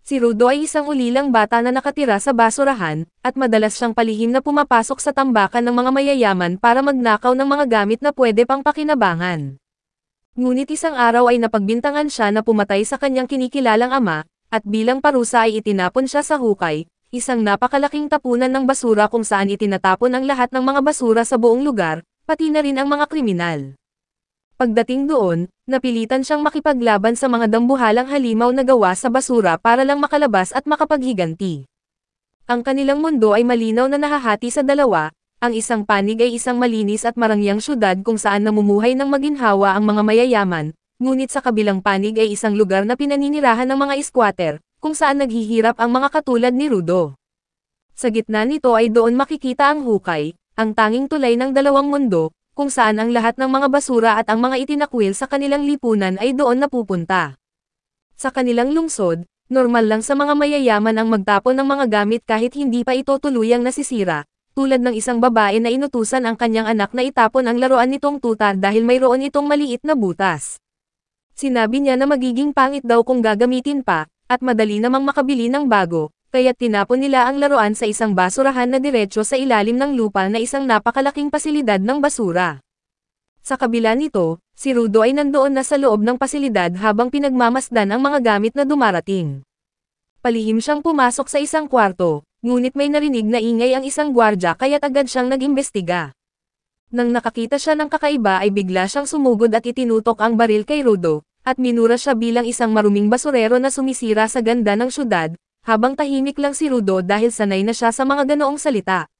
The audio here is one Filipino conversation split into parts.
Si Rudo ay isang ulilang bata na nakatira sa basurahan, at madalas siyang palihim na pumapasok sa tambakan ng mga mayayaman para magnakaw ng mga gamit na pwede pang pakinabangan. Ngunit isang araw ay napagbintangan siya na pumatay sa kanyang kinikilalang ama, at bilang parusa ay itinapon siya sa hukay, isang napakalaking tapunan ng basura kung saan itinatapon ang lahat ng mga basura sa buong lugar, pati na rin ang mga kriminal. Pagdating doon, napilitan siyang makipaglaban sa mga dambuhalang halimaw na gawa sa basura para lang makalabas at makapaghiganti. Ang kanilang mundo ay malinaw na nahahati sa dalawa, ang isang panig ay isang malinis at marangyang syudad kung saan namumuhay ng maginhawa ang mga mayayaman, ngunit sa kabilang panig ay isang lugar na pinaninirahan ng mga squatter, kung saan naghihirap ang mga katulad ni Rudo. Sa gitna nito ay doon makikita ang hukay, ang tanging tulay ng dalawang mundo, kung saan ang lahat ng mga basura at ang mga itinakwil sa kanilang lipunan ay doon napupunta. Sa kanilang lungsod, normal lang sa mga mayayaman ang magtapon ng mga gamit kahit hindi pa ito tuluyang nasisira, tulad ng isang babae na inutusan ang kanyang anak na itapon ang laruan nitong tuta dahil mayroon itong maliit na butas. Sinabi niya na magiging pangit daw kung gagamitin pa, at madali namang makabili ng bago, kaya't tinapon nila ang laruan sa isang basurahan na diretso sa ilalim ng lupa na isang napakalaking pasilidad ng basura. Sa kabila nito, si Rudo ay nandoon na sa loob ng pasilidad habang pinagmamasdan ang mga gamit na dumarating. Palihim siyang pumasok sa isang kwarto, ngunit may narinig na ingay ang isang gwardya kaya't agad siyang nag-imbestiga. Nang nakakita siya ng kakaiba ay bigla siyang sumugod at itinutok ang baril kay Rudo, at minura siya bilang isang maruming basurero na sumisira sa ganda ng syudad, habang tahimik lang si Rudo dahil sanay na siya sa mga ganoong salita.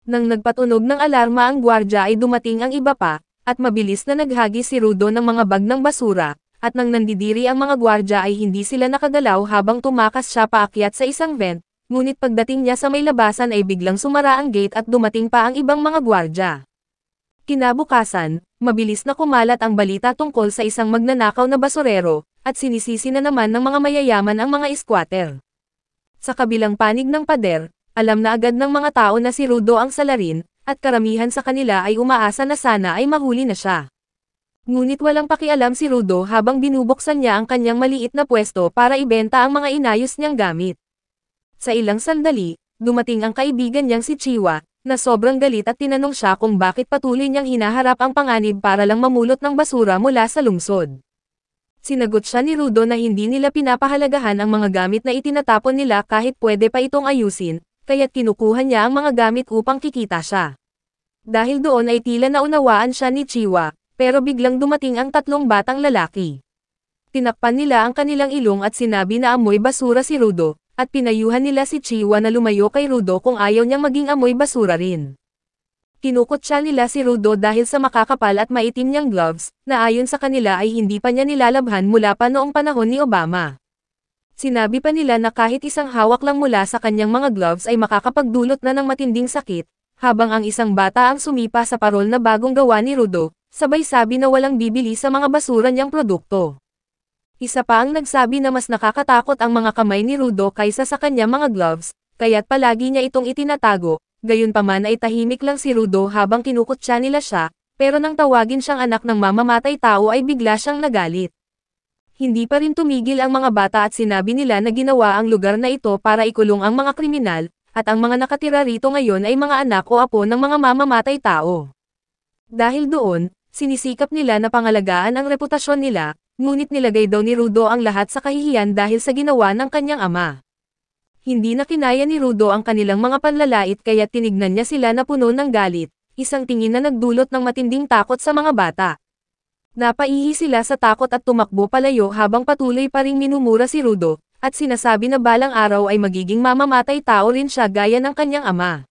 Nang nagpatunog ng alarma ang gwardya ay dumating ang iba pa, at mabilis na naghagi si Rudo ng mga bag ng basura, at nang nandidiri ang mga gwardya ay hindi sila nakagalaw habang tumakas siya paakyat sa isang vent, ngunit pagdating niya sa may labasan ay biglang sumara ang gate at dumating pa ang ibang mga gwardya. Kinabukasan, mabilis na kumalat ang balita tungkol sa isang magnanakaw na basurero, at sinisisi na naman ng mga mayayaman ang mga squatter. Sa kabilang panig ng pader, alam na agad ng mga tao na si Rudo ang salarin, at karamihan sa kanila ay umaasa na sana ay mahuli na siya. Ngunit walang pakialam si Rudo habang binubuksan niya ang kanyang maliit na pwesto para ibenta ang mga inayos niyang gamit. Sa ilang sandali, dumating ang kaibigan niyang si Chiwa, na sobrang galit at tinanong siya kung bakit patuloy niyang hinaharap ang panganib para lang mamulot ng basura mula sa lungsod. Sinagot siya ni Rudo na hindi nila pinapahalagahan ang mga gamit na itinatapon nila kahit pwede pa itong ayusin, kaya't kinukuha niya ang mga gamit upang kikita siya. Dahil doon ay tila naunawaan siya ni Chiwa, pero biglang dumating ang tatlong batang lalaki. Tinakpan nila ang kanilang ilong at sinabi na amoy basura si Rudo, at pinayuhan nila si Chiwa na lumayo kay Rudo kung ayaw niyang maging amoy basura rin. Kinukutya nila si Rudo dahil sa makakapal at maitim niyang gloves, na ayon sa kanila ay hindi pa niya nilalabhan mula pa noong panahon ni Obama. Sinabi pa nila na kahit isang hawak lang mula sa kanyang mga gloves ay makakapagdulot na ng matinding sakit, habang ang isang bata ang sumipa sa parol na bagong gawa ni Rudo, sabay sabi na walang bibili sa mga basura niyang produkto. Isa pa ang nagsabi na mas nakakatakot ang mga kamay ni Rudo kaysa sa kanyang mga gloves, kaya't palagi niya itong itinatago. Gayunpaman ay tahimik lang si Rudo habang kinukutya nila siya, pero nang tawagin siyang anak ng mamamatay tao ay bigla siyang nagalit. Hindi pa rin tumigil ang mga bata at sinabi nila na ginawa ang lugar na ito para ikulong ang mga kriminal, at ang mga nakatira rito ngayon ay mga anak o apo ng mga mamamatay tao. Dahil doon, sinisikap nila na pangalagaan ang reputasyon nila, ngunit nilagay daw ni Rudo ang lahat sa kahihiyan dahil sa ginawa ng kanyang ama. Hindi na kinaya ni Rudo ang kanilang mga panlalait kaya tinignan niya sila na puno ng galit, isang tingin na nagdulot ng matinding takot sa mga bata. Napaihi sila sa takot at tumakbo palayo habang patuloy pa ring minumura si Rudo, at sinasabi na balang araw ay magiging mamamatay tao rin siya gaya ng kanyang ama.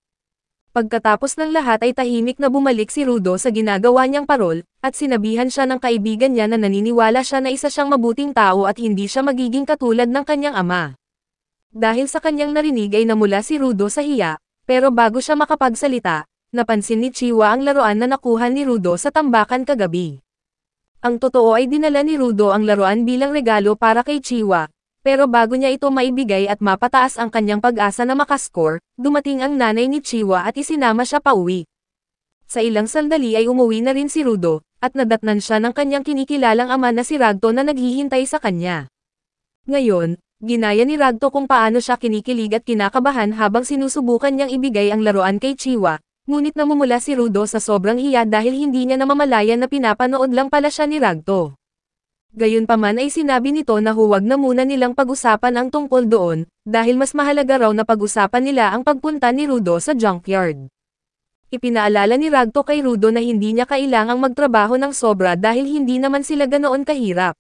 Pagkatapos ng lahat ay tahimik na bumalik si Rudo sa ginagawa niyang parol, at sinabihan siya ng kaibigan niya na naniniwala siya na isa siyang mabuting tao at hindi siya magiging katulad ng kanyang ama. Dahil sa kanyang narinig ay namula si Rudo sa hiya, pero bago siya makapagsalita, napansin ni Chiwa ang laruan na nakuha ni Rudo sa tambakan kagabi. Ang totoo ay dinala ni Rudo ang laruan bilang regalo para kay Chiwa, pero bago niya ito maibigay at mapataas ang kanyang pag-asa na makascore, dumating ang nanay ni Chiwa at isinama siya pauwi. Sa ilang sandali ay umuwi na rin si Rudo, at nadatnan siya ng kanyang kinikilalang ama na si Ragto na naghihintay sa kanya. Ngayon, Ginaya ni Ragto kung paano siya kinikilig at kinakabahan habang sinusubukan niyang ibigay ang laruan kay Chiwa, ngunit namumula si Rudo sa sobrang hiya dahil hindi niya namamalayan na pinapanood lang pala siya ni Ragto. Gayunpaman ay sinabi nito na huwag na muna nilang pag-usapan ang tungkol doon, dahil mas mahalaga raw na pag-usapan nila ang pagpunta ni Rudo sa junkyard. Ipinaalala ni Ragto kay Rudo na hindi niya kailangang magtrabaho ng sobra dahil hindi naman sila ganoon kahirap.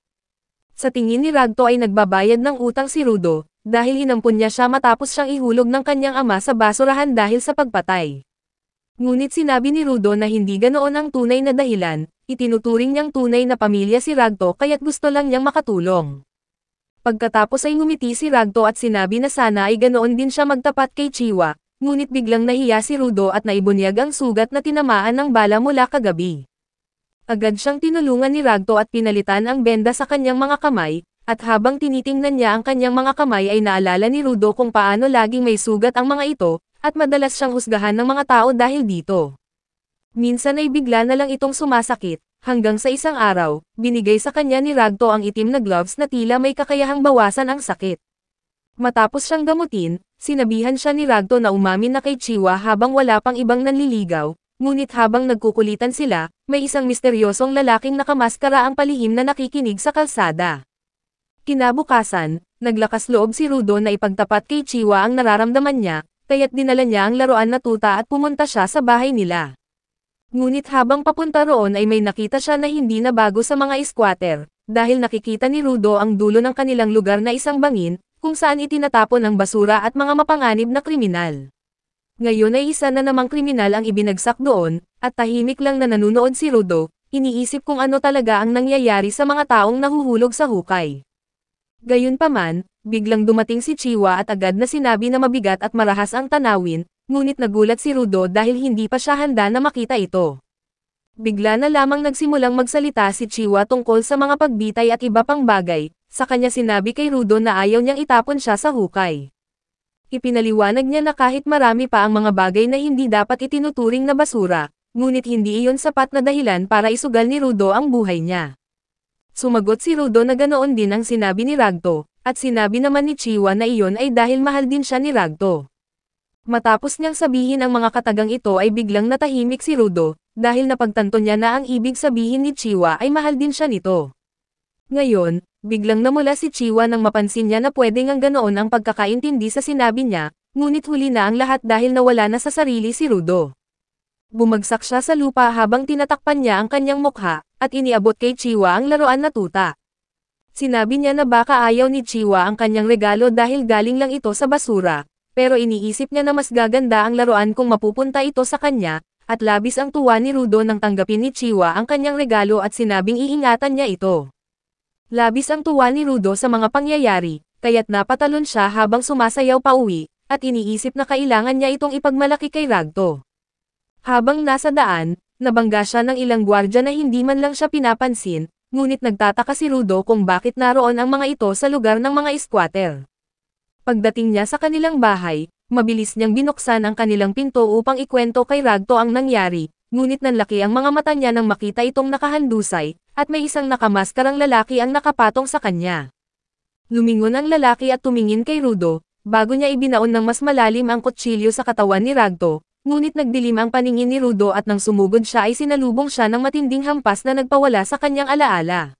Sa tingin ni Ragto ay nagbabayad ng utang si Rudo, dahil hinampon niya siya matapos siyang ihulog ng kanyang ama sa basurahan dahil sa pagpatay. Ngunit sinabi ni Rudo na hindi ganoon ang tunay na dahilan, itinuturing niyang tunay na pamilya si Ragto kaya't gusto lang niyang makatulong. Pagkatapos ay ngumiti si Ragto at sinabi na sana ay ganoon din siya magtapat kay Chiwa, ngunit biglang nahiya si Rudo at naibunyag ang sugat na tinamaan ng bala mula kagabi. Agad siyang tinulungan ni Ragto at pinalitan ang benda sa kanyang mga kamay, at habang tinitingnan niya ang kanyang mga kamay ay naalala ni Rudo kung paano laging may sugat ang mga ito, at madalas siyang husgahan ng mga tao dahil dito. Minsan ay bigla na lang itong sumasakit, hanggang sa isang araw, binigay sa kanya ni Ragto ang itim na gloves na tila may kakayahang bawasan ang sakit. Matapos siyang gamutin, sinabihan siya ni Ragto na umamin na kay Chiwa habang wala pang ibang nanliligaw, ngunit habang nagkukulitan sila, may isang misteryosong lalaking nakamaskara ang palihim na nakikinig sa kalsada. Kinabukasan, naglakas loob si Rudo na ipagtapat kay Chiwa ang nararamdaman niya, kaya't dinala niya ang laruan na tuta at pumunta siya sa bahay nila. Ngunit habang papunta roon ay may nakita siya na hindi na bago sa mga squatter, dahil nakikita ni Rudo ang dulo ng kanilang lugar na isang bangin, kung saan itinatapon ang basura at mga mapanganib na kriminal. Ngayon ay isa na namang kriminal ang ibinagsak doon, at tahimik lang na nanunood si Rudo, iniisip kung ano talaga ang nangyayari sa mga taong nahuhulog sa hukay. Gayunpaman, biglang dumating si Chiwa at agad na sinabi na mabigat at marahas ang tanawin, ngunit nagulat si Rudo dahil hindi pa siya handa na makita ito. Bigla na lamang nagsimulang magsalita si Chiwa tungkol sa mga pagbitay at iba pang bagay, sa kanya sinabi kay Rudo na ayaw niyang itapon siya sa hukay. Ipinaliwanag niya na kahit marami pa ang mga bagay na hindi dapat itinuturing na basura, ngunit hindi iyon sapat na dahilan para isugal ni Rudo ang buhay niya. Sumagot si Rudo na ganoon din ang sinabi ni Ragto, at sinabi naman ni Chiwa na iyon ay dahil mahal din siya ni Ragto. Matapos niyang sabihin ang mga katagang ito ay biglang natahimik si Rudo, dahil napagtanto niya na ang ibig sabihin ni Chiwa ay mahal din siya nito. Ngayon, biglang namula si Chiwa nang mapansin niya na pwede ngang ganoon ang pagkakaintindi sa sinabi niya, ngunit huli na ang lahat dahil nawala na sa sarili si Rudo. Bumagsak siya sa lupa habang tinatakpan niya ang kanyang mukha, at iniabot kay Chiwa ang laruan na tuta. Sinabi niya na baka ayaw ni Chiwa ang kanyang regalo dahil galing lang ito sa basura, pero iniisip niya na mas gaganda ang laruan kung mapupunta ito sa kanya, at labis ang tuwa ni Rudo nang tanggapin ni Chiwa ang kanyang regalo at sinabing iingatan niya ito. Labis ang tuwa ni Rudo sa mga pangyayari, kaya't napatalon siya habang sumasayaw pauwi, at iniisip na kailangan niya itong ipagmalaki kay Ragto. Habang nasa daan, nabangga siya ng ilang gwardya na hindi man lang siya pinapansin, ngunit nagtataka si Rudo kung bakit naroon ang mga ito sa lugar ng mga squatter. Pagdating niya sa kanilang bahay, mabilis niyang binuksan ang kanilang pinto upang ikwento kay Ragto ang nangyari, ngunit nanlaki ang mga mata niya nang makita itong nakahandusay, at may isang nakamaskarang lalaki ang nakapatong sa kanya. Lumingon ang lalaki at tumingin kay Rudo, bago niya ibinaon ng mas malalim ang kutsilyo sa katawan ni Ragto, ngunit nagdilim ang paningin ni Rudo at nang sumugod siya ay sinalubong siya ng matinding hampas na nagpawala sa kanyang alaala.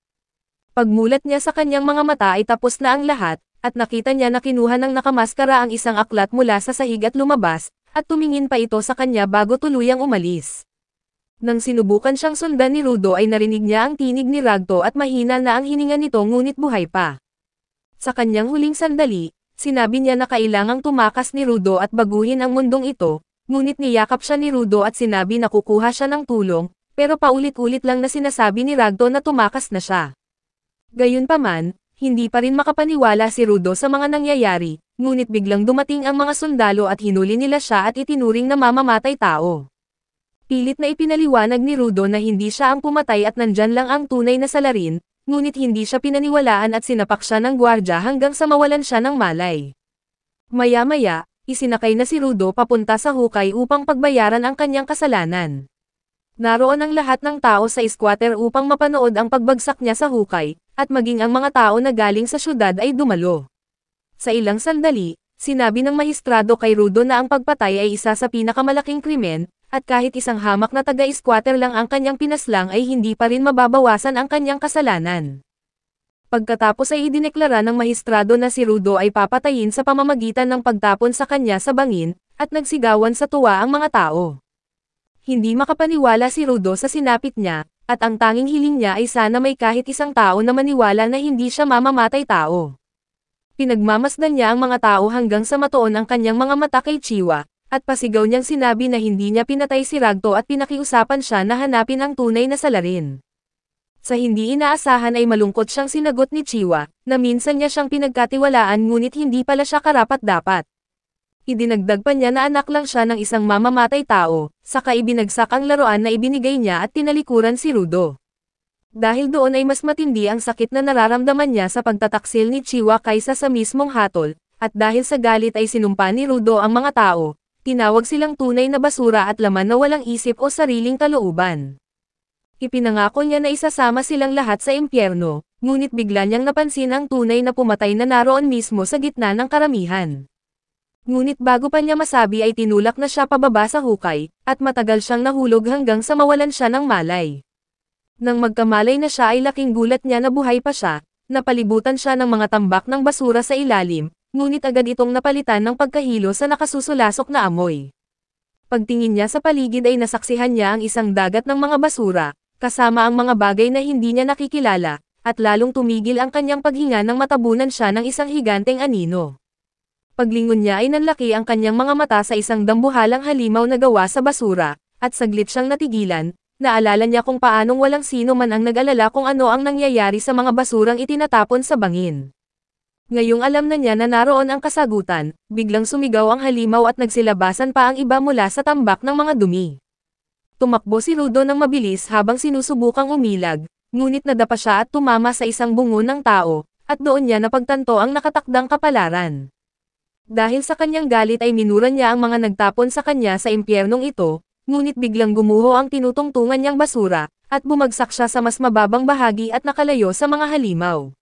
Pagmulat niya sa kanyang mga mata ay tapos na ang lahat, at nakita niya na kinuha ng nakamaskara ang isang aklat mula sa sahig at lumabas, at tumingin pa ito sa kanya bago tuluyang umalis. Nang sinubukan siyang sundan ni Rudo ay narinig niya ang tinig ni Ragto at mahina na ang hininga nito ngunit buhay pa. Sa kanyang huling sandali, sinabi niya na kailangang tumakas ni Rudo at baguhin ang mundong ito, ngunit niyakap siya ni Rudo at sinabi na kukuha siya ng tulong, pero paulit-ulit lang na sinasabi ni Ragto na tumakas na siya. Gayunpaman, hindi pa rin makapaniwala si Rudo sa mga nangyayari, ngunit biglang dumating ang mga sundalo at hinuli nila siya at itinuring na mamamatay tao. Pilit na ipinaliwanag ni Rudo na hindi siya ang pumatay at nandyan lang ang tunay na salarin, ngunit hindi siya pinaniwalaan at sinapak siya ng gwardya hanggang sa mawalan siya ng malay. Maya-maya, isinakay na si Rudo papunta sa hukay upang pagbayaran ang kanyang kasalanan. Naroon ang lahat ng tao sa squatter upang mapanood ang pagbagsak niya sa hukay, at maging ang mga tao na galing sa syudad ay dumalo. Sa ilang sandali, sinabi ng mahistrado kay Rudo na ang pagpatay ay isa sa pinakamalaking krimen, at kahit isang hamak na taga-squatter lang ang kanyang pinaslang ay hindi pa rin mababawasan ang kanyang kasalanan. Pagkatapos ay idineklara ng mahistrado na si Rudo ay papatayin sa pamamagitan ng pagtapon sa kanya sa bangin, at nagsigawan sa tuwa ang mga tao. Hindi makapaniwala si Rudo sa sinapit niya, at ang tanging hiling niya ay sana may kahit isang tao na maniwala na hindi siya mamamatay tao. Pinagmamasdan niya ang mga tao hanggang sa matuon ang kanyang mga mata kay Chiwa, at pasigaw niyang sinabi na hindi niya pinatay si Ragto at pinakiusapan siya na hanapin ang tunay na salarin. Sa hindi inaasahan ay malungkot siyang sinagot ni Chiwa, na minsan niya siyang pinagkatiwalaan ngunit hindi pala siya karapat-dapat. Idinagdag pa niya na anak lang siya ng isang mamamatay tao, saka ibinagsak ang laruan na ibinigay niya at tinalikuran si Rudo. Dahil doon ay mas matindi ang sakit na nararamdaman niya sa pagtataksil ni Chiwa kaysa sa mismong hatol, at dahil sa galit ay sinumpa ni Rudo ang mga tao, tinawag silang tunay na basura at laman na walang isip o sariling kalooban. Ipinangako niya na isasama silang lahat sa impyerno, ngunit bigla niyang napansin ang tunay na pumatay na naroon mismo sa gitna ng karamihan. Ngunit bago pa niya masabi ay tinulak na siya pababa sa hukay, at matagal siyang nahulog hanggang sa mawalan siya ng malay. Nang magkamalay na siya ay laking gulat niya na buhay pa siya, napalibutan siya ng mga tambak ng basura sa ilalim, ngunit agad itong napalitan ng pagkahilo sa nakasusulasok na amoy. Pagtingin niya sa paligid ay nasaksihan niya ang isang dagat ng mga basura, kasama ang mga bagay na hindi niya nakikilala, at lalong tumigil ang kanyang paghinga nang matabunan siya ng isang higanteng anino. Paglingon niya ay nanlaki ang kanyang mga mata sa isang dambuhalang halimaw na gawa sa basura, at saglit siyang natigilan, naalala niya kung paanong walang sino man ang nag-alala kung ano ang nangyayari sa mga basurang itinatapon sa bangin. Ngayong alam na niya na naroon ang kasagutan, biglang sumigaw ang halimaw at nagsilabasan pa ang iba mula sa tambak ng mga dumi. Tumakbo si Rudo ng mabilis habang sinusubukang umilag, ngunit nadapa siya at tumama sa isang bungo ng tao, at doon niya napagtanto ang nakatakdang kapalaran. Dahil sa kanyang galit ay minura niya ang mga nagtapon sa kanya sa impyernong ito, ngunit biglang gumuho ang tinutungtungan niyang basura, at bumagsak siya sa mas mababang bahagi at nakalayo sa mga halimaw.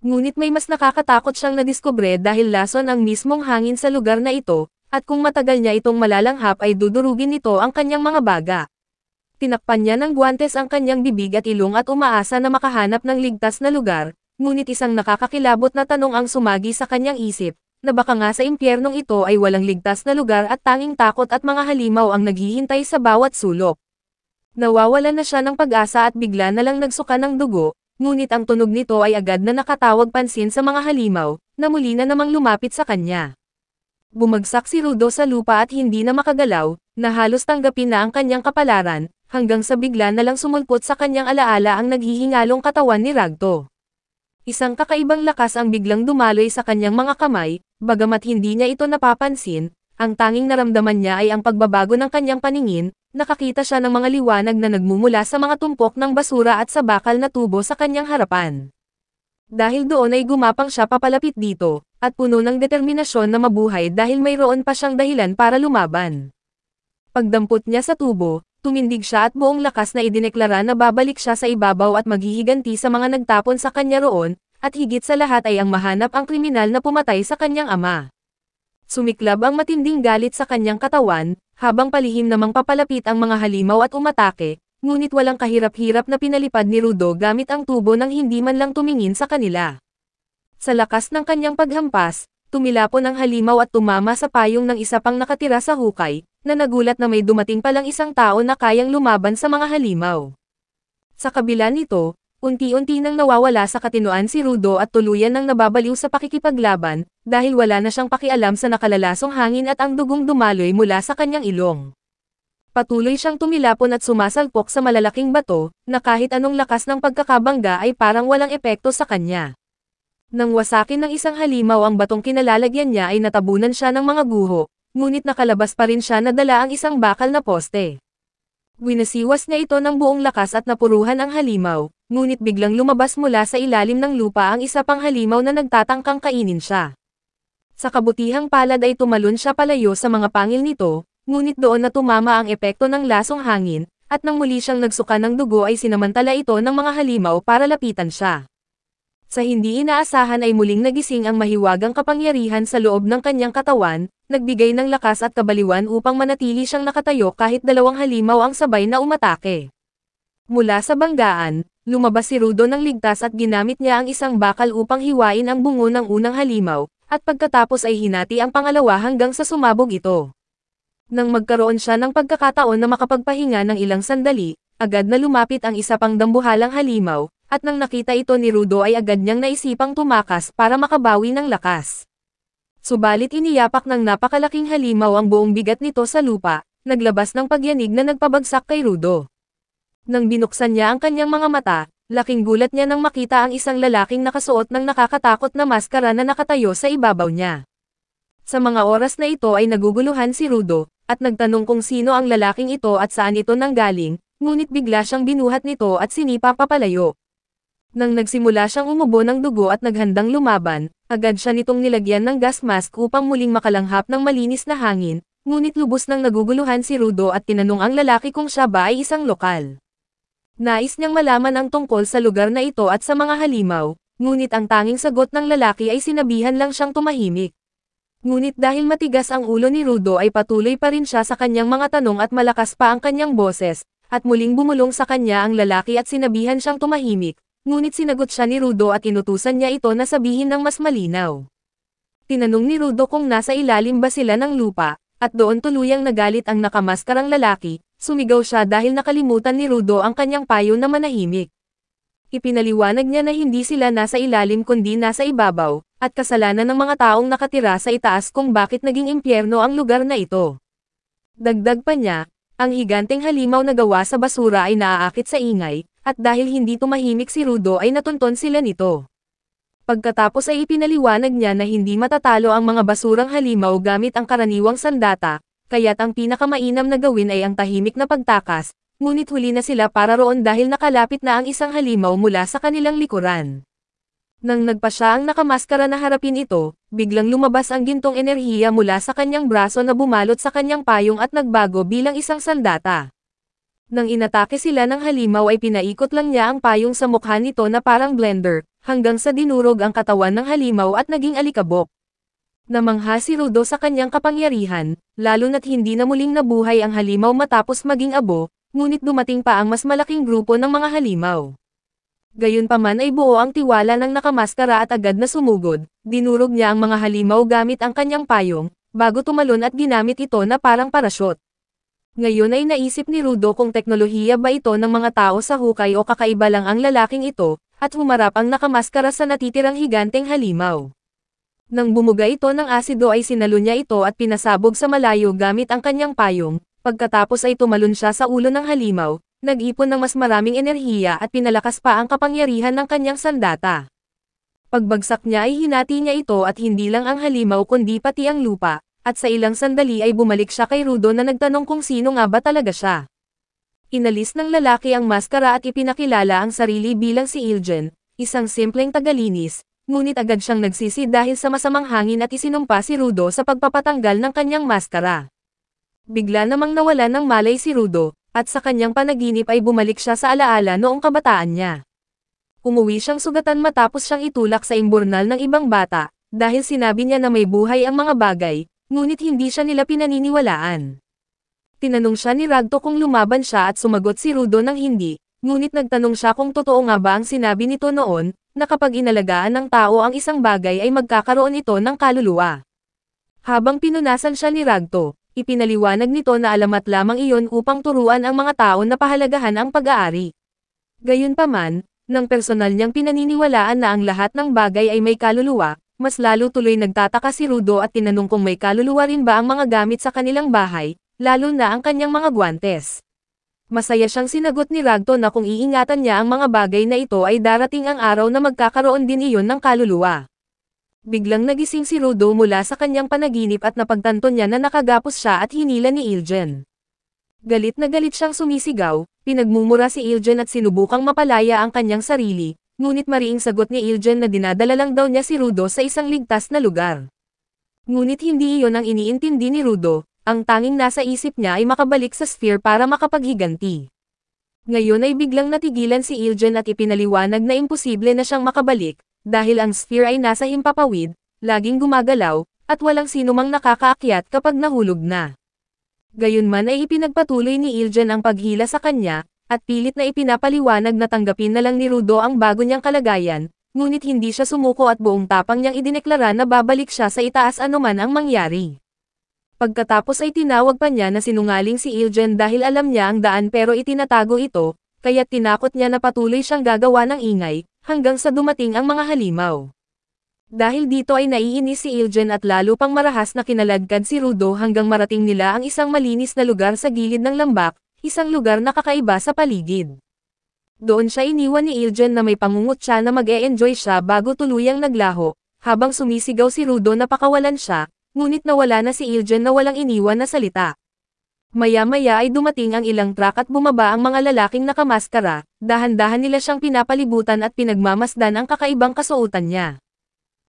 Ngunit may mas nakakatakot siyang nadiskubre dahil lason ang mismong hangin sa lugar na ito, at kung matagal niya itong malalanghap ay dudurugin nito ang kanyang mga baga. Tinakpan niya ng guwantes ang kanyang bibig at ilong at umaasa na makahanap ng ligtas na lugar, ngunit isang nakakakilabot na tanong ang sumagi sa kanyang isip, na baka nga sa impyernong ito ay walang ligtas na lugar at tanging takot at mga halimaw ang naghihintay sa bawat sulok. Nawawalan na siya ng pag-asa at bigla na lang nagsuka ng dugo, ngunit ang tunog nito ay agad na nakatawag pansin sa mga halimaw, na muli na namang lumapit sa kanya. Bumagsak si Rudo sa lupa at hindi na makagalaw, na halos tanggapin na ang kanyang kapalaran, hanggang sa bigla na lang sumulpot sa kanyang alaala ang naghihingalong katawan ni Ragto. Isang kakaibang lakas ang biglang dumaloy sa kanyang mga kamay, bagamat hindi niya ito napapansin, ang tanging naramdaman niya ay ang pagbabago ng kanyang paningin, nakakita siya ng mga liwanag na nagmumula sa mga tumpok ng basura at sa bakal na tubo sa kanyang harapan. Dahil doon ay gumapang siya papalapit dito, at puno ng determinasyon na mabuhay dahil mayroon pa siyang dahilan para lumaban. Pagdampot niya sa tubo, tumindig siya at buong lakas na idineklara na babalik siya sa ibabaw at maghihiganti sa mga nagtapon sa kanya roon, at higit sa lahat ay ang mahanap ang kriminal na pumatay sa kanyang ama. Sumiklab ang matinding galit sa kanyang katawan, habang palihim namang papalapit ang mga halimaw at umatake, ngunit walang kahirap-hirap na pinalipad ni Rudo gamit ang tubo nang hindi man lang tumingin sa kanila. Sa lakas ng kanyang paghampas, tumilapon ang halimaw at tumama sa payong ng isa pang nakatira sa hukay, na nagulat na may dumating palang isang tao na kayang lumaban sa mga halimaw. Sa kabila nito, unti-unti nang nawawala sa katinoan si Rudo at tuluyan nang nababaliw sa pakikipaglaban, dahil wala na siyang pakialam sa nakalalasong hangin at ang dugong dumaloy mula sa kanyang ilong. Patuloy siyang tumilapon at sumasalpok sa malalaking bato, na kahit anong lakas ng pagkakabangga ay parang walang epekto sa kanya. Nang wasakin ng isang halimaw ang batong kinalalagyan niya ay natabunan siya ng mga guho, ngunit nakalabas pa rin siya na dala ang isang bakal na poste. Winasiwas niya ito ng buong lakas at napuruhan ang halimaw, ngunit biglang lumabas mula sa ilalim ng lupa ang isa pang halimaw na nagtatangkang kainin siya. Sa kabutihang palad ay tumalon siya palayo sa mga pangil nito, ngunit doon na tumama ang epekto ng lasong hangin, at nang muli siyang nagsuka ng dugo ay sinamantala ito ng mga halimaw para lapitan siya. Sa hindi inaasahan ay muling nagising ang mahiwagang kapangyarihan sa loob ng kanyang katawan, nagbigay ng lakas at kabaliwan upang manatili siyang nakatayo kahit dalawang halimaw ang sabay na umatake. Mula sa banggaan, lumabas si Rudo ng ligtas at ginamit niya ang isang bakal upang hiwain ang bungo ng unang halimaw, at pagkatapos ay hinati ang pangalawa hanggang sa sumabog ito. Nang magkaroon siya ng pagkakataon na makapagpahinga ng ilang sandali, agad na lumapit ang isa pang dambuhalang halimaw, at nang nakita ito ni Rudo ay agad niyang naisipang tumakas para makabawi ng lakas. Subalit iniyapak ng napakalaking halimaw ang buong bigat nito sa lupa, naglabas ng pagyanig na nagpabagsak kay Rudo. Nang binuksan niya ang kanyang mga mata, laking gulat niya nang makita ang isang lalaking nakasuot ng nakakatakot na maskara na nakatayo sa ibabaw niya. Sa mga oras na ito ay naguguluhan si Rudo, at nagtanong kung sino ang lalaking ito at saan ito nanggaling, ngunit bigla siyang binuhat nito at sinipa papalayo. Nang nagsimula siyang umubo ng dugo at naghandang lumaban, agad siya nitong nilagyan ng gas mask upang muling makalanghap ng malinis na hangin, ngunit lubos nang naguguluhan si Rudo at tinanong ang lalaki kung siya ba ay isang lokal. Nais niyang malaman ang tungkol sa lugar na ito at sa mga halimaw, ngunit ang tanging sagot ng lalaki ay sinabihan lang siyang tumahimik. Ngunit dahil matigas ang ulo ni Rudo ay patuloy pa rin siya sa kanyang mga tanong at malakas pa ang kanyang boses, at muling bumulong sa kanya ang lalaki at sinabihan siyang tumahimik, ngunit sinagot siya ni Rudo at inutusan niya ito na sabihin ng mas malinaw. Tinanong ni Rudo kung nasa ilalim ba sila ng lupa, at doon tuluyang nagalit ang nakamaskarang lalaki, sumigaw siya dahil nakalimutan ni Rudo ang kanyang payo na manahimik. Ipinaliwanag niya na hindi sila nasa ilalim kundi nasa ibabaw, at kasalanan ng mga taong nakatira sa itaas kung bakit naging impyerno ang lugar na ito. Dagdag pa niya, ang higanteng halimaw na gawa sa basura ay naaakit sa ingay, at dahil hindi tumahimik si Rudo ay natunton sila nito. Pagkatapos ay ipinaliwanag niya na hindi matatalo ang mga basurang halimaw gamit ang karaniwang sandata, kaya't ang pinakamainam na gawin ay ang tahimik na pagtakas, ngunit huli na sila para roon dahil nakalapit na ang isang halimaw mula sa kanilang likuran. Nang nagpa siya ang nakamaskara na harapin ito, biglang lumabas ang gintong enerhiya mula sa kanyang braso na bumalot sa kanyang payong at nagbago bilang isang sandata. Nang inatake sila ng halimaw ay pinaikot lang niya ang payong sa mukha nito na parang blender, hanggang sa dinurog ang katawan ng halimaw at naging alikabok. Namangha si Rudo sa kanyang kapangyarihan, lalo na't hindi na muling nabuhay ang halimaw matapos maging abo, ngunit dumating pa ang mas malaking grupo ng mga halimaw. Gayunpaman ay buo ang tiwala ng nakamaskara at agad na sumugod, dinurog niya ang mga halimaw gamit ang kanyang payong, bago tumalon at ginamit ito na parang parasyot. Ngayon ay naisip ni Rudo kung teknolohiya ba ito ng mga tao sa hukay o kakaiba lang ang lalaking ito, at humarap ang nakamaskara sa natitirang higanteng halimaw. Nang bumuga ito ng asido ay sinalo niya ito at pinasabog sa malayo gamit ang kanyang payong, pagkatapos ay tumalon siya sa ulo ng halimaw, nag-ipon ng mas maraming enerhiya at pinalakas pa ang kapangyarihan ng kanyang sandata. Pagbagsak niya ay hinati niya ito at hindi lang ang halimaw kundi pati ang lupa, at sa ilang sandali ay bumalik siya kay Rudo na nagtanong kung sino nga ba talaga siya. Inalis ng lalaki ang maskara at ipinakilala ang sarili bilang si Ilgen, isang simpleng tagalinis, ngunit agad siyang nagsisi dahil sa masamang hangin at isinumpa si Rudo sa pagpapatanggal ng kanyang maskara. Bigla namang nawalan ng malay si Rudo, at sa kanyang panaginip ay bumalik siya sa alaala noong kabataan niya. Umuwi siyang sugatan matapos siyang itulak sa imburnal ng ibang bata, dahil sinabi niya na may buhay ang mga bagay, ngunit hindi siya nila pinaniniwalaan. Tinanong siya ni Ragto kung lumaban siya at sumagot si Rudo ng hindi, ngunit nagtanong siya kung totoo nga ba ang sinabi nito noon, na kapag inalagaan ng tao ang isang bagay ay magkakaroon ito ng kaluluwa. Habang pinunasan siya ni Ragto, ipinaliwanag nito na alamat lamang iyon upang turuan ang mga tao na pahalagahan ang pag-aari. Gayunpaman, nang personal niyang pinaniniwalaan na ang lahat ng bagay ay may kaluluwa, mas lalo tuloy nagtataka si Rudo at tinanong kung may kaluluwa rin ba ang mga gamit sa kanilang bahay, lalo na ang kanyang mga guwantes. Masaya siyang sinagot ni Ragto na kung iingatan niya ang mga bagay na ito ay darating ang araw na magkakaroon din iyon ng kaluluwa. Biglang nagising si Rudo mula sa kanyang panaginip at napagtanto niya na nakagapos siya at hinila ni Ilgen. Galit na galit siyang sumisigaw, pinagmumura si Ilgen at sinubukang mapalaya ang kanyang sarili, ngunit mariing sagot ni Ilgen na dinadala lang daw niya si Rudo sa isang ligtas na lugar. Ngunit hindi iyon ang iniintindi ni Rudo, ang tanging nasa isip niya ay makabalik sa sphere para makapaghiganti. Ngayon ay biglang natigilan si Ilgen at ipinaliwanag na imposible na siyang makabalik, dahil ang sphere ay nasa himpapawid, laging gumagalaw, at walang sinumang nakakaakyat kapag nahulog na. Gayunman ay ipinagpatuloy ni Ilgen ang paghila sa kanya, at pilit na ipinapaliwanag na tanggapin na lang ni Rudo ang bago niyang kalagayan, ngunit hindi siya sumuko at buong tapang niyang idineklara na babalik siya sa itaas anuman ang mangyari. Pagkatapos ay tinawag pa niya na sinungaling si Ilgen dahil alam niya ang daan pero itinatago ito, kaya't tinakot niya na patuloy siyang gagawa ng ingay, hanggang sa dumating ang mga halimaw. Dahil dito ay naiinis si Ilgen at lalo pang marahas na kinaladkad si Rudo hanggang marating nila ang isang malinis na lugar sa gilid ng lambak, isang lugar na kakaiba sa paligid. Doon siya iniwan ni Ilgen na may pangungot siya na mag-e-enjoy siya bago tuluyang naglaho, habang sumisigaw si Rudo na pakawalan siya, ngunit nawala na si Ilgen na walang iniwan na salita. Maya-maya ay dumating ang ilang truck at bumaba ang mga lalaking nakamaskara, dahan-dahan nila siyang pinapalibutan at pinagmamasdan ang kakaibang kasuotan niya.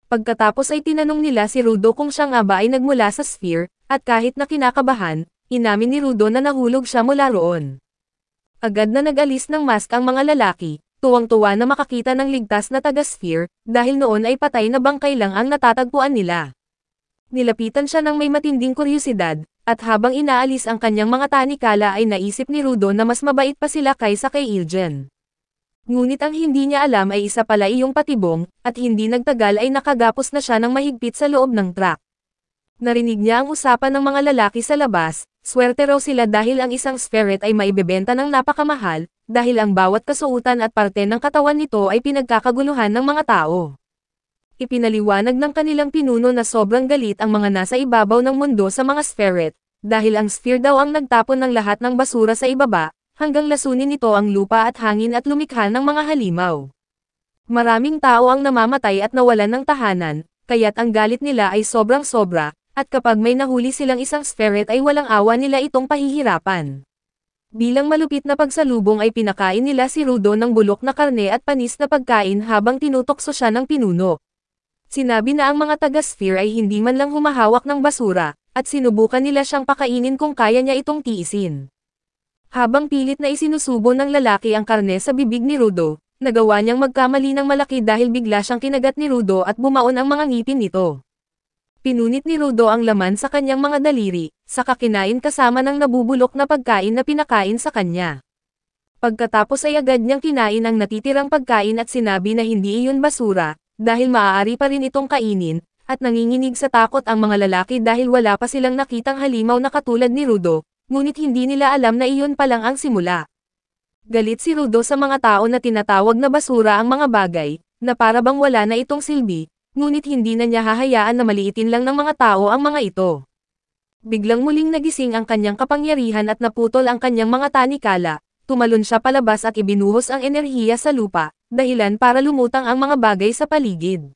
Pagkatapos ay tinanong nila si Rudo kung siya nga ba ay nagmula sa sphere, at kahit na kinakabahan, inamin ni Rudo na nahulog siya mula roon. Agad na nag-alis ng mask ang mga lalaki, tuwang-tuwa na makakita ng ligtas na taga-sphere, dahil noon ay patay na bangkay lang ang natatagpuan nila. Nilapitan siya ng may matinding kuryosidad, at habang inaalis ang kanyang mga tanikala ay naisip ni Rudo na mas mabait pa sila kaysa kay Ilgen. Ngunit ang hindi niya alam ay isa pala iyong patibong, at hindi nagtagal ay nakagapos na siya ng mahigpit sa loob ng truck. Narinig niya ang usapan ng mga lalaki sa labas, swerte raw sila dahil ang isang spherette ay maibebenta ng napakamahal, dahil ang bawat kasuotan at parte ng katawan nito ay pinagkakaguluhan ng mga tao. Ipinaliwanag ng kanilang pinuno na sobrang galit ang mga nasa ibabaw ng mundo sa mga spherette, dahil ang sphere daw ang nagtapon ng lahat ng basura sa ibaba, hanggang lasunin nito ang lupa at hangin at lumikha ng mga halimaw. Maraming tao ang namamatay at nawalan ng tahanan, kaya't ang galit nila ay sobrang-sobra, at kapag may nahuli silang isang spherette ay walang awa nila itong pahihirapan. Bilang malupit na pagsalubong ay pinakain nila si Rudo ng bulok na karne at panis na pagkain habang tinutokso siya ng pinuno. Sinabi na ang mga taga-sphere ay hindi man lang humahawak ng basura, at sinubukan nila siyang pakainin kung kaya niya itong tiisin. Habang pilit na isinusubo ng lalaki ang karne sa bibig ni Rudo, nagawa niyang magkamali ng malaki dahil bigla siyang kinagat ni Rudo at bumaon ang mga ngipin nito. Pinunit ni Rudo ang laman sa kanyang mga daliri, saka kinain kasama ng nabubulok na pagkain na pinakain sa kanya. Pagkatapos ay agad niyang kinain ang natitirang pagkain at sinabi na hindi iyon basura, dahil maaari pa rin itong kainin, at nanginginig sa takot ang mga lalaki dahil wala pa silang nakitang halimaw na katulad ni Rudo, ngunit hindi nila alam na iyon pa lang ang simula. Galit si Rudo sa mga tao na tinatawag na basura ang mga bagay, na para bang wala na itong silbi, ngunit hindi na niya hahayaan na maliitin lang ng mga tao ang mga ito. Biglang muling nagising ang kanyang kapangyarihan at naputol ang kanyang mga tanikala, tumalon siya palabas at ibinuhos ang enerhiya sa lupa, dahilan para lumutang ang mga bagay sa paligid.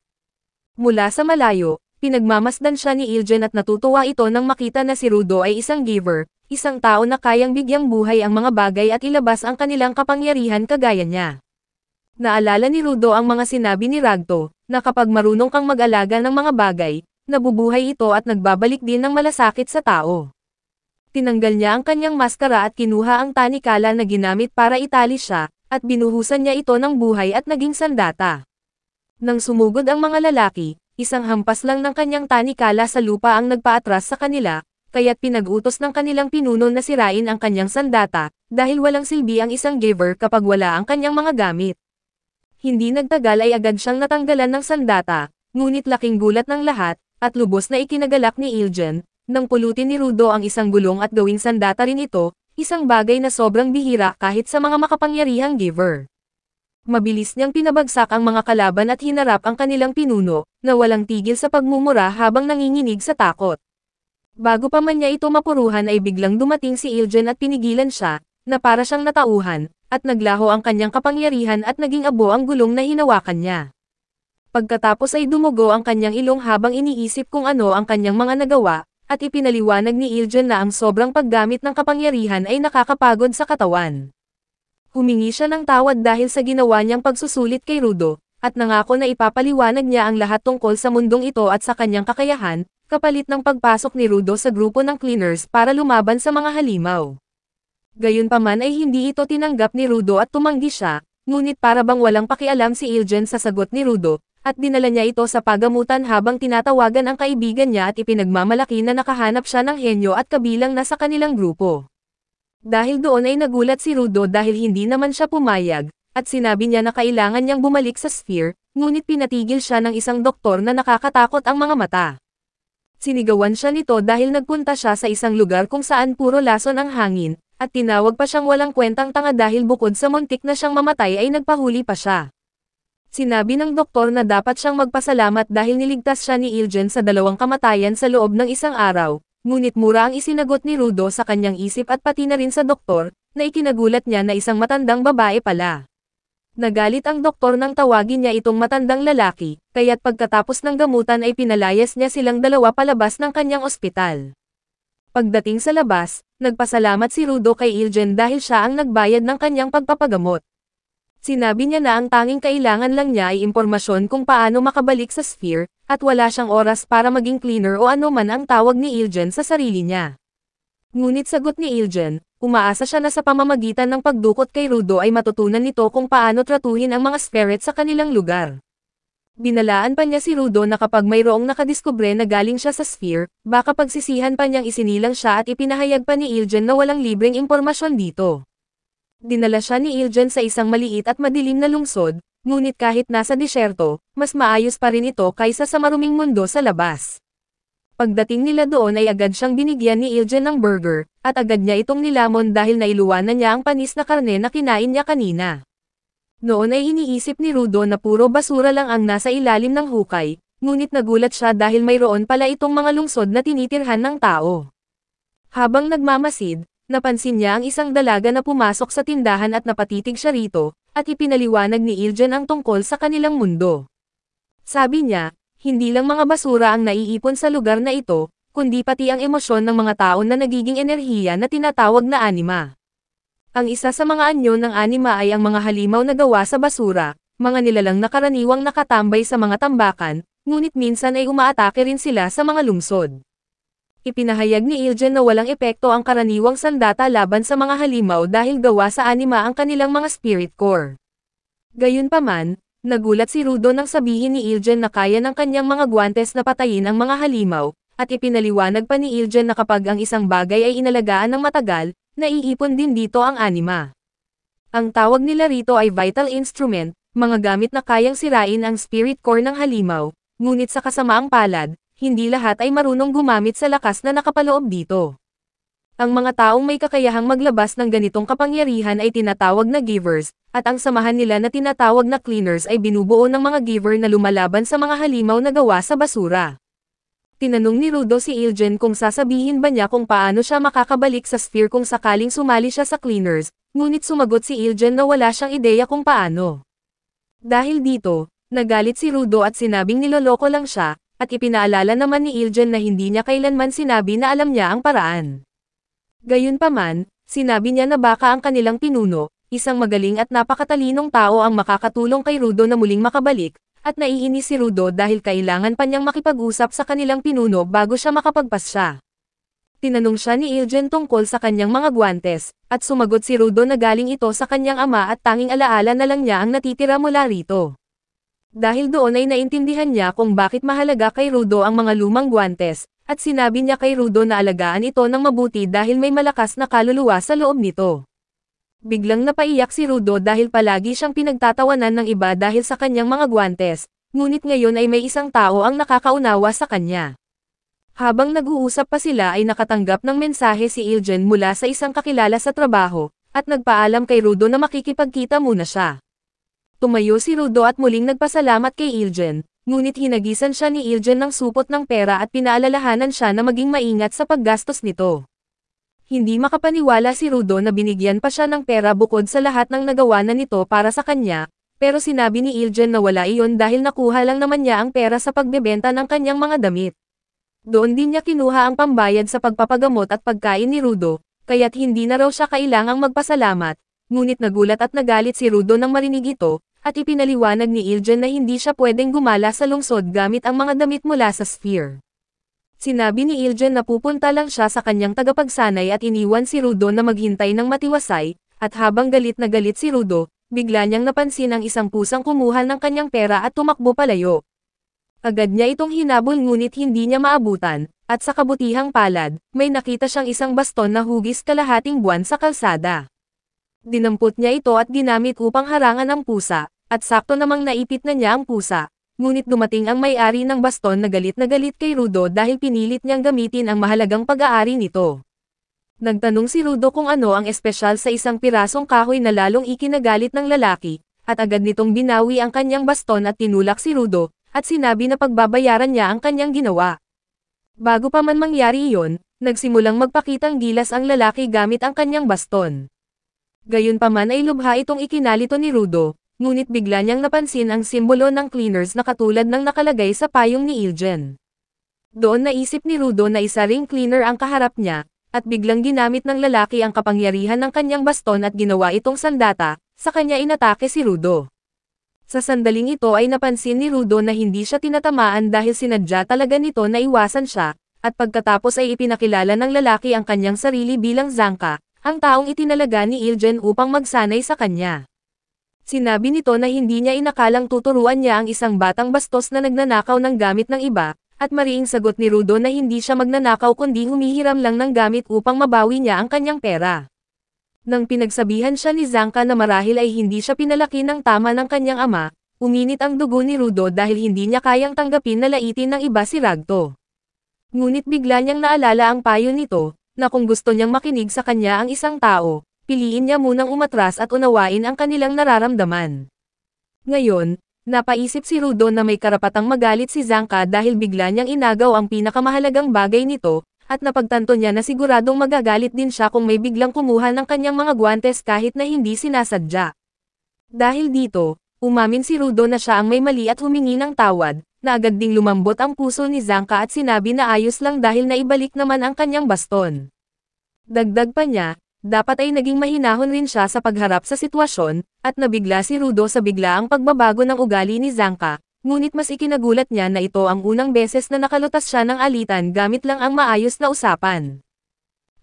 Mula sa malayo, pinagmamasdan siya ni Ilgen at natutuwa ito nang makita na si Rudo ay isang giver, isang tao na kayang bigyang buhay ang mga bagay at ilabas ang kanilang kapangyarihan kagaya niya. Naalala ni Rudo ang mga sinabi ni Ragto, na kapag marunong kang mag-alaga ng mga bagay, nabubuhay ito at nagbabalik din ng malasakit sa tao. Tinanggal niya ang kanyang maskara at kinuha ang tanikala na ginamit para itali siya, at binuhusan niya ito ng buhay at naging sandata. Nang sumugod ang mga lalaki, isang hampas lang ng kanyang tanikala sa lupa ang nagpaatras sa kanila, kaya't pinag-utos ng kanilang pinuno na sirain ang kanyang sandata, dahil walang silbi ang isang giver kapag wala ang kanyang mga gamit. Hindi nagtagal ay agad siyang natanggalan ng sandata, ngunit laking gulat ng lahat, at lubos na ikinagalak ni Ilgen, nang pulutin ni Rudo ang isang gulong at gawing sandata rin ito, isang bagay na sobrang bihira kahit sa mga makapangyarihang giver. Mabilis niyang pinabagsak ang mga kalaban at hinarap ang kanilang pinuno, na walang tigil sa pagmumura habang nanginginig sa takot. Bago pa man niya ito mapuruhan ay biglang dumating si Ilgen at pinigilan siya, na para siyang natauhan, at naglaho ang kanyang kapangyarihan at naging abo ang gulong na hinawakan niya. Pagkatapos ay dumugo ang kanyang ilong habang iniisip kung ano ang kanyang mga nagawa, at ipinaliwanag ni Ilgen na ang sobrang paggamit ng kapangyarihan ay nakakapagod sa katawan. Humingi siya ng tawad dahil sa ginawa niyang pagsusulit kay Rudo, at nangako na ipapaliwanag niya ang lahat tungkol sa mundong ito at sa kanyang kakayahan, kapalit ng pagpasok ni Rudo sa grupo ng cleaners para lumaban sa mga halimaw. Gayunpaman ay hindi ito tinanggap ni Rudo at tumanggi siya, ngunit para bang walang pakialam si Ilgen sa sagot ni Rudo, at dinala niya ito sa pagamutan habang tinatawagan ang kaibigan niya at ipinagmamalaki na nakahanap siya ng henyo at kabilang na sa kanilang grupo. Dahil doon ay nagulat si Rudo dahil hindi naman siya pumayag, at sinabi niya na kailangan niyang bumalik sa sphere, ngunit pinatigil siya ng isang doktor na nakakatakot ang mga mata. Sinigawan siya nito dahil nagpunta siya sa isang lugar kung saan puro lason ang hangin, at tinawag pa siyang walang kwentang tanga dahil bukod sa muntik na siyang mamatay ay nagpahuli pa siya. Sinabi ng doktor na dapat siyang magpasalamat dahil niligtas siya ni Ilgen sa 2 kamatayan sa loob ng isang araw, ngunit mura ang isinagot ni Rudo sa kanyang isip at pati na rin sa doktor, na ikinagulat niya na isang matandang babae pala. Nagalit ang doktor nang tawagin niya itong matandang lalaki, kaya't pagkatapos ng gamutan ay pinalayas niya silang 2 palabas ng kanyang ospital. Pagdating sa labas, nagpasalamat si Rudo kay Ilgen dahil siya ang nagbayad ng kanyang pagpapagamot. Sinabi niya na ang tanging kailangan lang niya ay impormasyon kung paano makabalik sa sphere, at wala siyang oras para maging cleaner o ano man ang tawag ni Ilgen sa sarili niya. Ngunit sagot ni Ilgen, umaasa siya na sa pamamagitan ng pagdukot kay Rudo ay matutunan nito kung paano tratuhin ang mga spirit sa kanilang lugar. Binalaan pa niya si Rudo na kapag mayroong nakadiskubre na galing siya sa sphere, baka pagsisihan pa niyang isinilang siya at ipinahayag pa ni Ilgen na walang libreng impormasyon dito. Dinala siya ni Ilgen sa isang maliit at madilim na lungsod, ngunit kahit nasa disyerto, mas maayos pa rin ito kaysa sa maruming mundo sa labas. Pagdating nila doon ay agad siyang binigyan ni Ilgen ng burger, at agad niya itong nilamon dahil nailuwanan niya ang panis na karne na kinain niya kanina. Noon ay iniisip ni Rudo na puro basura lang ang nasa ilalim ng hukay, ngunit nagulat siya dahil mayroon pala itong mga lungsod na tinitirhan ng tao. Habang nagmamasid, napansin niya ang isang dalaga na pumasok sa tindahan at napatitig siya rito, at ipinaliwanag ni Ilgen ang tungkol sa kanilang mundo. Sabi niya, hindi lang mga basura ang naiipon sa lugar na ito, kundi pati ang emosyon ng mga tao na nagiging enerhiya na tinatawag na anima. Ang isa sa mga anyo ng anima ay ang mga halimaw na gawa sa basura, mga nilalang na karaniwang nakatambay sa mga tambakan, ngunit minsan ay umaatake rin sila sa mga lungsod. Ipinahayag ni Ilgen na walang epekto ang karaniwang sandata laban sa mga halimaw dahil gawa sa anima ang kanilang mga spirit core. Gayunpaman, nagulat si Rudo nang sabihin ni Ilgen na kaya ng kanyang mga guwantes na patayin ang mga halimaw, at ipinaliwanag pa ni Ilgen na kapag ang isang bagay ay inalagaan ng matagal, naiipon din dito ang anima. Ang tawag nila rito ay vital instrument, mga gamit na kayang sirain ang spirit core ng halimaw, ngunit sa kasamaang palad, hindi lahat ay marunong gumamit sa lakas na nakapaloob dito. Ang mga taong may kakayahang maglabas ng ganitong kapangyarihan ay tinatawag na givers, at ang samahan nila na tinatawag na cleaners ay binubuo ng mga giver na lumalaban sa mga halimaw na gawa sa basura. Tinanong ni Rudo si Ilgen kung sasabihin ba niya kung paano siya makakabalik sa sphere kung sakaling sumali siya sa cleaners, ngunit sumagot si Ilgen na wala siyang ideya kung paano. Dahil dito, nagalit si Rudo at sinabing niloloko lang siya, at ipinaalala naman ni Ilgen na hindi niya kailanman sinabi na alam niya ang paraan. Gayunpaman, sinabi niya na baka ang kanilang pinuno, isang magaling at napakatalinong tao ang makakatulong kay Rudo na muling makabalik, at naiinis si Rudo dahil kailangan pa niyang makipag-usap sa kanilang pinuno bago siya makapagpasya. Tinanong siya ni Ilgen tungkol sa kanyang mga guwantes, at sumagot si Rudo na galing ito sa kanyang ama at tanging alaala na lang niya ang natitira mula rito. Dahil doon ay naintindihan niya kung bakit mahalaga kay Rudo ang mga lumang guwantes, at sinabi niya kay Rudo na alagaan ito ng mabuti dahil may malakas na kaluluwa sa loob nito. Biglang napaiyak si Rudo dahil palagi siyang pinagtatawanan ng iba dahil sa kanyang mga guwantes, ngunit ngayon ay may isang tao ang nakakaunawa sa kanya. Habang nag-uusap pa sila ay nakatanggap ng mensahe si Ilgen mula sa isang kakilala sa trabaho, at nagpaalam kay Rudo na makikipagkita muna siya. Tumayo si Rudo at muling nagpasalamat kay Ilgen, ngunit hinagisan siya ni Ilgen ng supot ng pera at pinaalalahanan siya na maging maingat sa paggastos nito. Hindi makapaniwala si Rudo na binigyan pa siya ng pera bukod sa lahat ng nagawa na nito para sa kanya, pero sinabi ni Ilgen na wala iyon dahil nakuha lang naman niya ang pera sa pagbebenta ng kanyang mga damit. Doon din niya kinuha ang pambayad sa pagpapagamot at pagkain ni Rudo, kaya't hindi na raw siya kailangang magpasalamat, ngunit nagulat at nagalit si Rudo nang marinig ito, at ipinaliwanag ni Ilgen na hindi siya pwedeng gumala sa lungsod gamit ang mga damit mula sa sphere. Sinabi ni Ilgen na pupunta lang siya sa kanyang tagapagsanay at iniwan si Rudo na maghintay ng matiwasay, at habang galit na galit si Rudo, bigla niyang napansin ang isang pusang kumuha ng kanyang pera at tumakbo palayo. Agad niya itong hinabol ngunit hindi niya maabutan, at sa kabutihang palad, may nakita siyang isang baston na hugis kalahating buwan sa kalsada. Dinampot niya ito at ginamit upang harangan ang pusa, at sakto namang naipit na niya ang pusa. Ngunit dumating ang may-ari ng baston na galit kay Rudo dahil pinilit niyang gamitin ang mahalagang pag-aari nito. Nagtanong si Rudo kung ano ang espesyal sa isang pirasong kahoy na lalong ikinagalit ng lalaki, at agad nitong binawi ang kanyang baston at tinulak si Rudo, at sinabi na pagbabayaran niya ang kanyang ginawa. Bago pa man mangyari iyon, nagsimulang magpakitang gilas ang lalaki gamit ang kanyang baston. Gayunpaman ay lubha itong ikinalito ni Rudo, ngunit bigla niyang napansin ang simbolo ng cleaners na katulad ng nakalagay sa payong ni Ilgen. Doon naisip ni Rudo na isa ring cleaner ang kaharap niya, at biglang ginamit ng lalaki ang kapangyarihan ng kanyang baston at ginawa itong sandata, sa kanya inatake si Rudo. Sa sandaling ito ay napansin ni Rudo na hindi siya tinatamaan dahil sinadya talaga nito na iwasan siya, at pagkatapos ay ipinakilala ng lalaki ang kanyang sarili bilang Zanka, ang taong itinalaga ni Ilgen upang magsanay sa kanya. Sinabi nito na hindi niya inakalang tuturuan niya ang isang batang bastos na nagnanakaw ng gamit ng iba, at mariing sagot ni Rudo na hindi siya magnanakaw kundi humihiram lang ng gamit upang mabawi niya ang kanyang pera. Nang pinagsabihan siya ni Zanka na marahil ay hindi siya pinalaki ng tama ng kanyang ama, uminit ang dugo ni Rudo dahil hindi niya kayang tanggapin na laitin ng iba si Ragto. Ngunit bigla niyang naalala ang payo nito, na kung gusto niyang makinig sa kanya ang isang tao, piliin niya munang umatras at unawain ang kanilang nararamdaman. Ngayon, napaisip si Rudo na may karapatang magalit si Zanka dahil bigla niyang inagaw ang pinakamahalagang bagay nito, at napagtanto niya na siguradong magagalit din siya kung may biglang kumuha ng kanyang mga guwantes kahit na hindi sinasadya. Dahil dito, umamin si Rudo na siya ang may mali at humingi ng tawad, na agad ding lumambot ang puso ni Zanka at sinabi na ayos lang dahil naibalik naman ang kanyang baston. Dagdag pa niya, dapat ay naging mahinahon rin siya sa pagharap sa sitwasyon, at nabigla si Rudo sa biglaang pagbabago ng ugali ni Zanka. Ngunit mas ikinagulat niya na ito ang unang beses na nakalutas siya ng alitan gamit lang ang maayos na usapan.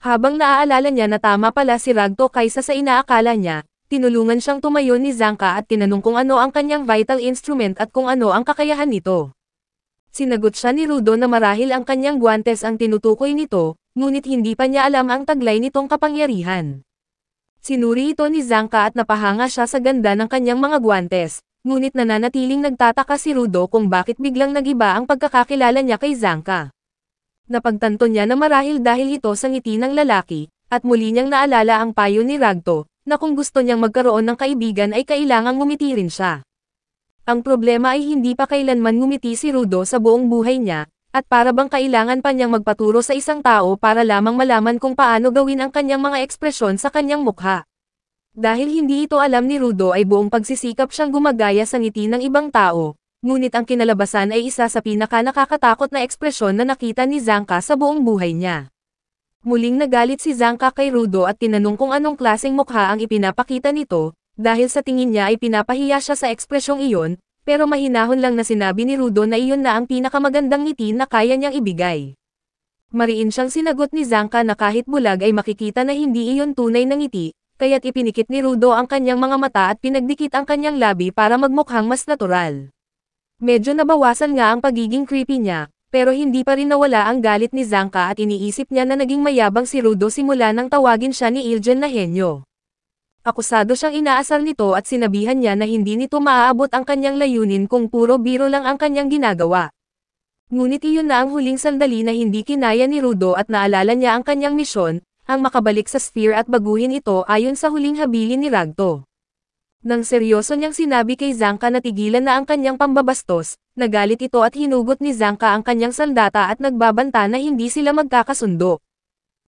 Habang naaalala niya na tama pala si Ragto kaysa sa inaakala niya, tinulungan siyang tumayo ni Zanka at tinanong kung ano ang kanyang vital instrument at kung ano ang kakayahan nito. Sinagot siya ni Rudo na marahil ang kanyang guwantes ang tinutukoy nito, ngunit hindi pa niya alam ang taglay nitong kapangyarihan. Sinuri ito ni Zanka at napahanga siya sa ganda ng kanyang mga guwantes. Ngunit nananatiling nagtataka si Rudo kung bakit biglang nagiba ang pagkakakilala niya kay Zanka. Napagtanto niya na marahil dahil ito sa ngiti ng lalaki, at muli niyang naalala ang payo ni Ragto, na kung gusto niyang magkaroon ng kaibigan ay kailangang ngumiti rin siya. Ang problema ay hindi pa kailanman ngumiti si Rudo sa buong buhay niya, at para bang kailangan pa niyang magpaturo sa isang tao para lamang malaman kung paano gawin ang kanyang mga ekspresyon sa kanyang mukha. Dahil hindi ito alam ni Rudo ay buong pagsisikap siyang gumagaya sa ngiti ng ibang tao, ngunit ang kinalabasan ay isa sa pinaka-nakakatakot na ekspresyon na nakita ni Zanka sa buong buhay niya. Muling nagalit si Zanka kay Rudo at tinanong kung anong klaseng mukha ang ipinapakita nito, dahil sa tingin niya ay pinapahiya siya sa ekspresyong iyon, pero mahinahon lang na sinabi ni Rudo na iyon na ang pinakamagandang ngiti na kaya niyang ibigay. Mariin siyang sinagot ni Zanka na kahit bulag ay makikita na hindi iyon tunay na ngiti, kaya't ipinikit ni Rudo ang kanyang mga mata at pinagdikit ang kanyang labi para magmukhang mas natural. Medyo nabawasan nga ang pagiging creepy niya, pero hindi pa rin nawala ang galit ni Zanka at iniisip niya na naging mayabang si Rudo simula nang tawagin siya ni Ilgen na henyo. Akusado siyang inaasar nito at sinabihan niya na hindi nito maaabot ang kanyang layunin kung puro biro lang ang kanyang ginagawa. Ngunit iyon na ang huling sandali na hindi kinaya ni Rudo at naalala niya ang kanyang misyon, ang makabalik sa sphere at baguhin ito ayon sa huling habilin ni Ragto. Nang seryoso niyang sinabi kay Zanka na tigilan na ang kanyang pambabastos, nagalit ito at hinugot ni Zanka ang kanyang sandata at nagbabanta na hindi sila magkakasundo.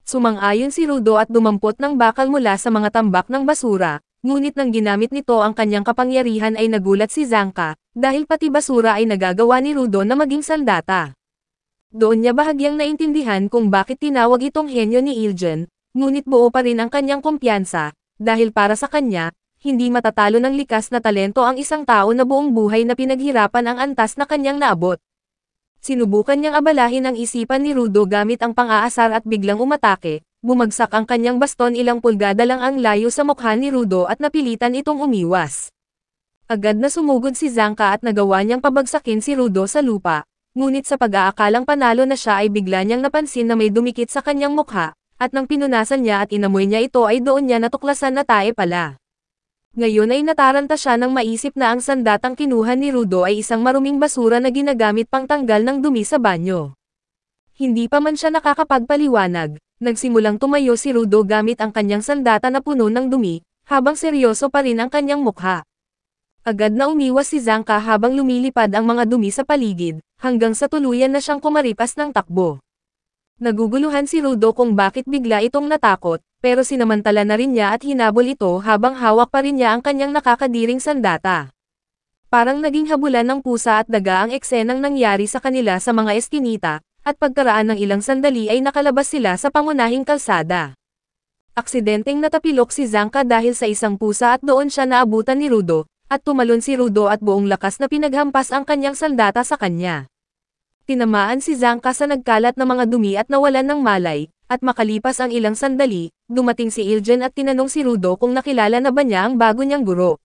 Sumang-ayon si Rudo at dumampot ng bakal mula sa mga tambak ng basura, ngunit nang ginamit nito ang kanyang kapangyarihan ay nagulat si Zanka, dahil pati basura ay nagagawa ni Rudo na maging sandata. Doon niya bahagyang naintindihan kung bakit tinawag itong henyo ni Ilgen, ngunit buo pa rin ang kanyang kumpiyansa, dahil para sa kanya, hindi matatalo ng likas na talento ang isang tao na buong buhay na pinaghirapan ang antas na kanyang naabot. Sinubukan niyang abalahin ang isipan ni Rudo gamit ang pang-aasar at biglang umatake, bumagsak ang kanyang baston ilang pulgada lang ang layo sa mukha ni Rudo at napilitan itong umiwas. Agad na sumugod si Zanka at nagawa niyang pabagsakin si Rudo sa lupa, ngunit sa pag-aakalang panalo na siya ay bigla niyang napansin na may dumikit sa kanyang mukha, at nang pinunasan niya at inamoy niya ito ay doon niya natuklasan na tae pala. Ngayon ay nataranta siya nang maisip na ang sandatang kinuha ni Rudo ay isang maruming basura na ginagamit pang tanggal ng dumi sa banyo. Hindi pa man siya nakakapagpaliwanag, nagsimulang tumayo si Rudo gamit ang kanyang sandata na puno ng dumi, habang seryoso pa rin ang kanyang mukha. Agad na umiwas si Zanka habang lumilipad ang mga dumi sa paligid, hanggang sa tuluyan na siyang kumaripas ng takbo. Naguguluhan si Rudo kung bakit bigla itong natakot, pero sinamantala na rin niya at hinabol ito habang hawak pa rin niya ang kanyang nakakadiring sandata. Parang naging habulan ng pusa at daga ang eksenang nangyari sa kanila sa mga eskinita, at pagkaraan ng ilang sandali ay nakalabas sila sa pangunahing kalsada. Aksidenteng natapilok si Zanka dahil sa isang pusa at doon siya naabutan ni Rudo, at tumalon si Rudo at buong lakas na pinaghampas ang kanyang sandata sa kanya. Tinamaan si Zanka sa nagkalat na mga dumi at nawalan ng malay, at makalipas ang ilang sandali, dumating si Iljen at tinanong si Rudo kung nakilala na ba niya ang bago niyang guro.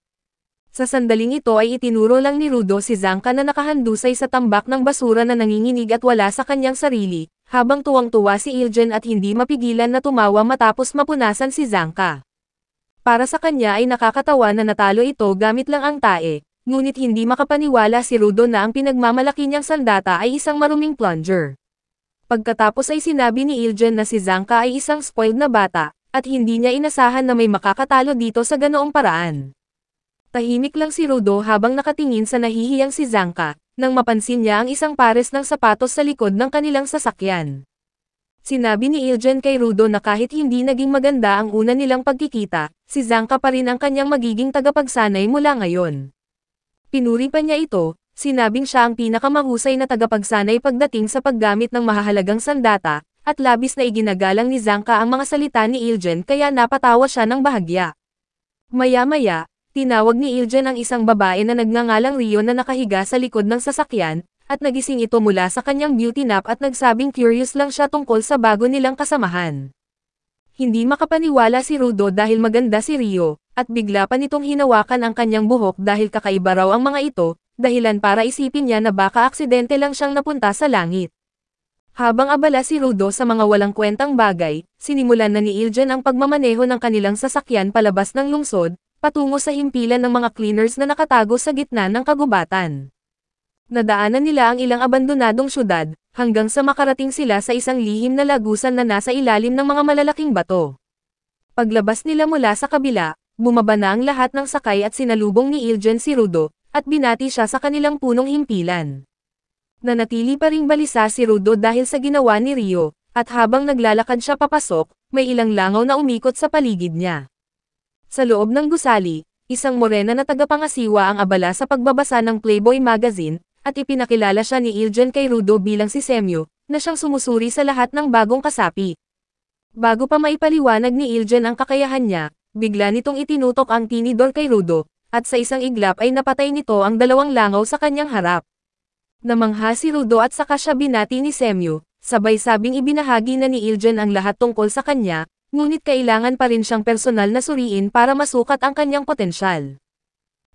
Sa sandaling ito ay itinuro lang ni Rudo si Zanka na nakahandusay sa tambak ng basura na nanginginig at wala sa kanyang sarili, habang tuwang-tuwa si Iljen at hindi mapigilan na tumawa matapos mapunasan si Zanka. Para sa kanya ay nakakatawa na natalo ito gamit lang ang tae. Ngunit hindi makapaniwala si Rudo na ang pinagmamalaki niyang sandata ay isang maruming plunger. Pagkatapos ay sinabi ni Iljen na si Zanka ay isang spoiled na bata, at hindi niya inasahan na may makakatalo dito sa ganoong paraan. Tahimik lang si Rudo habang nakatingin sa nahihiyang si Zanka, nang mapansin niya ang isang pares ng sapatos sa likod ng kanilang sasakyan. Sinabi ni Iljen kay Rudo na kahit hindi naging maganda ang una nilang pagkikita, si Zanka pa rin ang kanyang magiging tagapagsanay mula ngayon. Pinuri pa niya ito, sinabing siya ang pinakamahusay na tagapagsanay pagdating sa paggamit ng mahahalagang sandata, at labis na iginagalang ni Zanka ang mga salita ni Iljen kaya napatawa siya ng bahagya. Maya-maya, tinawag ni Iljen ang isang babae na nagngangalang Rio na nakahiga sa likod ng sasakyan, at nagising ito mula sa kanyang beauty nap at nagsabing curious lang siya tungkol sa bago nilang kasamahan. Hindi makapaniwala si Rudo dahil maganda si Rio, at bigla pa nitong hinawakan ang kanyang buhok dahil kakaiba raw ang mga ito, dahilan para isipin niya na baka aksidente lang siyang napunta sa langit. Habang abala si Rudo sa mga walang kwentang bagay, sinimulan na ni Iljen ang pagmamaneho ng kanilang sasakyan palabas ng lungsod, patungo sa himpilan ng mga cleaners na nakatago sa gitna ng kagubatan. Nadaanan nila ang ilang abandonadong syudad, hanggang sa makarating sila sa isang lihim na lagusan na nasa ilalim ng mga malalaking bato. Paglabas nila mula sa kabila, bumaba na ang lahat ng sakay at sinalubong ni Iljen si Rudo, at binati siya sa kanilang punong himpilan. Nanatili pa ring balisa si Rudo dahil sa ginawa ni Rio, at habang naglalakad siya papasok, may ilang langaw na umikot sa paligid niya. Sa loob ng gusali, isang morena na tagapangasiwa ang abala sa pagbabasa ng Playboy magazine, at ipinakilala siya ni Iljen kay Rudo bilang si Semyo, na siyang sumusuri sa lahat ng bagong kasapi. Bago pa maipaliwanag ni Iljen ang kakayahan niya, bigla nitong itinutok ang tinidor kay Rudo, at sa isang iglap ay napatay nito ang dalawang langaw sa kanyang harap. Namangha si Rudo at saka siya binati ni Semyo, sabay sabing ibinahagi na ni Iljen ang lahat tungkol sa kanya, ngunit kailangan pa rin siyang personal na suriin para masukat ang kanyang potensyal.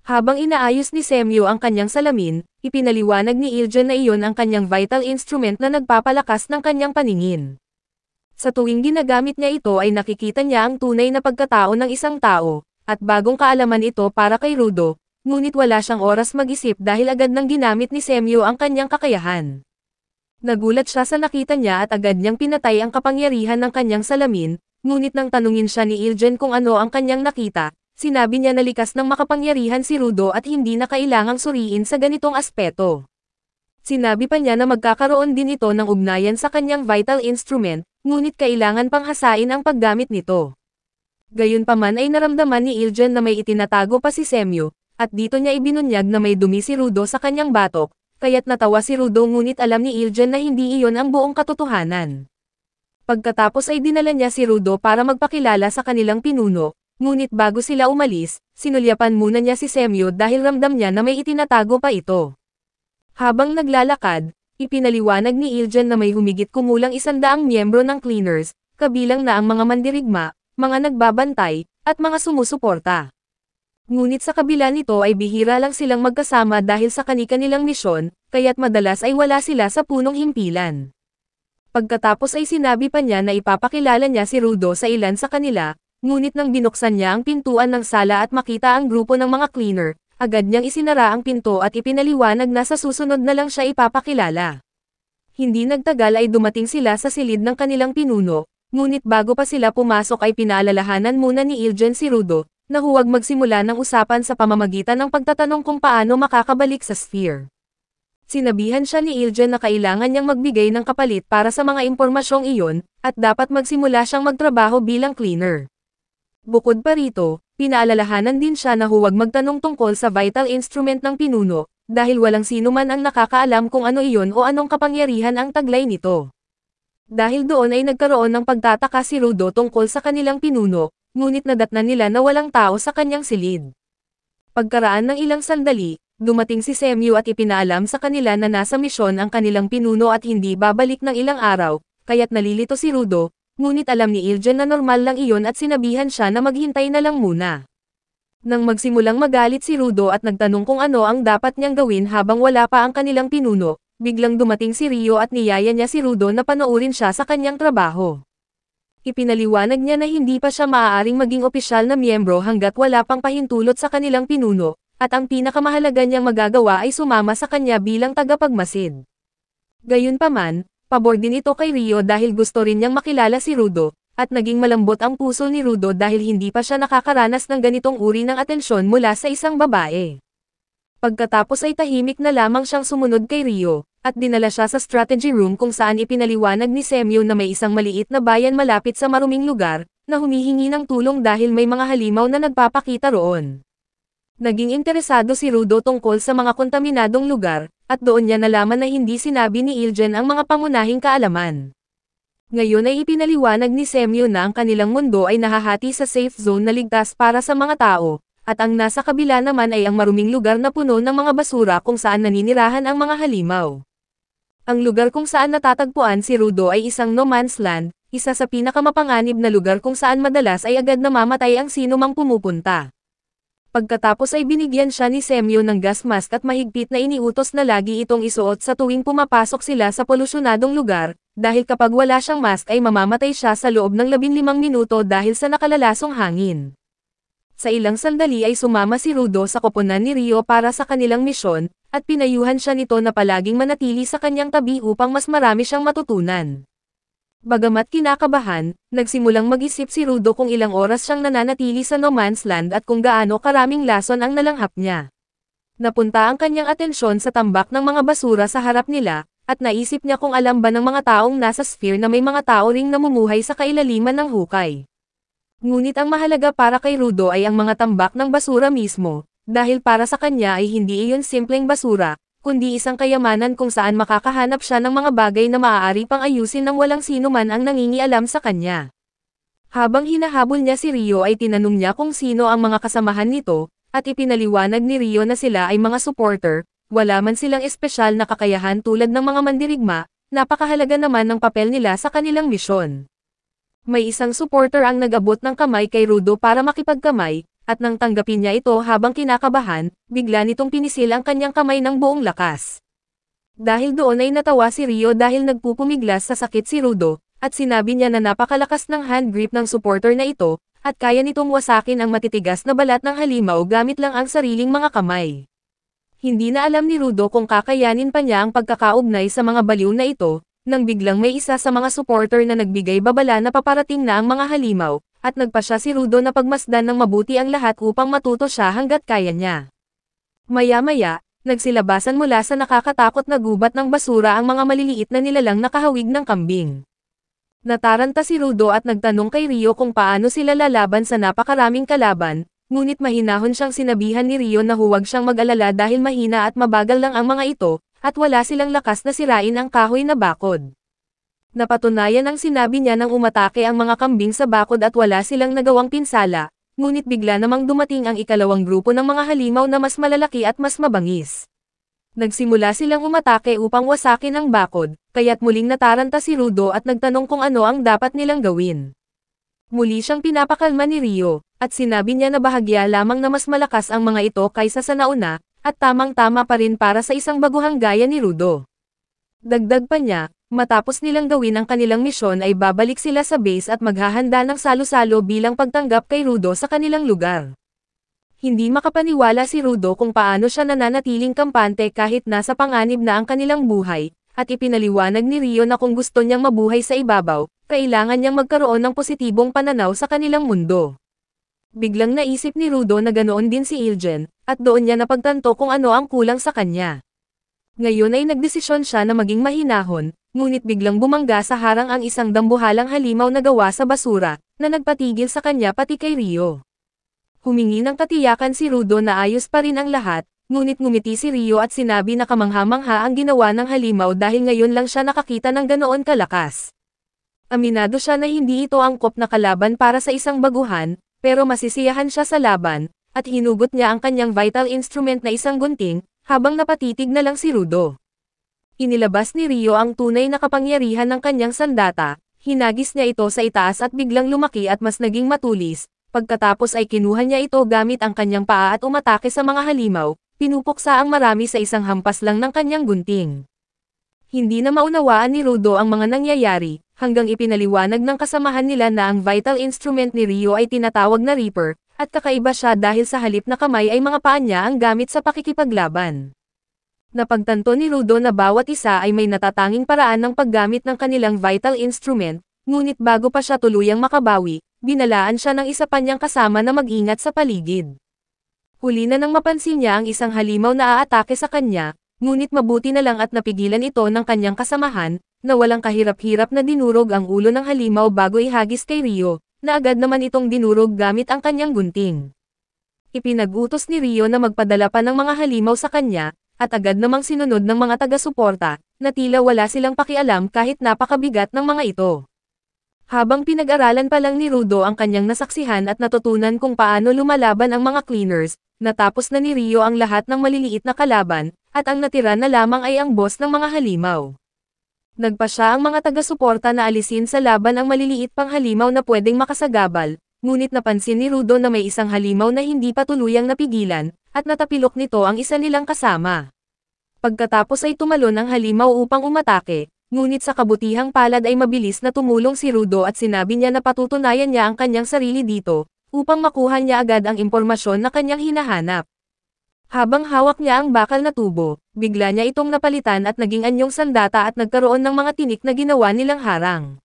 Habang inaayos ni Semyo ang kanyang salamin, ipinaliwanag ni Iljen na iyon ang kanyang vital instrument na nagpapalakas ng kanyang paningin. Sa tuwing ginagamit niya ito ay nakikita niya ang tunay na pagkatao ng isang tao, at bagong kaalaman ito para kay Rudo, ngunit wala siyang oras mag-isip dahil agad nang ginamit ni Semyo ang kanyang kakayahan. Nagulat siya sa nakita niya at agad niyang pinatay ang kapangyarihan ng kanyang salamin, ngunit nang tanungin siya ni Iljen kung ano ang kanyang nakita, sinabi niya na likas ng makapangyarihan si Rudo at hindi na kailangang suriin sa ganitong aspeto. Sinabi pa niya na magkakaroon din ito ng ugnayan sa kanyang vital instrument, ngunit kailangan pang hasain ang paggamit nito. Gayunpaman ay naramdaman ni Iljen na may itinatago pa si Semyo, at dito niya ibinunyag na may dumi si Rudo sa kanyang batok, kaya't natawa si Rudo ngunit alam ni Iljen na hindi iyon ang buong katotohanan. Pagkatapos ay dinala niya si Rudo para magpakilala sa kanilang pinuno, ngunit bago sila umalis, sinulyapan muna niya si Semyo dahil ramdam niya na may itinatago pa ito. Habang naglalakad, ipinaliwanag ni Iljen na may humigit kumulang 100 miyembro ng cleaners, kabilang na ang mga mandirigma, mga nagbabantay, at mga sumusuporta. Ngunit sa kabila nito ay bihira lang silang magkasama dahil sa kani-kanilang misyon, kaya't madalas ay wala sila sa punong himpilan. Pagkatapos ay sinabi pa niya na ipapakilala niya si Rudo sa ilan sa kanila, ngunit nang binuksan niya ang pintuan ng sala at makita ang grupo ng mga cleaner, agad niyang isinara ang pinto at ipinaliwanag na sa susunod na lang siya ipapakilala. Hindi nagtagal ay dumating sila sa silid ng kanilang pinuno, ngunit bago pa sila pumasok ay pinaalalahanan muna ni Ilgen si Rudo, na huwag magsimula ng usapan sa pamamagitan ng pagtatanong kung paano makakabalik sa sphere. Sinabihan siya ni Ilgen na kailangan niyang magbigay ng kapalit para sa mga impormasyong iyon, at dapat magsimula siyang magtrabaho bilang cleaner. Bukod pa rito, pinaalalahanan din siya na huwag magtanong tungkol sa vital instrument ng pinuno, dahil walang sino man ang nakakaalam kung ano iyon o anong kapangyarihan ang taglay nito. Dahil doon ay nagkaroon ng pagtataka si Rudo tungkol sa kanilang pinuno, ngunit nadatnan nila na walang tao sa kanyang silid. Pagkaraan ng ilang sandali, dumating si Semyu at ipinaalam sa kanila na nasa misyon ang kanilang pinuno at hindi babalik ng ilang araw, kaya't nalilito si Rudo, ngunit alam ni Ilgen na normal lang iyon at sinabihan siya na maghintay na lang muna. Nang magsimulang magalit si Rudo at nagtanong kung ano ang dapat niyang gawin habang wala pa ang kanilang pinuno, biglang dumating si Rio at niyaya niya si Rudo na panoorin siya sa kanyang trabaho. Ipinaliwanag niya na hindi pa siya maaaring maging opisyal na miyembro hanggat wala pang pahintulot sa kanilang pinuno, at ang pinakamahalaga niyang magagawa ay sumama sa kanya bilang tagapagmasid. Gayunpaman, pabor din ito kay Rio dahil gusto rin niyang makilala si Rudo, at naging malambot ang puso ni Rudo dahil hindi pa siya nakakaranas ng ganitong uri ng atensyon mula sa isang babae. Pagkatapos ay tahimik na lamang siyang sumunod kay Rio, at dinala siya sa strategy room kung saan ipinaliwanag ni Semyo na may isang maliit na bayan malapit sa maruming lugar, na humihingi ng tulong dahil may mga halimaw na nagpapakita roon. Naging interesado si Rudo tungkol sa mga kontaminadong lugar, at doon niya nalaman na hindi sinabi ni Ilgen ang mga pangunahing kaalaman. Ngayon ay ipinaliwanag ni Semyo na ang kanilang mundo ay nahahati sa safe zone na ligtas para sa mga tao, at ang nasa kabila naman ay ang maruming lugar na puno ng mga basura kung saan naninirahan ang mga halimaw. Ang lugar kung saan natatagpuan si Rudo ay isang no man's land, isa sa pinakamapanganib na lugar kung saan madalas ay agad namamatay ang sino mang pumupunta. Pagkatapos ay binigyan siya ni Semyo ng gas mask at mahigpit na iniutos na lagi itong isuot sa tuwing pumapasok sila sa polusyonadong lugar, dahil kapag wala siyang mask ay mamamatay siya sa loob ng 15 minuto dahil sa nakalalasong hangin. Sa ilang sandali ay sumama si Rudo sa koponan ni Rio para sa kanilang misyon, at pinayuhan siya nito na palaging manatili sa kanyang tabi upang mas marami siyang matutunan. Bagamat kinakabahan, nagsimulang mag-isip si Rudo kung ilang oras siyang nananatili sa no man's land at kung gaano karaming lason ang nalanghap niya. Napunta ang kanyang atensyon sa tambak ng mga basura sa harap nila, at naisip niya kung alam ba ng mga taong nasa sphere na may mga tao ring namumuhay sa kailaliman ng hukay. Ngunit ang mahalaga para kay Rudo ay ang mga tambak ng basura mismo, dahil para sa kanya ay hindi iyon simpleng basura, kundi isang kayamanan kung saan makakahanap siya ng mga bagay na maaari pang ayusin ng walang sino man ang nangingialam sa kanya. Habang hinahabol niya si Rio ay tinanong niya kung sino ang mga kasamahan nito, at ipinaliwanag ni Rio na sila ay mga supporter, wala man silang espesyal na kakayahan tulad ng mga mandirigma, napakahalaga naman ng papel nila sa kanilang misyon. May isang supporter ang nag-abot ng kamay kay Rudo para makipagkamay, at nang tanggapin niya ito habang kinakabahan, bigla nitong pinisil ang kanyang kamay ng buong lakas. Dahil doon ay natawa si Rio dahil nagpupumiglas sa sakit si Rudo, at sinabi niya na napakalakas ng hand grip ng supporter na ito, at kaya nitong wasakin ang matitigas na balat ng halimaw gamit lang ang sariling mga kamay. Hindi na alam ni Rudo kung kakayanin pa niya ang pagkakaugnay sa mga baliw na ito, nang biglang may isa sa mga supporter na nagbigay babala na paparating na ang mga halimaw, at nagpasya si Rudo na pagmasdan ng mabuti ang lahat upang matuto siya hanggat kaya niya. Maya-maya, nagsilabasan mula sa nakakatakot na gubat ng basura ang mga maliliit na nilalang nakahawig ng kambing. Nataranta si Rudo at nagtanong kay Rio kung paano sila lalaban sa napakaraming kalaban, ngunit mahinahon siyang sinabihan ni Rio na huwag siyang mag-alala dahil mahina at mabagal lang ang mga ito, at wala silang lakas na sirain ang kahoy na bakod. Napatunayan ang sinabi niya nang umatake ang mga kambing sa bakod at wala silang nagawang pinsala, ngunit bigla namang dumating ang ikalawang grupo ng mga halimaw na mas malalaki at mas mabangis. Nagsimula silang umatake upang wasakin ang bakod, kaya't muling nataranta si Rudo at nagtanong kung ano ang dapat nilang gawin. Muli siyang pinapakalma ni Rio, at sinabi niya na bahagya lamang na mas malakas ang mga ito kaysa sa nauna, at tamang-tama pa rin para sa isang baguhang gaya ni Rudo. Dagdag pa niya, matapos nilang gawin ang kanilang misyon ay babalik sila sa base at maghahanda ng salo-salo bilang pagtanggap kay Rudo sa kanilang lugar. Hindi makapaniwala si Rudo kung paano siya nananatiling kampante kahit nasa panganib na ang kanilang buhay, at ipinaliwanag ni Rio na kung gusto niyang mabuhay sa ibabaw, kailangan niyang magkaroon ng positibong pananaw sa kanilang mundo. Biglang naisip ni Rudo na ganoon din si Ilgen, at doon niya napagtanto kung ano ang kulang sa kanya. Ngayon ay nagdesisyon siya na maging mahinahon, ngunit biglang bumangga sa harang ang isang dambuhalang halimaw na gawa sa basura, na nagpatigil sa kanya pati kay Rio. Humingi ng katiyakan si Rudo na ayos pa rin ang lahat, ngunit ngumiti si Rio at sinabi na kamangha-mangha ang ginawa ng halimaw dahil ngayon lang siya nakakita ng ganoon kalakas. Aminado siya na hindi ito angkop na kalaban para sa isang baguhan, pero masisiyahan siya sa laban, at hinugot niya ang kanyang vital instrument na isang gunting, habang napatitig na lang si Rudo. Inilabas ni Rio ang tunay na kapangyarihan ng kanyang sandata, hinagis niya ito sa itaas at biglang lumaki at mas naging matulis. Pagkatapos ay kinuha niya ito gamit ang kanyang paa at umatake sa mga halimaw, pinupuksa ang marami sa isang hampas lang ng kanyang gunting. Hindi na maunawaan ni Rudo ang mga nangyayari, hanggang ipinaliwanag ng kasamahan nila na ang vital instrument ni Rio ay tinatawag na Reaper, at kakaiba siya dahil sa halip na kamay ay mga paa niya ang gamit sa pakikipaglaban. Napagtanto ni Rudo na bawat isa ay may natatanging paraan ng paggamit ng kanilang vital instrument, ngunit bago pa siya tuluyang makabawi, binalaan siya ng isa pa niyang kasama na mag-ingat sa paligid. Huli na nang mapansin niya ang isang halimaw na aatake sa kanya, ngunit mabuti na lang at napigilan ito ng kanyang kasamahan, na walang kahirap-hirap na dinurog ang ulo ng halimaw bago ihagis kay Rio, na agad naman itong dinurog gamit ang kanyang gunting. Ipinag-utos ni Rio na magpadala pa ng mga halimaw sa kanya, at agad namang sinunod ng mga taga-suporta, na tila wala silang pakialam kahit napakabigat ng mga ito. Habang pinag-aralan pa lang ni Rudo ang kanyang nasaksihan at natutunan kung paano lumalaban ang mga cleaners, natapos na ni Rio ang lahat ng maliliit na kalaban, at ang natira na lamang ay ang boss ng mga halimaw. Nagpa siya ang mga taga-suporta na alisin sa laban ang maliliit pang halimaw na pwedeng makasagabal, ngunit napansin ni Rudo na may isang halimaw na hindi pa tuluyang napigilan, at natapilok nito ang isa nilang kasama. Pagkatapos ay tumalon ang halimaw upang umatake, ngunit sa kabutihang palad ay mabilis na tumulong si Rudo at sinabi niya na patutunayan niya ang kanyang sarili dito, upang makuha niya agad ang impormasyon na kanyang hinahanap. Habang hawak niya ang bakal na tubo, bigla niya itong napalitan at naging anyong sandata at nagkaroon ng mga tinik na ginawa nilang harang.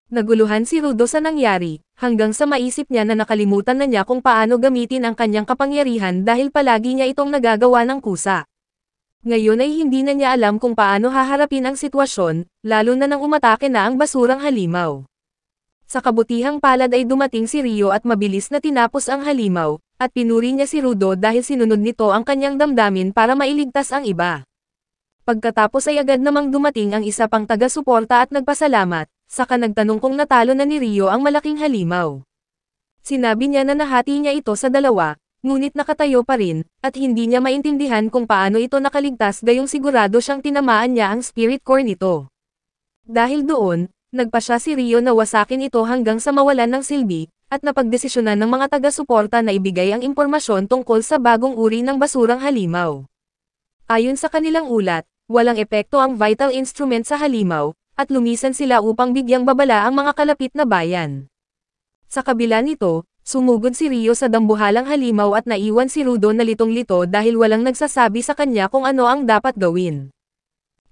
Naguluhan si Rudo sa nangyari, hanggang sa maisip niya na nakalimutan na niya kung paano gamitin ang kanyang kapangyarihan dahil palagi niya itong nagagawa ng kusa. Ngayon ay hindi na niya alam kung paano haharapin ang sitwasyon, lalo na nang umatake na ang basurang halimaw. Sa kabutihang palad ay dumating si Rio at mabilis na tinapos ang halimaw, at pinuri niya si Rudo dahil sinunod nito ang kanyang damdamin para mailigtas ang iba. Pagkatapos ay agad namang dumating ang isa pang taga-suporta at nagpasalamat, saka nagtanong kung natalo na ni Rio ang malaking halimaw. Sinabi niya na nahati niya ito sa dalawa, ngunit nakatayo pa rin, at hindi niya maintindihan kung paano ito nakaligtas gayong sigurado siyang tinamaan niya ang spirit core nito. Dahil doon, nagpa siya si Rio na wasakin ito hanggang sa mawalan ng silbi, at napagdesisyonan ng mga taga-suporta na ibigay ang impormasyon tungkol sa bagong uri ng basurang halimaw. Ayon sa kanilang ulat, walang epekto ang vital instrument sa halimaw, at lumisan sila upang bigyang babala ang mga kalapit na bayan. Sa kabila nito, sumugod si Rio sa dambuhalang halimaw at naiwan si Rudo na litong-lito dahil walang nagsasabi sa kanya kung ano ang dapat gawin.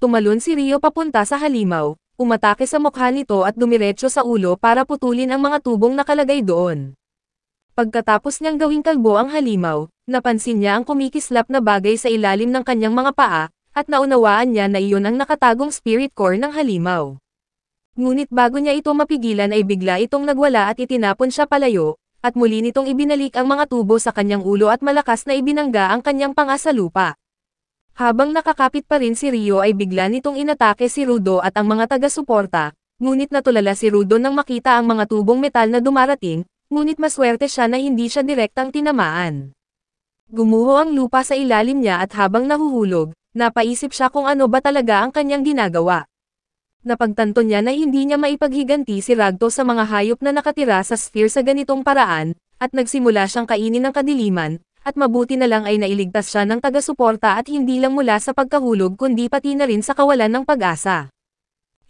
Tumalon si Rio papunta sa halimaw, umatake sa mukha nito at dumiretso sa ulo para putulin ang mga tubong nakalagay doon. Pagkatapos niyang gawing kalbo ang halimaw, napansin niya ang kumikislap na bagay sa ilalim ng kanyang mga paa, at naunawaan niya na iyon ang nakatagong spirit core ng halimaw. Ngunit bago niya ito mapigilan ay bigla itong nagwala at itinapon siya palayo, at muli nitong ibinalik ang mga tubo sa kanyang ulo at malakas na ibinangga ang kanyang panga sa lupa. Habang nakakapit pa rin si Rio ay bigla nitong inatake si Rudo at ang mga taga-suporta, ngunit natulala si Rudo nang makita ang mga tubong metal na dumarating, ngunit maswerte siya na hindi siya direktang tinamaan. Gumuho ang lupa sa ilalim niya at habang nahuhulog, Napaisip siya kung ano ba talaga ang kanyang ginagawa. Napagtanto niya na hindi niya maipaghiganti si Ragto sa mga hayop na nakatira sa sphere sa ganitong paraan, at nagsimula siyang kainin ng kadiliman, at mabuti na lang ay nailigtas siya ng taga-suporta at hindi lang mula sa pagkahulog kundi pati na rin sa kawalan ng pag-asa.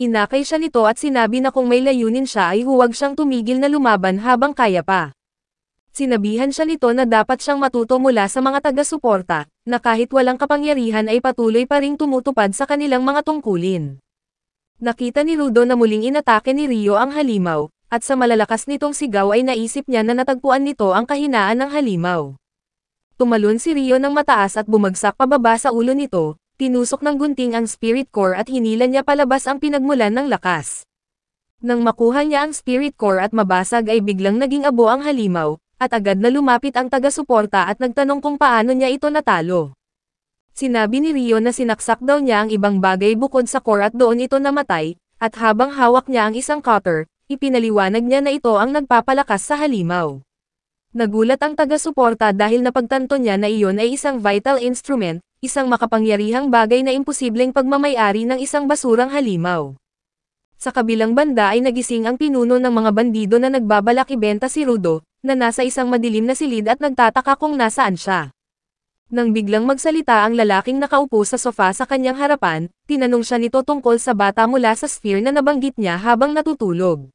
Inakay siya nito at sinabi na kung may layunin siya ay huwag siyang tumigil na lumaban habang kaya pa. Sinabihan siya nito na dapat siyang matuto mula sa mga taga-suporta, na kahit walang kapangyarihan ay patuloy pa ring tumutupad sa kanilang mga tungkulin. Nakita ni Rudo na muling inatake ni Rio ang halimaw, at sa malalakas nitong sigaw ay naisip niya na natagpuan nito ang kahinaan ng halimaw. Tumalon si Rio ng mataas at bumagsak pababa sa ulo nito, tinusok ng gunting ang spirit core at hinila niya palabas ang pinagmulan ng lakas. Nang makuha niya ang spirit core at mabasag ay biglang naging abo ang halimaw, at agad na lumapit ang taga-suporta at nagtanong kung paano niya ito natalo. Sinabi ni Rio na sinaksak daw niya ang ibang bagay bukod sa core at doon ito namatay, at habang hawak niya ang isang cutter, ipinaliwanag niya na ito ang nagpapalakas sa halimaw. Nagulat ang taga-suporta dahil napagtanto niya na iyon ay isang vital instrument, isang makapangyarihang bagay na imposibleng pagmamay-ari ng isang basurang halimaw. Sa kabilang banda ay nagising ang pinuno ng mga bandido na nagbabalak ibenta si Rudo, na nasa isang madilim na silid at nagtataka kung nasaan siya. Nang biglang magsalita ang lalaking nakaupo sa sofa sa kanyang harapan, tinanong siya nito tungkol sa bata mula sa sphere na nabanggit niya habang natutulog.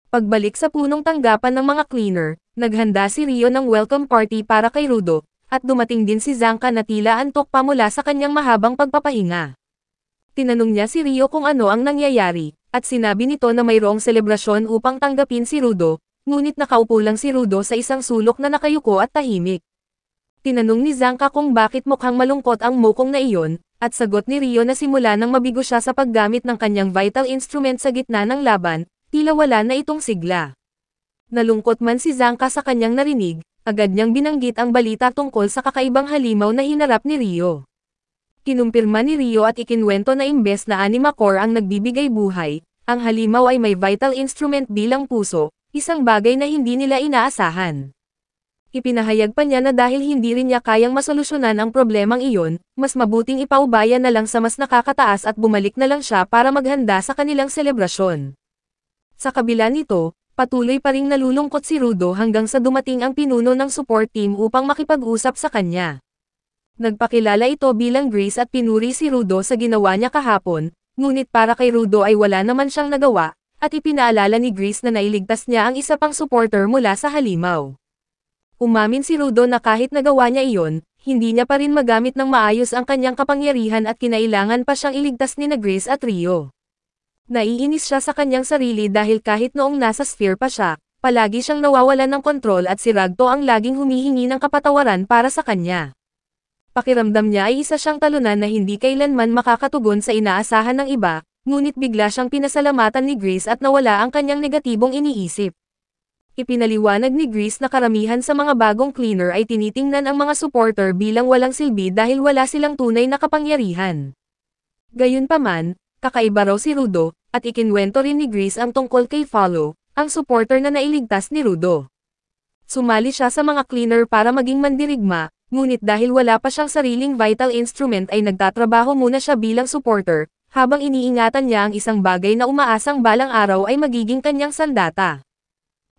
Pagbalik sa punong tanggapan ng mga cleaner, naghanda si Rio ng welcome party para kay Rudo, at dumating din si Zanka na tila antok pa mula sa kanyang mahabang pagpapahinga. Tinanong niya si Rio kung ano ang nangyayari, at sinabi nito na mayroong selebrasyon upang tanggapin si Rudo, ngunit nakaupo lang si Rudo sa isang sulok na nakayuko at tahimik. Tinanong ni Zanka kung bakit mukhang malungkot ang mokong na iyon, at sagot ni Rio na simula nang mabigo siya sa paggamit ng kanyang vital instrument sa gitna ng laban, tila wala na itong sigla. Nalungkot man si Zanka sa kanyang narinig, agad niyang binanggit ang balita tungkol sa kakaibang halimaw na hinarap ni Rio. Kinumpirma ni Rio at ikinwento na imbes na anima core ang nagbibigay buhay, ang halimaw ay may vital instrument bilang puso, isang bagay na hindi nila inaasahan. Ipinahayag pa niya na dahil hindi rin niya kayang masolusyonan ang problemang iyon, mas mabuting ipaubaya na lang sa mas nakakataas at bumalik na lang siya para maghanda sa kanilang selebrasyon. Sa kabila nito, patuloy pa ring nalulungkot si Rudo hanggang sa dumating ang pinuno ng support team upang makipag-usap sa kanya. Nagpakilala ito bilang Grace at pinuri si Rudo sa ginawa niya kahapon, ngunit para kay Rudo ay wala naman siyang nagawa, at ipinaalala ni Grace na nailigtas niya ang isa pang supporter mula sa halimaw. Umamin si Rudo na kahit nagawa niya iyon, hindi niya pa rin magamit ng maayos ang kanyang kapangyarihan at kinailangan pa siyang iligtas ni Grace at Rio. Naiinis siya sa kanyang sarili dahil kahit noong nasa sphere pa siya, palagi siyang nawawalan ng kontrol at si Ragto ang laging humihingi ng kapatawaran para sa kanya. Pakiramdam niya ay isa siyang talunan na hindi kailanman makakatugon sa inaasahan ng iba, ngunit bigla siyang pinasalamatan ni Grace at nawala ang kanyang negatibong iniisip. Ipinaliwanag ni Grace na karamihan sa mga bagong cleaner ay tinitingnan ang mga supporter bilang walang silbi dahil wala silang tunay na kapangyarihan. Gayunpaman, kakaiba raw si Rudo, at ikinwento rin ni Grace ang tungkol kay Follow, ang supporter na nailigtas ni Rudo. Sumali siya sa mga cleaner para maging mandirigma, ngunit dahil wala pa siyang sariling vital instrument ay nagtatrabaho muna siya bilang supporter, habang iniingatan niya ang isang bagay na umaasang balang araw ay magiging kanyang sandata.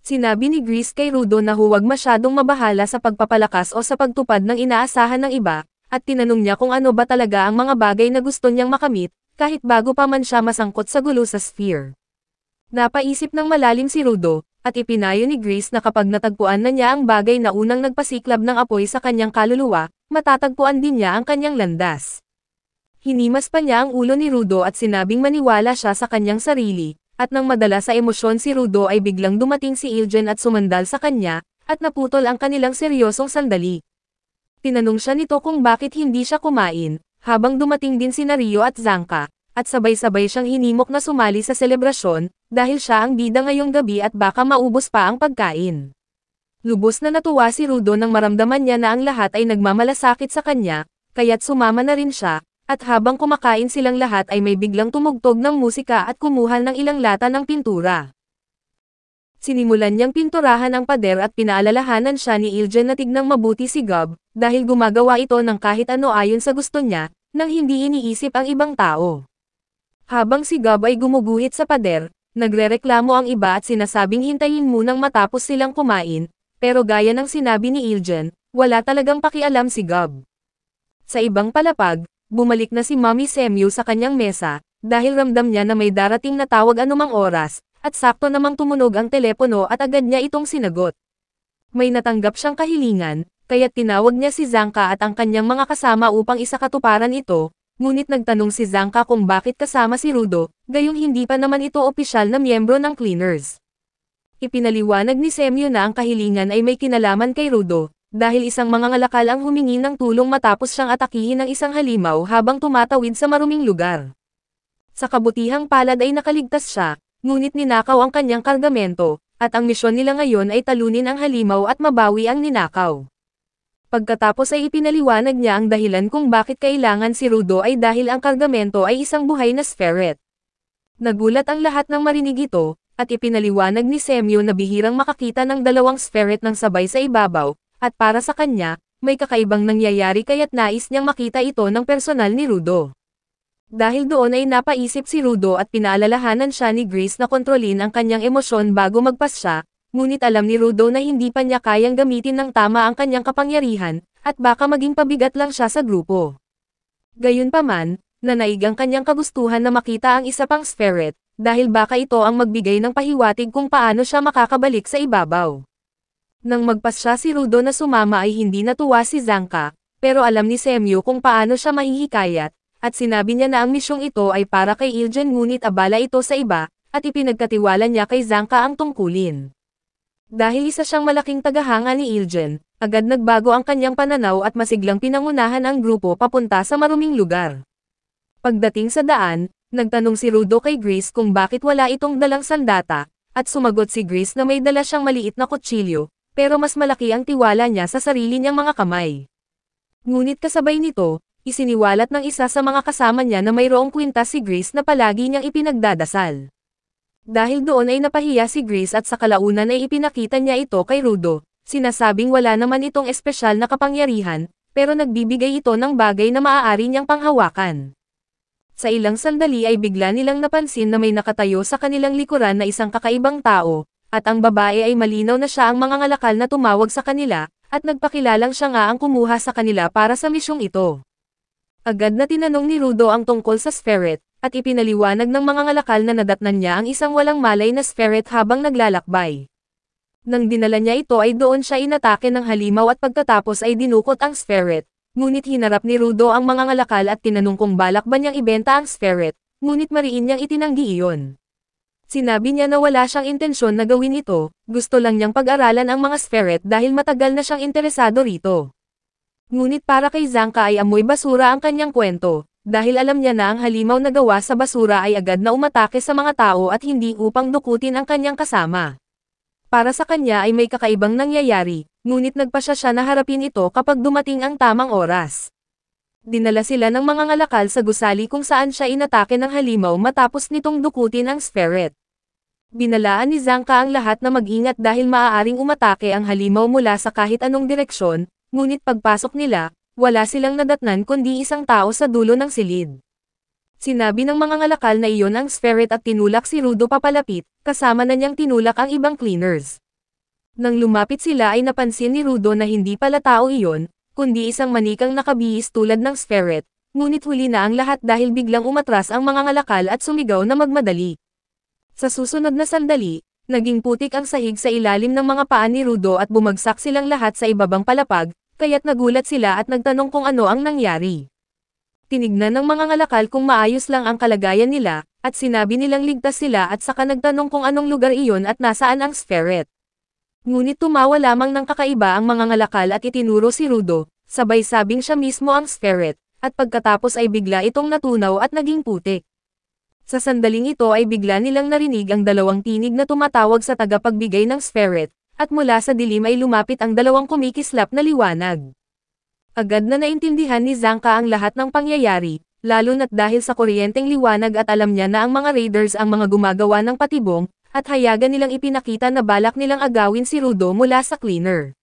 Sinabi ni Grace kay Rudo na huwag masyadong mabahala sa pagpapalakas o sa pagtupad ng inaasahan ng iba, at tinanong niya kung ano ba talaga ang mga bagay na gusto niyang makamit, kahit bago pa man siya masangkot sa gulo sa sphere. Napaisip ng malalim si Rudo, at ipinayo ni Grace na kapag natagpuan na niya ang bagay na unang nagpasiklab ng apoy sa kanyang kaluluwa, matatagpuan din niya ang kanyang landas. Hinimas pa niya ang ulo ni Rudo at sinabing maniwala siya sa kanyang sarili, at nang madala sa emosyon si Rudo ay biglang dumating si Ilgen at sumandal sa kanya, at naputol ang kanilang seryosong sandali. Tinanong siya nito kung bakit hindi siya kumain, habang dumating din sina Rio at Zanka, at sabay-sabay siyang hinimok na sumali sa selebrasyon, dahil siya ang bida ngayong gabi at baka maubos pa ang pagkain. Lubos na natuwa si Rudo nang maramdaman niya na ang lahat ay nagmamalasakit sa kanya, kaya't sumama na rin siya, at habang kumakain silang lahat ay may biglang tumugtog ng musika at kumuha ng ilang lata ng pintura. Sinimulan niyang pinturahan ang pader at pinaalalahanan siya ni Ilgen na tignang mabuti si Gob, dahil gumagawa ito ng kahit ano ayon sa gusto niya, nang hindi iniisip ang ibang tao. Habang si Gob ay gumuguhit sa pader, nagrereklamo ang iba at sinasabing hintayin munang matapos silang kumain, pero gaya ng sinabi ni Iljan, wala talagang pakialam si Gob. Sa ibang palapag, bumalik na si Mommy Semyu sa kanyang mesa, dahil ramdam niya na may darating na tawag anumang oras, at sakto namang tumunog ang telepono at agad niya itong sinagot. May natanggap siyang kahilingan, kaya't tinawag niya si Zanka at ang kanyang mga kasama upang isakatuparan ito, ngunit nagtanong si Zanka kung bakit kasama si Rudo, gayong hindi pa naman ito opisyal na miyembro ng Cleaners. Ipinaliwanag ni Semyu na ang kahilingan ay may kinalaman kay Rudo, dahil isang mangangalakal ang humingi ng tulong matapos siyang atakihin ng isang halimaw habang tumatawid sa maruming lugar. Sa kabutihang palad ay nakaligtas siya, ngunit ninakaw ang kanyang kargamento, at ang misyon nila ngayon ay talunin ang halimaw at mabawi ang ninakaw. Pagkatapos ay ipinaliwanag niya ang dahilan kung bakit kailangan si Rudo ay dahil ang kargamento ay isang buhay na Spheret. Nagulat ang lahat ng marinig ito, at ipinaliwanag ni Semyo na bihirang makakita ng dalawang Spheret ng sabay sa ibabaw, at para sa kanya, may kakaibang nangyayari kaya't nais niyang makita ito ng personal ni Rudo. Dahil doon ay napaisip si Rudo at pinaalalahanan siya ni Grace na kontrolin ang kanyang emosyon bago magpasya, ngunit alam ni Rudo na hindi pa niya kayang gamitin ng tama ang kanyang kapangyarihan, at baka maging pabigat lang siya sa grupo. Gayunpaman, nanaig ang kanyang kagustuhan na makita ang isa pang Spheret, dahil baka ito ang magbigay ng pahiwatig kung paano siya makakabalik sa ibabaw. Nang magpasya si Rudo na sumama ay hindi natuwa si Zanka, pero alam ni Semyo kung paano siya mahihikayat, at sinabi niya na ang misyong ito ay para kay Iljan ngunit abala ito sa iba, at ipinagkatiwala niya kay Zanka ang tungkulin. Dahil isa siyang malaking tagahanga ni Iljan, agad nagbago ang kanyang pananaw at masiglang pinangunahan ang grupo papunta sa maruming lugar. Pagdating sa daan, nagtanong si Rudo kay Grace kung bakit wala itong dalang sandata, at sumagot si Grace na may dala siyang maliit na kutsilyo, pero mas malaki ang tiwala niya sa sarili niyang mga kamay. Ngunit kasabay nito, isiniwalat ng isa sa mga kasama niya na mayroong kwintas si Grace na palagi niyang ipinagdadasal. Dahil doon ay napahiya si Grace at sa kalaunan ay ipinakita niya ito kay Rudo, sinasabing wala naman itong espesyal na kapangyarihan, pero nagbibigay ito ng bagay na maaari niyang panghawakan. Sa ilang sandali ay bigla nilang napansin na may nakatayo sa kanilang likuran na isang kakaibang tao, at ang babae ay malinaw na siya ang mangangalakal na tumawag sa kanila, at nagpakilalang siya nga ang kumuha sa kanila para sa misyong ito. Agad na tinanong ni Rudo ang tungkol sa Spheret, at ipinaliwanag ng mangangalakal na nadatnan niya ang isang walang malay na Spheret habang naglalakbay. Nang dinala niya ito ay doon siya inatake ng halimaw at pagkatapos ay dinukot ang Spheret, ngunit hinarap ni Rudo ang mangangalakal at tinanong kung balak ba niyang ibenta ang Spheret, ngunit mariin niyang itinanggi iyon. Sinabi niya na wala siyang intensyon na gawin ito, gusto lang niyang pag-aralan ang mga Spheret dahil matagal na siyang interesado rito. Ngunit para kay Zanka ay amoy basura ang kanyang kwento, dahil alam niya na ang halimaw na gawa sa basura ay agad na umatake sa mga tao at hindi upang dukutin ang kanyang kasama. Para sa kanya ay may kakaibang nangyayari, ngunit nagpasya siya na harapin ito kapag dumating ang tamang oras. Dinala sila ng mga ngalakal sa gusali kung saan siya inatake ng halimaw matapos nitong dukutin ang Spheret. Binalaan ni Zanka ang lahat na mag-ingat dahil maaaring umatake ang halimaw mula sa kahit anong direksyon, ngunit pagpasok nila, wala silang nadatnan kundi isang tao sa dulo ng silid. Sinabi ng mga ngalakal na iyon ang Spheret at tinulak si Rudo papalapit, kasama na niyang tinulak ang ibang Cleaners. Nang lumapit sila ay napansin ni Rudo na hindi pala tao iyon, kundi isang manikang nakabihis tulad ng Spheret, ngunit huli na ang lahat dahil biglang umatras ang mga ngalakal at sumigaw na magmadali. Sa susunod na sandali, naging putik ang sahig sa ilalim ng mga paa ni Rudo at bumagsak silang lahat sa ibabang palapag, kaya't nagulat sila at nagtanong kung ano ang nangyari. Tinignan ng mga ngalakal kung maayos lang ang kalagayan nila, at sinabi nilang ligtas sila at saka nagtanong kung anong lugar iyon at nasaan ang Spheret. Ngunit tumawa lamang ng kakaiba ang mga ngalakal at itinuro si Rudo, sabay sabing siya mismo ang Spheret, at pagkatapos ay bigla itong natunaw at naging putik. Sa sandaling ito ay bigla nilang narinig ang dalawang tinig na tumatawag sa tagapagbigay ng Spheret, at mula sa dilim ay lumapit ang dalawang kumikislap na liwanag. Agad na naintindihan ni Zanka ang lahat ng pangyayari, lalo na't dahil sa kuryenteng liwanag at alam niya na ang mga raiders ang mga gumagawa ng patibong, at hayagan nilang ipinakita na balak nilang agawin si Rudo mula sa Cleaner.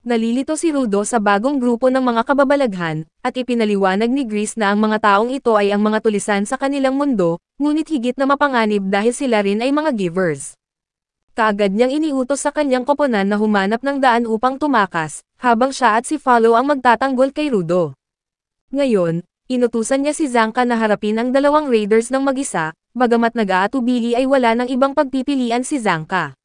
Nalilito si Rudo sa bagong grupo ng mga kababalaghan, at ipinaliwanag ni Grease na ang mga taong ito ay ang mga tulisan sa kanilang mundo, ngunit higit na mapanganib dahil sila rin ay mga givers. Kaagad niyang iniutos sa kanyang koponan na humanap ng daan upang tumakas, habang siya at si Follow ang magtatanggol kay Rudo. Ngayon, inutusan niya si Zanka na harapin ang dalawang raiders ng mag-isa, bagamat nag-aatubili ay wala ng ibang pagpipilian si Zanka.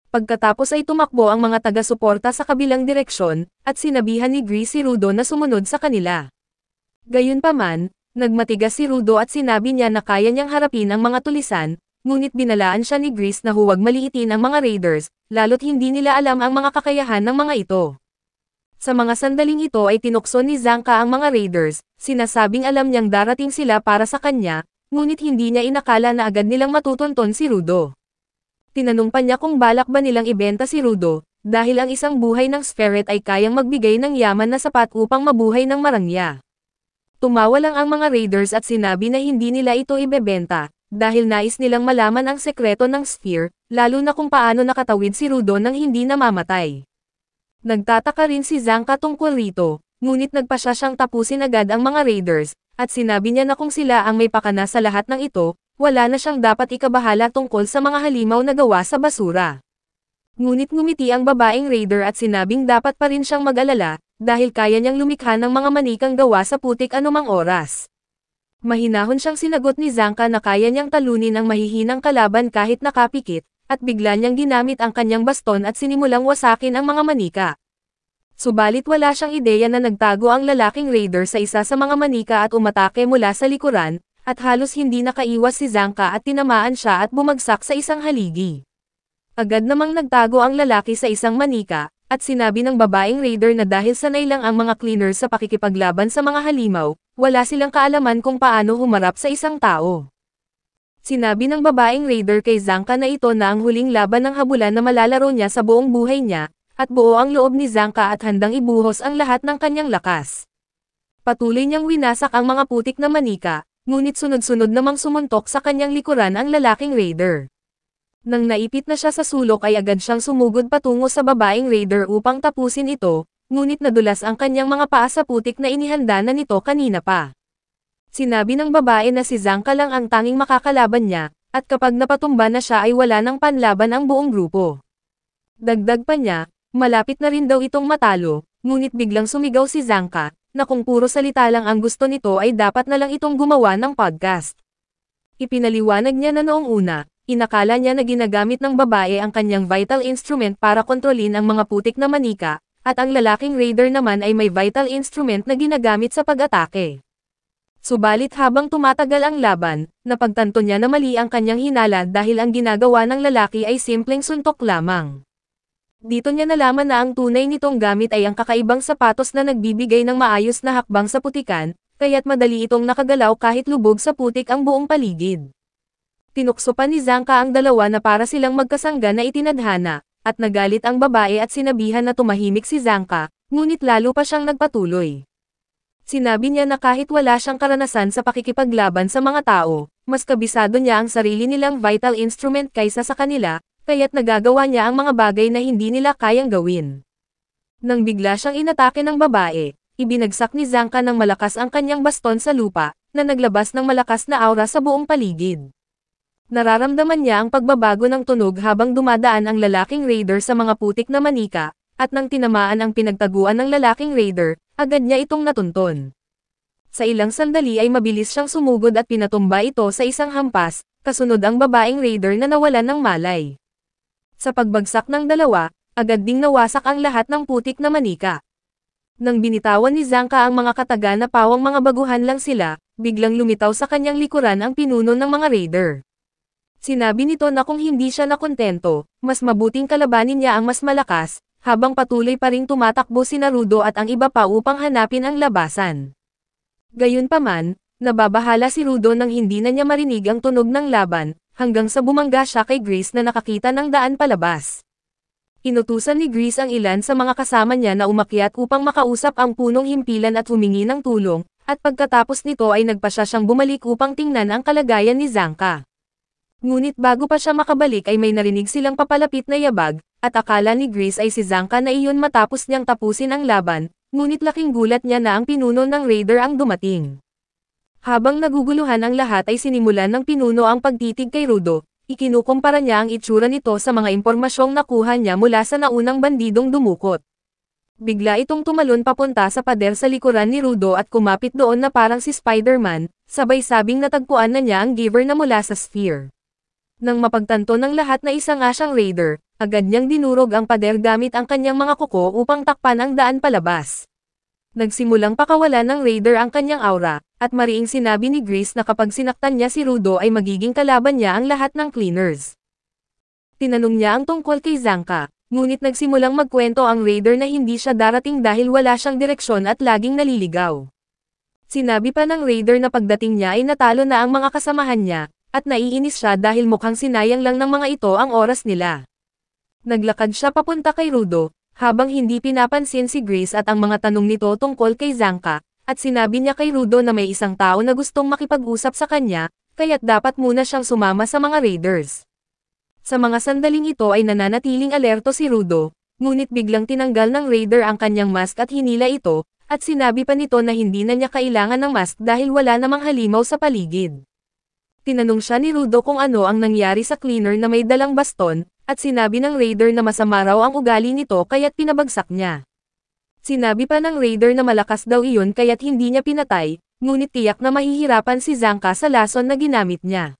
Pagkatapos ay tumakbo ang mga taga-suporta sa kabilang direksyon, at sinabihan ni Grease si Rudo na sumunod sa kanila. Gayunpaman, nagmatigas si Rudo at sinabi niya na kaya niyang harapin ang mga tulisan, ngunit binalaan siya ni Grease na huwag maliitin ang mga raiders, lalo't hindi nila alam ang mga kakayahan ng mga ito. Sa mga sandaling ito ay tinukso ni Zanka ang mga raiders, sinasabing alam niyang darating sila para sa kanya, ngunit hindi niya inakala na agad nilang matutunton si Rudo. Tinanong pa niya kung balak ba nilang ibenta si Rudo, dahil ang isang buhay ng Spheret ay kayang magbigay ng yaman na sapat upang mabuhay ng marangya. Tumawa lang ang mga raiders at sinabi na hindi nila ito ibebenta, dahil nais nilang malaman ang sekreto ng Sphere, lalo na kung paano nakatawid si Rudo nang hindi namamatay. Nagtataka rin si Zanka tungkol rito, ngunit nagpasya siyang tapusin agad ang mga raiders, at sinabi niya na kung sila ang may pakana sa lahat ng ito, wala na siyang dapat ikabahala tungkol sa mga halimaw na gawa sa basura. Ngunit ngumiti ang babaeng raider at sinabing dapat pa rin siyang mag-alala, dahil kaya niyang lumikha ng mga manikang gawa sa putik anumang oras. Mahinahon siyang sinagot ni Zanka na kaya niyang talunin ang mahihinang kalaban kahit nakapikit, at bigla niyang ginamit ang kanyang baston at sinimulang wasakin ang mga manika. Subalit wala siyang ideya na nagtago ang lalaking raider sa isa sa mga manika at umatake mula sa likuran, at halos hindi nakaiwas si Zanka at tinamaan siya at bumagsak sa isang haligi. Agad namang nagtago ang lalaki sa isang manika, at sinabi ng babaeng raider na dahil sanay lang ang mga cleaners sa pakikipaglaban sa mga halimaw, wala silang kaalaman kung paano humarap sa isang tao. Sinabi ng babaeng raider kay Zanka na ito na ang huling laban ng habulan na malalaro niya sa buong buhay niya, at buo ang loob ni Zanka at handang ibuhos ang lahat ng kanyang lakas. Patuloy niyang winasak ang mga putik na manika, ngunit sunod-sunod namang sumuntok sa kanyang likuran ang lalaking raider. Nang naipit na siya sa sulok ay agad siyang sumugod patungo sa babaeng raider upang tapusin ito, ngunit nadulas ang kanyang mga paa sa putik na inihanda na nito kanina pa. Sinabi ng babae na si Zanka lang ang tanging makakalaban niya, at kapag napatumba na siya ay wala nang panlaban ang buong grupo. Dagdag pa niya, malapit na rin daw itong matalo, ngunit biglang sumigaw si Zanka, na kung puro salita lang ang gusto nito ay dapat na lang itong gumawa ng podcast. Ipinaliwanag niya na noong una, inakala niya na ginagamit ng babae ang kanyang vital instrument para kontrolin ang mga putik na manika, at ang lalaking raider naman ay may vital instrument na ginagamit sa pag-atake. Subalit habang tumatagal ang laban, napagtanto niya na mali ang kanyang hinala dahil ang ginagawa ng lalaki ay simpleng suntok lamang. Dito niya nalaman na ang tunay nitong gamit ay ang kakaibang sapatos na nagbibigay ng maayos na hakbang sa putikan, kaya't madali itong nakagalaw kahit lubog sa putik ang buong paligid. Tinukso pa ni Zanka ang dalawa na para silang magkasangga na itinadhana, at nagalit ang babae at sinabihan na tumahimik si Zanka, ngunit lalo pa siyang nagpatuloy. Sinabi niya na kahit wala siyang karanasan sa pakikipaglaban sa mga tao, mas kabisado niya ang sarili nilang vital instrument kaysa sa kanila, kaya't nagagawa niya ang mga bagay na hindi nila kayang gawin. Nang bigla siyang inatake ng babae, ibinagsak ni Zanka ng malakas ang kanyang baston sa lupa, na naglabas ng malakas na aura sa buong paligid. Nararamdaman niya ang pagbabago ng tunog habang dumadaan ang lalaking raider sa mga putik na manika, at nang tinamaan ang pinagtaguan ng lalaking raider, agad niya itong natunton. Sa ilang sandali ay mabilis siyang sumugod at pinatumba ito sa isang hampas, kasunod ang babaeng raider na nawalan ng malay. Sa pagbagsak ng dalawa, agad ding nawasak ang lahat ng putik na manika. Nang binitawan ni Zanka ang mga kataga na pawang mga baguhan lang sila, biglang lumitaw sa kanyang likuran ang pinuno ng mga raider. Sinabi nito na kung hindi siya nakontento, mas mabuting kalabanin niya ang mas malakas, habang patuloy pa ring tumatakbo sina Rudo at ang iba pa upang hanapin ang labasan. Gayunpaman, nababahala si Rudo nang hindi na niya marinig ang tunog ng laban, hanggang sa bumangga siya kay Grease na nakakita ng daan palabas. Inutusan ni Grease ang ilan sa mga kasama niya na umakyat upang makausap ang punong himpilan at humingi ng tulong, at pagkatapos nito ay nagpasya siyang bumalik upang tingnan ang kalagayan ni Zanka. Ngunit bago pa siya makabalik ay may narinig silang papalapit na yabag, at akala ni Grease ay si Zanka na iyon matapos niyang tapusin ang laban, ngunit laking gulat niya na ang pinuno ng Raider ang dumating. Habang naguguluhan ang lahat ay sinimulan ng pinuno ang pagtitig kay Rudo, ikinukumpara niya ang itsura nito sa mga impormasyong nakuha niya mula sa naunang bandidong dumukot. Bigla itong tumalon papunta sa pader sa likuran ni Rudo at kumapit doon na parang si Spider-Man, sabay sabing natagpuan na niya ang giver na mula sa sphere. Nang mapagtanto ng lahat na isa nga siyang Raider, agad niyang dinurog ang pader gamit ang kanyang mga kuko upang takpan ang daan palabas. Nagsimulang pakawalan ng Raider ang kanyang aura, at mariing sinabi ni Grease na kapag sinaktan niya si Rudo ay magiging kalaban niya ang lahat ng cleaners. Tinanong niya ang tungkol kay Zanka. Ngunit nagsimulang magkwento ang Raider na hindi siya darating dahil wala siyang direksyon at laging naliligaw. Sinabi pa ng Raider na pagdating niya ay natalo na ang mga kasamahan niya, at naiinis siya dahil mukhang sinayang lang ng mga ito ang oras nila. Naglakad siya papunta kay Rudo, habang hindi pinapansin si Grease at ang mga tanong nito tungkol kay Zanka, at sinabi niya kay Rudo na may isang tao na gustong makipag-usap sa kanya, kaya't dapat muna siyang sumama sa mga Raiders. Sa mga sandaling ito ay nananatiling alerto si Rudo, ngunit biglang tinanggal ng Raider ang kanyang mask at hinila ito, at sinabi pa nito na hindi na niya kailangan ng mask dahil wala namang halimaw sa paligid. Tinanong siya ni Rudo kung ano ang nangyari sa cleaner na may dalang baston, at sinabi ng Raider na masama raw ang ugali nito kaya't pinabagsak niya. Sinabi pa ng Raider na malakas daw iyon kaya't hindi niya pinatay, ngunit tiyak na mahihirapan si Zanka sa lason na ginamit niya.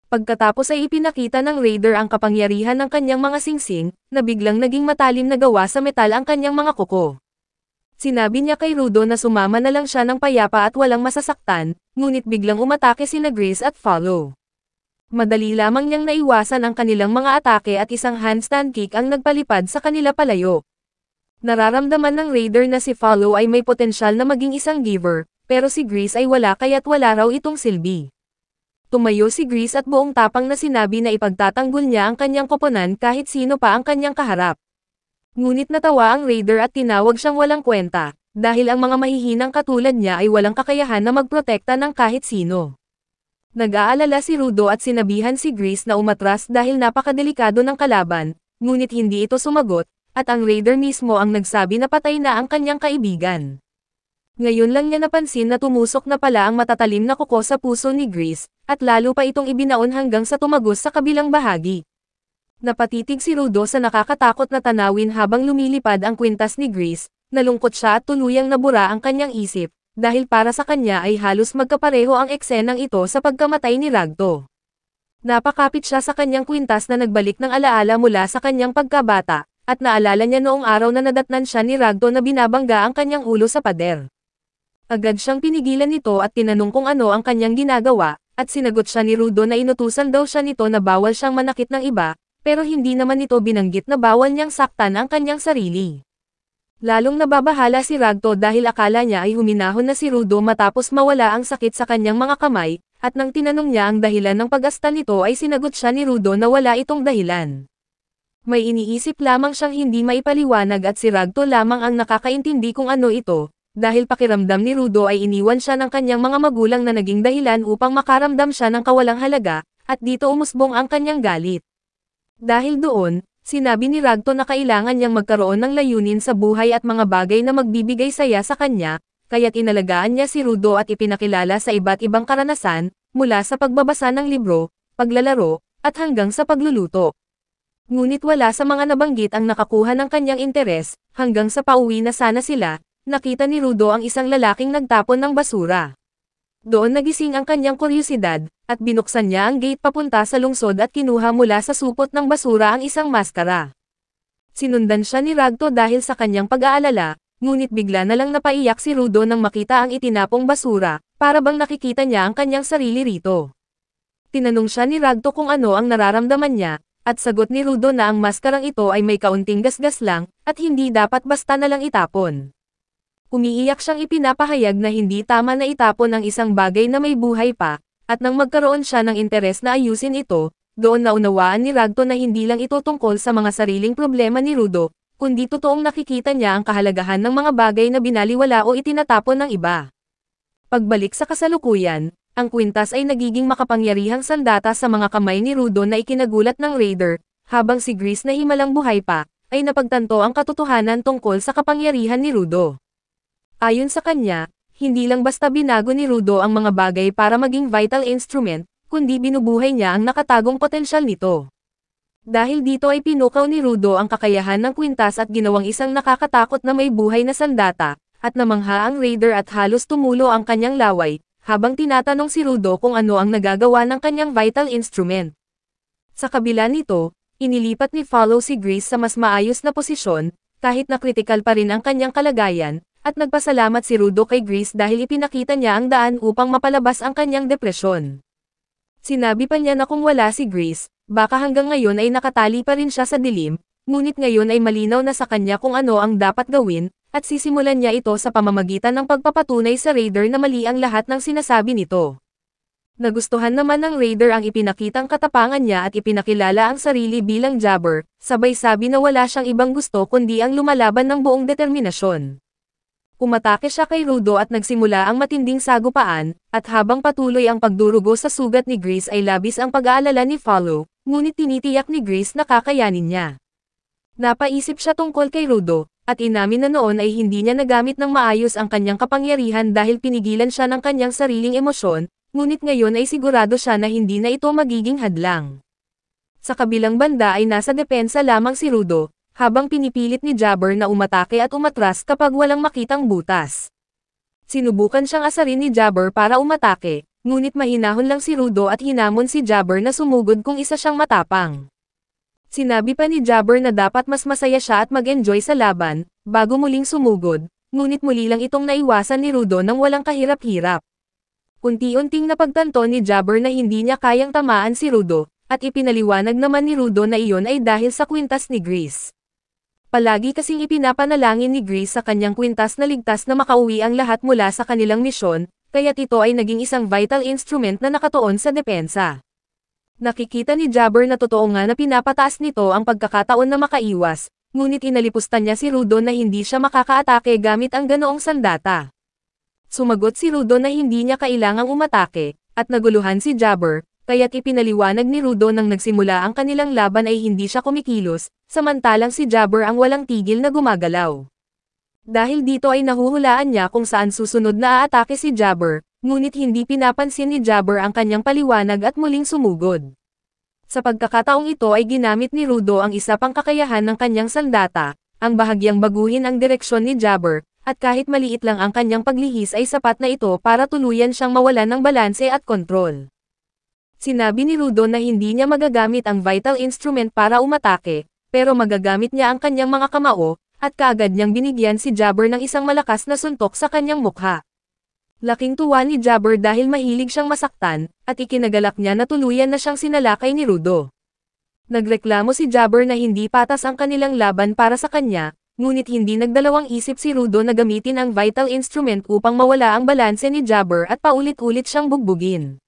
Pagkatapos ay ipinakita ng Raider ang kapangyarihan ng kanyang mga singsing, na biglang naging matalim na gawa sa metal ang kanyang mga kuko. Sinabi niya kay Rudo na sumama na lang siya ng payapa at walang masasaktan, ngunit biglang umatake sina Grease at Follow. Madali lamang niyang naiwasan ang kanilang mga atake at isang handstand kick ang nagpalipad sa kanila palayo. Nararamdaman ng Raider na si Follow ay may potensyal na maging isang giver, pero si Grease ay wala kaya't wala raw itong silbi. Tumayo si Grease at buong tapang na sinabi na ipagtatanggol niya ang kanyang koponan kahit sino pa ang kanyang kaharap. Ngunit natawa ang Raider at tinawag siyang walang kwenta, dahil ang mga mahihinang katulad niya ay walang kakayahan na magprotekta ng kahit sino. Nag-aalala si Rudo at sinabihan si Grease na umatras dahil napakadelikado ng kalaban, ngunit hindi ito sumagot, at ang Raider mismo ang nagsabi na patay na ang kanyang kaibigan. Ngayon lang niya napansin na tumusok na pala ang matatalim na kuko sa puso ni Grease, at lalo pa itong ibinaon hanggang sa tumagos sa kabilang bahagi. Napatitig si Rudo sa nakakatakot na tanawin habang lumilipad ang kwintas ni Grease, nalungkot siya at tuluyang nabura ang kanyang isip, dahil para sa kanya ay halos magkapareho ang eksenang ito sa pagkamatay ni Ragto. Napakapit siya sa kanyang kwintas na nagbalik ng alaala mula sa kanyang pagkabata, at naalala niya noong araw na nadatnan siya ni Ragto na binabangga ang kanyang ulo sa pader. Agad siyang pinigilan nito at tinanong kung ano ang kanyang ginagawa, at sinagot siya ni Rudo na inutusan daw siya nito na bawal siyang manakit ng iba, pero hindi naman ito binanggit na bawal niyang saktan ang kanyang sarili. Lalong nababahala si Ragto dahil akala niya ay huminahon na si Rudo matapos mawala ang sakit sa kanyang mga kamay, at nang tinanong niya ang dahilan ng pag-asta nito ay sinagot siya ni Rudo na wala itong dahilan. May iniisip lamang siyang hindi maipaliwanag at si Ragto lamang ang nakakaintindi kung ano ito, dahil pakiramdam ni Rudo ay iniwan siya ng kanyang mga magulang na naging dahilan upang makaramdam siya ng kawalang halaga, at dito umusbong ang kanyang galit. Dahil doon, sinabi ni Ragto na kailangan niyang magkaroon ng layunin sa buhay at mga bagay na magbibigay saya sa kanya, kaya't inalagaan niya si Rudo at ipinakilala sa iba't ibang karanasan, mula sa pagbabasa ng libro, paglalaro, at hanggang sa pagluluto. Ngunit wala sa mga nabanggit ang nakakuha ng kanyang interes, hanggang sa pauwi na sana sila, nakita ni Rudo ang isang lalaking nagtapon ng basura. Doon nagising ang kanyang kuryosidad, at binuksan niya ang gate papunta sa lungsod at kinuha mula sa supot ng basura ang isang maskara. Sinundan siya ni Ragto dahil sa kanyang pag-aalala, ngunit bigla na lang napaiyak si Rudo nang makita ang itinapong basura, para bang nakikita niya ang kanyang sarili rito. Tinanong siya ni Ragto kung ano ang nararamdaman niya, at sagot ni Rudo na ang maskarang ito ay may kaunting gasgas lang, at hindi dapat basta na lang itapon. Umiiyak siyang ipinapahayag na hindi tama na itapon ang isang bagay na may buhay pa, at nang magkaroon siya ng interes na ayusin ito, doon naunawaan ni Ragto na hindi lang ito tungkol sa mga sariling problema ni Rudo, kundi totoong nakikita niya ang kahalagahan ng mga bagay na binaliwala o itinatapon ng iba. Pagbalik sa kasalukuyan, ang kwintas ay nagiging makapangyarihang sandata sa mga kamay ni Rudo na ikinagulat ng Raider, Habang si Grease na himalang buhay pa, ay napagtanto ang katotohanan tungkol sa kapangyarihan ni Rudo. Ayon sa kanya, hindi lang basta binago ni Rudo ang mga bagay para maging vital instrument, kundi binubuhay niya ang nakatagong potensyal nito. Dahil dito ay pinukaw ni Rudo ang kakayahan ng kwintas at ginawang isang nakakatakot na may buhay na sandata, at namangha ang Raider at halos tumulo ang kanyang laway, habang tinatanong si Rudo kung ano ang nagagawa ng kanyang vital instrument. Sa kabila nito, inilipat ni Follow si Grease sa mas maayos na posisyon, kahit na kritikal pa rin ang kanyang kalagayan, at nagpasalamat si Rudo kay Grease dahil ipinakita niya ang daan upang mapalabas ang kanyang depresyon. Sinabi pa niya na kung wala si Grease, baka hanggang ngayon ay nakatali pa rin siya sa dilim, ngunit ngayon ay malinaw na sa kanya kung ano ang dapat gawin, at sisimulan niya ito sa pamamagitan ng pagpapatunay sa Raider na mali ang lahat ng sinasabi nito. Nagustuhan naman ng Raider ang ipinakitang katapangan niya at ipinakilala ang sarili bilang jabber, sabay sabi na wala siyang ibang gusto kundi ang lumalaban ng buong determinasyon. Umatake siya kay Rudo at nagsimula ang matinding sagupaan, at habang patuloy ang pagdurugo sa sugat ni Grease ay labis ang pag-aalala ni Follow, ngunit tinitiyak ni Grease na kakayanin niya. Napaisip siya tungkol kay Rudo, at inamin na noon ay hindi niya nagamit ng maayos ang kanyang kapangyarihan dahil pinigilan siya ng kanyang sariling emosyon, ngunit ngayon ay sigurado siya na hindi na ito magiging hadlang. Sa kabilang banda ay nasa depensa lamang si Rudo, habang pinipilit ni Jabber na umatake at umatras kapag walang makitang butas. Sinubukan siyang asarin ni Jabber para umatake, ngunit mahinahon lang si Rudo at hinamon si Jabber na sumugod kung isa siyang matapang. Sinabi pa ni Jabber na dapat mas masaya siya at mag-enjoy sa laban, bago muling sumugod, ngunit muli lang itong naiwasan ni Rudo nang walang kahirap-hirap. Unti-unting napagtanto ni Jabber na hindi niya kayang tamaan si Rudo, at ipinaliwanag naman ni Rudo na iyon ay dahil sa kwintas ni Grease. Palagi kasing ipinapanalangin ni Grease sa kanyang kwintas na ligtas na makauwi ang lahat mula sa kanilang misyon, kaya't ito ay naging isang vital instrument na nakatuon sa depensa. Nakikita ni Jabber na totoo nga na pinapataas nito ang pagkakataon na makaiwas, ngunit inalipusta niya si Rudo na hindi siya makakaatake gamit ang ganoong sandata. Sumagot si Rudo na hindi niya kailangang umatake, at naguluhan si Jabber, kaya't ipinaliwanag ni Rudo nang nagsimula ang kanilang laban ay hindi siya kumikilos, samantalang si Jabber ang walang tigil na gumagalaw. Dahil dito ay nahuhulaan niya kung saan susunod na aatake si Jabber, ngunit hindi pinapansin ni Jabber ang kanyang paliwanag at muling sumugod. Sa pagkakataong ito ay ginamit ni Rudo ang isa pang kakayahan ng kanyang sandata, ang bahagyang baguhin ang direksyon ni Jabber, at kahit maliit lang ang kanyang paglihis ay sapat na ito para tuluyan siyang mawalan ng balanse at kontrol. Sinabi ni Rudo na hindi niya magagamit ang vital instrument para umatake, pero magagamit niya ang kanyang mga kamao, at kaagad niyang binigyan si Jabber ng isang malakas na suntok sa kanyang mukha. Laking tuwa ni Jabber dahil mahilig siyang masaktan, at ikinagalak niya na tuluyan na siyang sinalakay ni Rudo. Nagreklamo si Jabber na hindi patas ang kanilang laban para sa kanya, ngunit hindi nagdalawang isip si Rudo na gamitin ang vital instrument upang mawala ang balanse ni Jabber at paulit-ulit siyang bugbugin.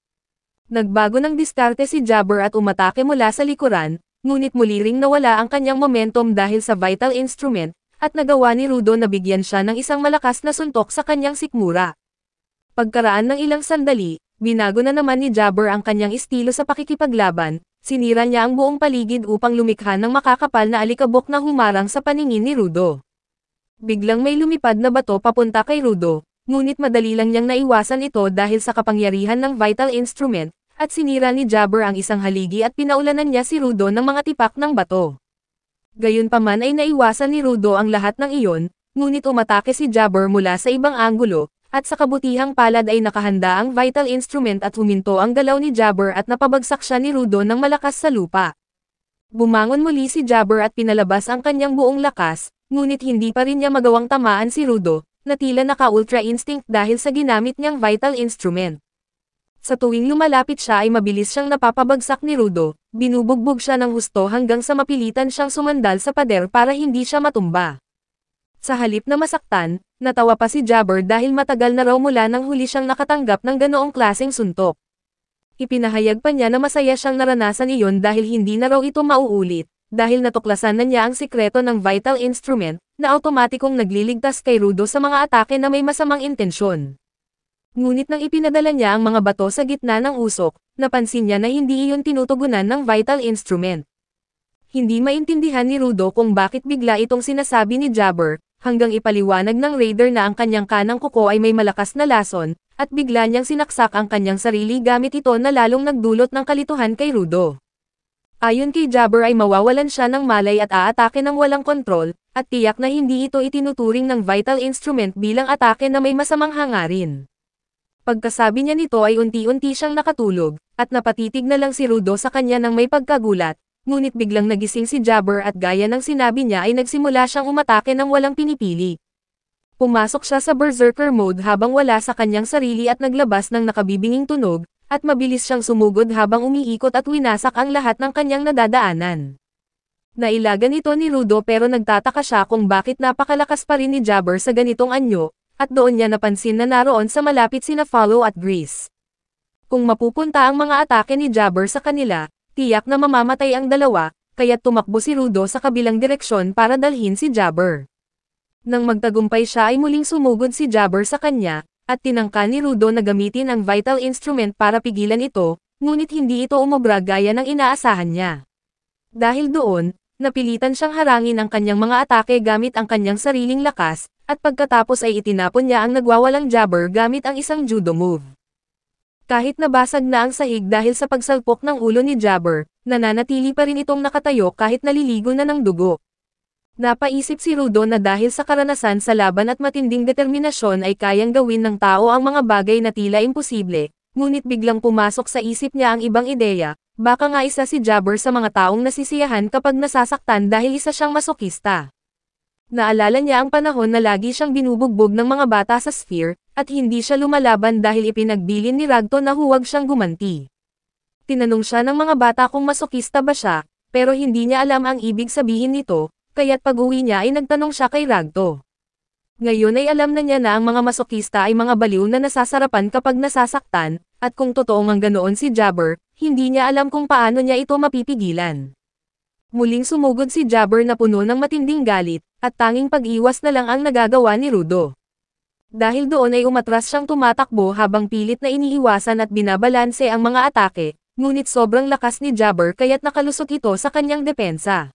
Nagbago ng diskarte si Jabber at umatake mula sa likuran, ngunit muli ring nawala ang kanyang momentum dahil sa vital instrument, at nagawa ni Rudo na bigyan siya ng isang malakas na suntok sa kanyang sikmura. Pagkaraan ng ilang sandali, binago na naman ni Jabber ang kanyang estilo sa pakikipaglaban, sinira niya ang buong paligid upang lumikha ng makakapal na alikabok na humarang sa paningin ni Rudo. Biglang may lumipad na bato papunta kay Rudo, ngunit madali lang niyang naiwasan ito dahil sa kapangyarihan ng vital instrument, at sinira ni Jabber ang isang haligi at pinaulanan niya si Rudo ng mga tipak ng bato. Gayunpaman ay naiwasan ni Rudo ang lahat ng iyon, ngunit umatake si Jabber mula sa ibang anggulo, at sa kabutihang palad ay nakahanda ang vital instrument at huminto ang galaw ni Jabber at napabagsak siya ni Rudo ng malakas sa lupa. Bumangon muli si Jabber at pinalabas ang kanyang buong lakas, ngunit hindi pa rin niya magawang tamaan si Rudo, na tila naka-ultra instinct dahil sa ginamit niyang vital instrument. Sa tuwing lumalapit siya ay mabilis siyang napapabagsak ni Rudo, binubugbog siya ng husto hanggang sa mapilitan siyang sumandal sa pader para hindi siya matumba. Sa halip na masaktan, natawa pa si Jabber dahil matagal na raw mula nang huli siyang nakatanggap ng ganoong klaseng suntok. Ipinahayag pa niya na masaya siyang naranasan iyon dahil hindi na raw ito mauulit, dahil natuklasan na niya ang sikreto ng vital instrument, na automatikong nagliligtas kay Rudo sa mga atake na may masamang intensyon. Ngunit nang ipinadala niya ang mga bato sa gitna ng usok, napansin niya na hindi iyon tinutugunan ng vital instrument. Hindi maintindihan ni Rudo kung bakit bigla itong sinasabi ni Jabber, hanggang ipaliwanag ng Raider na ang kanyang kanang kuko ay may malakas na lason, at bigla niyang sinaksak ang kanyang sarili gamit ito na lalong nagdulot ng kalituhan kay Rudo. Ayon kay Jabber ay mawawalan siya ng malay at aatake ng walang kontrol, at tiyak na hindi ito itinuturing ng vital instrument bilang atake na may masamang hangarin. Pagkasabi niya nito ay unti-unti siyang nakatulog, at napatitig na lang si Rudo sa kanya nang may pagkagulat, ngunit biglang nagising si Jabber at gaya ng sinabi niya ay nagsimula siyang umatake ng walang pinipili. Pumasok siya sa berserker mode habang wala sa kanyang sarili at naglabas ng nakabibinging tunog, at mabilis siyang sumugod habang umiikot at winasak ang lahat ng kanyang nadadaanan. Nailagan ito ni Rudo pero nagtataka siya kung bakit napakalakas pa rin ni Jabber sa ganitong anyo, at doon niya napansin na naroon sa malapit sina Follow at Grease. Kung mapupunta ang mga atake ni Jabber sa kanila, tiyak na mamamatay ang dalawa, kaya't tumakbo si Rudo sa kabilang direksyon para dalhin si Jabber. Nang magtagumpay siya ay muling sumugod si Jabber sa kanya, at tinangka ni Rudo na gamitin ang vital instrument para pigilan ito, ngunit hindi ito umobra gaya ng inaasahan niya. Dahil doon, napilitan siyang harangin ang kanyang mga atake gamit ang kanyang sariling lakas, at pagkatapos ay itinapon niya ang nagwawalang Jabber gamit ang isang judo move. Kahit nabasag na ang sahig dahil sa pagsalpok ng ulo ni Jabber, nananatili pa rin itong nakatayo kahit naliligo na ng dugo. Napaisip si Rudo na dahil sa karanasan sa laban at matinding determinasyon ay kayang gawin ng tao ang mga bagay na tila imposible, ngunit biglang pumasok sa isip niya ang ibang ideya, baka nga isa si Jabber sa mga taong nasisiyahan kapag nasasaktan dahil isa siyang masokista. Naalala niya ang panahon na lagi siyang binubugbog ng mga bata sa sphere, at hindi siya lumalaban dahil ipinagbilin ni Ragto na huwag siyang gumanti. Tinanong siya ng mga bata kung masokista ba siya, pero hindi niya alam ang ibig sabihin nito, kaya't pag-uwi niya ay nagtanong siya kay Ragto. Ngayon ay alam na niya na ang mga masokista ay mga baliw na nasasarapan kapag nasasaktan, at kung totoong ang ganoon si Jabber, hindi niya alam kung paano niya ito mapipigilan. Muling sumugod si Jabber na puno ng matinding galit, at tanging pag-iwas na lang ang nagagawa ni Rudo. Dahil doon ay umatras siyang tumatakbo habang pilit na iniiwasan at binabalanse ang mga atake, ngunit sobrang lakas ni Jabber kaya't nakalusot ito sa kanyang depensa.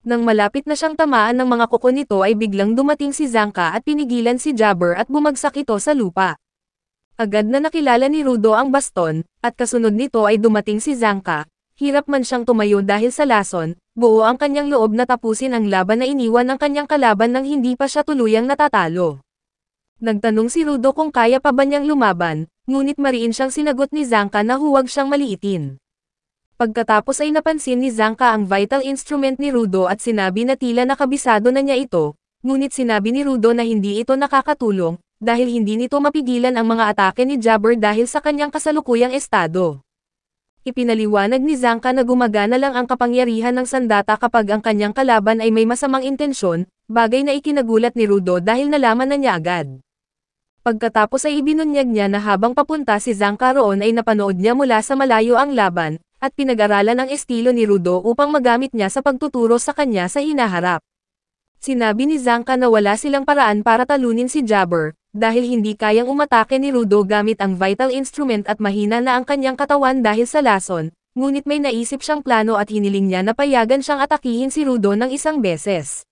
Nang malapit na siyang tamaan ng mga kuko nito ay biglang dumating si Zanka at pinigilan si Jabber at bumagsak ito sa lupa. Agad na nakilala ni Rudo ang baston, at kasunod nito ay dumating si Zanka. Hirap man siyang tumayo dahil sa lason, buo ang kanyang loob na tapusin ang laban na iniwan ng kanyang kalaban nang hindi pa siya tuluyang natatalo. Nagtanong si Rudo kung kaya pa ba niyang lumaban, ngunit mariin siyang sinagot ni Zanka na huwag siyang maliitin. Pagkatapos ay napansin ni Zanka ang vital instrument ni Rudo at sinabi na tila nakabisado na niya ito, ngunit sinabi ni Rudo na hindi ito nakakatulong, dahil hindi nito mapigilan ang mga atake ni Jabber dahil sa kanyang kasalukuyang estado. Ipinaliwanag ni Zanka na gumagana lang ang kapangyarihan ng sandata kapag ang kanyang kalaban ay may masamang intensyon, bagay na ikinagulat ni Rudo dahil nalaman na niya agad. Pagkatapos ay ibinunyag niya na habang papunta si Zanka roon ay napanood niya mula sa malayo ang laban, at pinag-aralan ang estilo ni Rudo upang magamit niya sa pagtuturo sa kanya sa hinaharap. Sinabi ni Zanka na wala silang paraan para talunin si Jabber, dahil hindi kayang umatake ni Rudo gamit ang vital instrument at mahina na ang kanyang katawan dahil sa lason, ngunit may naisip siyang plano at hiniling niya na payagan siyang atakihin si Rudo ng isang beses.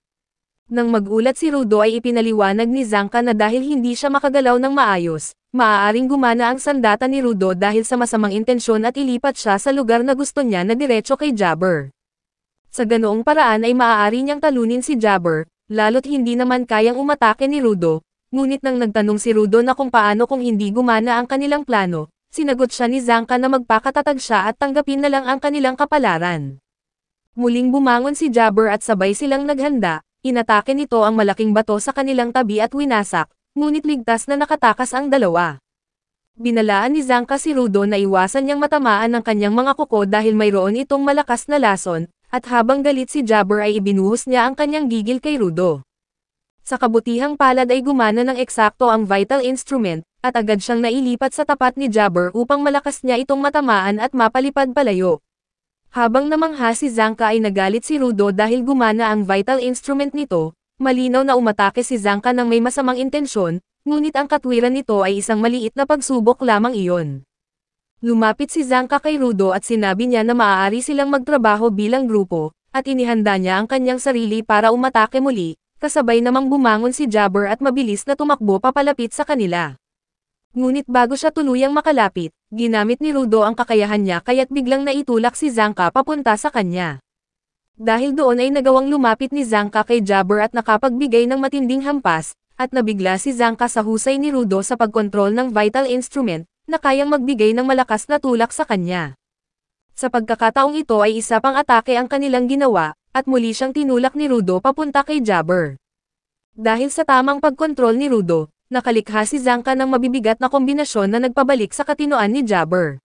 Nang magulat si Rudo ay ipinaliwanag ni Zanka na dahil hindi siya makagalaw ng maayos, maaaring gumana ang sandata ni Rudo dahil sa masamang intensyon at ilipat siya sa lugar na gusto niya na diretso kay Jabber. Sa ganoong paraan ay maaari niyang talunin si Jabber, lalo't hindi naman kayang umatake ni Rudo, ngunit nang nagtanong si Rudo na kung paano kung hindi gumana ang kanilang plano, sinagot siya ni Zanka na magpakatatag siya at tanggapin na lang ang kanilang kapalaran. Muling bumangon si Jabber at sabay silang naghanda. Inatake nito ang malaking bato sa kanilang tabi at winasak, ngunit ligtas na nakatakas ang dalawa. Binalaan ni Zanka si Rudo na iwasan niyang matamaan ng kanyang mga kuko dahil mayroon itong malakas na lason, at habang galit si Jabber ay ibinuhos niya ang kanyang gigil kay Rudo. Sa kabutihang palad ay gumana ng eksakto ang vital instrument, at agad siyang nailipat sa tapat ni Jabber upang malakas niya itong matamaan at mapalipad palayo. Habang namangha si Zanka ay nagalit si Rudo dahil gumana ang vital instrument nito, malinaw na umatake si Zanka ng may masamang intensyon, ngunit ang katwiran nito ay isang maliit na pagsubok lamang iyon. Lumapit si Zanka kay Rudo at sinabi niya na maaari silang magtrabaho bilang grupo, at inihanda niya ang kanyang sarili para umatake muli, kasabay namang bumangon si Jabber at mabilis na tumakbo papalapit sa kanila. Ngunit bago siya tuluyang makalapit, ginamit ni Rudo ang kakayahan niya kaya't biglang naitulak si Zanka papunta sa kanya. Dahil doon ay nagawang lumapit ni Zanka kay Jabber at nakapagbigay ng matinding hampas, at nabigla si Zanka sa husay ni Rudo sa pagkontrol ng vital instrument, na kayang magbigay ng malakas na tulak sa kanya. Sa pagkakataong ito ay isa pang atake ang kanilang ginawa, at muli siyang tinulak ni Rudo papunta kay Jabber. Dahil sa tamang pagkontrol ni Rudo, nakalikha si Zanka ng mabibigat na kombinasyon na nagpabalik sa katinoan ni Jabber.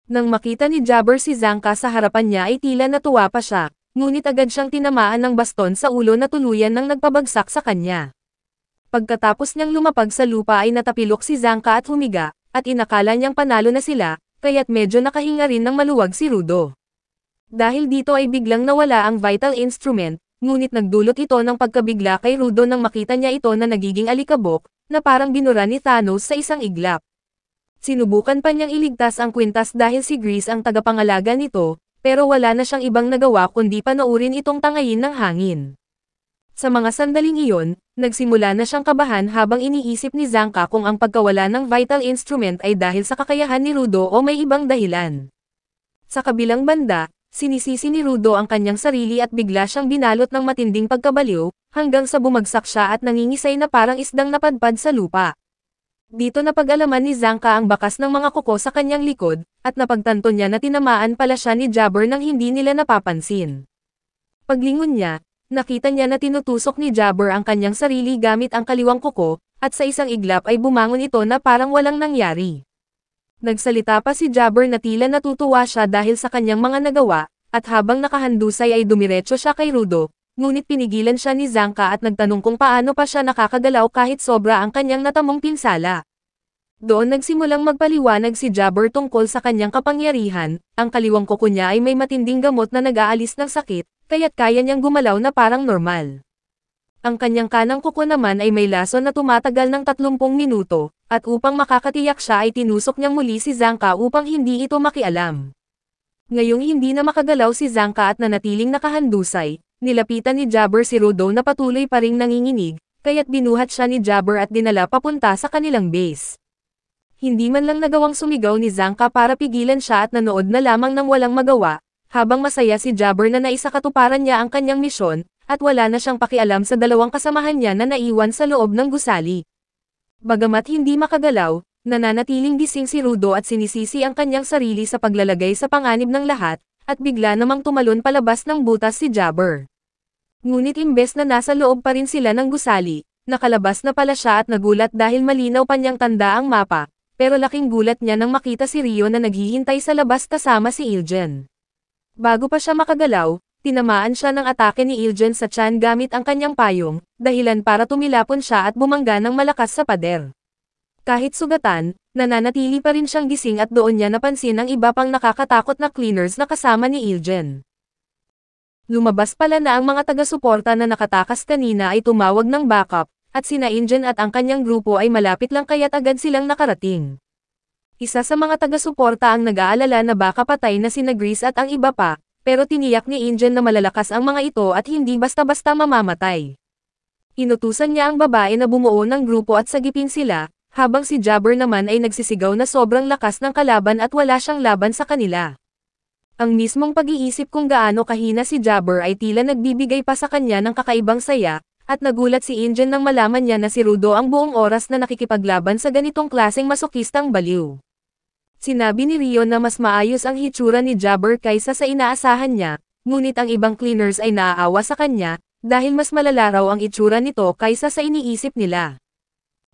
Nang makita ni Jabber si Zanka sa harapan niya ay tila natuwa pa siya, ngunit agad siyang tinamaan ng baston sa ulo na tuluyan nang nagpabagsak sa kanya. Pagkatapos niyang lumapag sa lupa ay natapilok si Zanka at humiga, at inakala niyang panalo na sila, kaya't medyo nakahinga rin ng maluwag si Rudo. Dahil dito ay biglang nawala ang vital instrument, ngunit nagdulot ito ng pagkabigla kay Rudo nang makita niya ito na nagiging alikabok, na parang binura ni Thanos sa isang iglap. Sinubukan pa niyang iligtas ang kwintas dahil si Grease ang tagapangalaga nito, pero wala na siyang ibang nagawa kundi panoorin itong tangayin ng hangin. Sa mga sandaling iyon, nagsimula na siyang kabahan habang iniisip ni Zanka kung ang pagkawala ng vital instrument ay dahil sa kakayahan ni Rudo o may ibang dahilan. Sa kabilang banda, sinisisi ni Rudo ang kanyang sarili at bigla siyang binalot ng matinding pagkabaliw, hanggang sa bumagsak siya at nangingisay na parang isdang napadpad sa lupa. Dito napag-alaman ni Zanka ang bakas ng mga kuko sa kanyang likod, at napagtanto niya na tinamaan pala siya ni Jabber nang hindi nila napapansin. Paglingon niya, nakita niya na tinutusok ni Jabber ang kanyang sarili gamit ang kaliwang kuko, at sa isang iglap ay bumangon ito na parang walang nangyari. Nagsalita pa si Jabber na tila natutuwa siya dahil sa kanyang mga nagawa, at habang nakahandusay ay dumiretso siya kay Rudo, ngunit pinigilan siya ni Zanka at nagtanong kung paano pa siya nakakagalaw kahit sobra ang kanyang natamong pinsala. Doon nagsimulang magpaliwanag si Jabber tungkol sa kanyang kapangyarihan, ang kaliwang kuko niya ay may matinding gamot na nag-aalis ng sakit, kaya't kaya niyang gumalaw na parang normal. Ang kanyang kanang kuko naman ay may lason na tumatagal ng 30 minuto, at upang makakatiyak siya ay tinusok niyang muli si Zanka upang hindi ito makialam. Ngayong hindi na makagalaw si Zanka at nanatiling nakahandusay, nilapitan ni Jabber si Rudo na patuloy pa ring nanginginig, kaya't binuhat siya ni Jabber at dinala papunta sa kanilang base. Hindi man lang nagawang sumigaw ni Zanka para pigilan siya at nanood na lamang ng walang magawa, habang masaya si Jabber na naisakatuparan niya ang kanyang misyon, at wala na siyang pakialam sa dalawang kasamahan niya na naiwan sa loob ng gusali. Bagamat hindi makagalaw, nananatiling gising si Rudo at sinisisi ang kanyang sarili sa paglalagay sa panganib ng lahat, at bigla namang tumalon palabas ng butas si Jabber. Ngunit imbes na nasa loob pa rin sila ng gusali, nakalabas na pala siya at nagulat dahil malinaw pa niyang tanda ang mapa, pero laking gulat niya nang makita si Rio na naghihintay sa labas kasama si Ilgen. Bago pa siya makagalaw, tinamaan siya ng atake ni Ilgen sa tiyan gamit ang kanyang payong, dahilan para tumilapon siya at bumangga ng malakas sa pader. Kahit sugatan, nananatili pa rin siyang gising at doon niya napansin ang iba pang nakakatakot na cleaners na kasama ni Ilgen. Lumabas pala na ang mga taga-suporta na nakatakas kanina ay tumawag ng backup, at sina Ilgen at ang kanyang grupo ay malapit lang kaya't agad silang nakarating. Isa sa mga taga-suporta ang nag-aalala na baka patay na sina Grease at ang iba pa, pero tiniyak ni Ilgen na malalakas ang mga ito at hindi basta-basta mamamatay. Inutusan niya ang babae na bumuo ng grupo at sagipin sila, habang si Jabber naman ay nagsisigaw na sobrang lakas ng kalaban at wala siyang laban sa kanila. Ang mismong pag-iisip kung gaano kahina si Jabber ay tila nagbibigay pa sa kanya ng kakaibang saya, at nagulat si Ilgen nang malaman niya na si Rudo ang buong oras na nakikipaglaban sa ganitong klaseng masokistang baliw. Sinabi ni Rio na mas maayos ang hitsura ni Jabber kaysa sa inaasahan niya, ngunit ang ibang cleaners ay naaawa sa kanya, dahil mas malala raw ang itsura nito kaysa sa iniisip nila.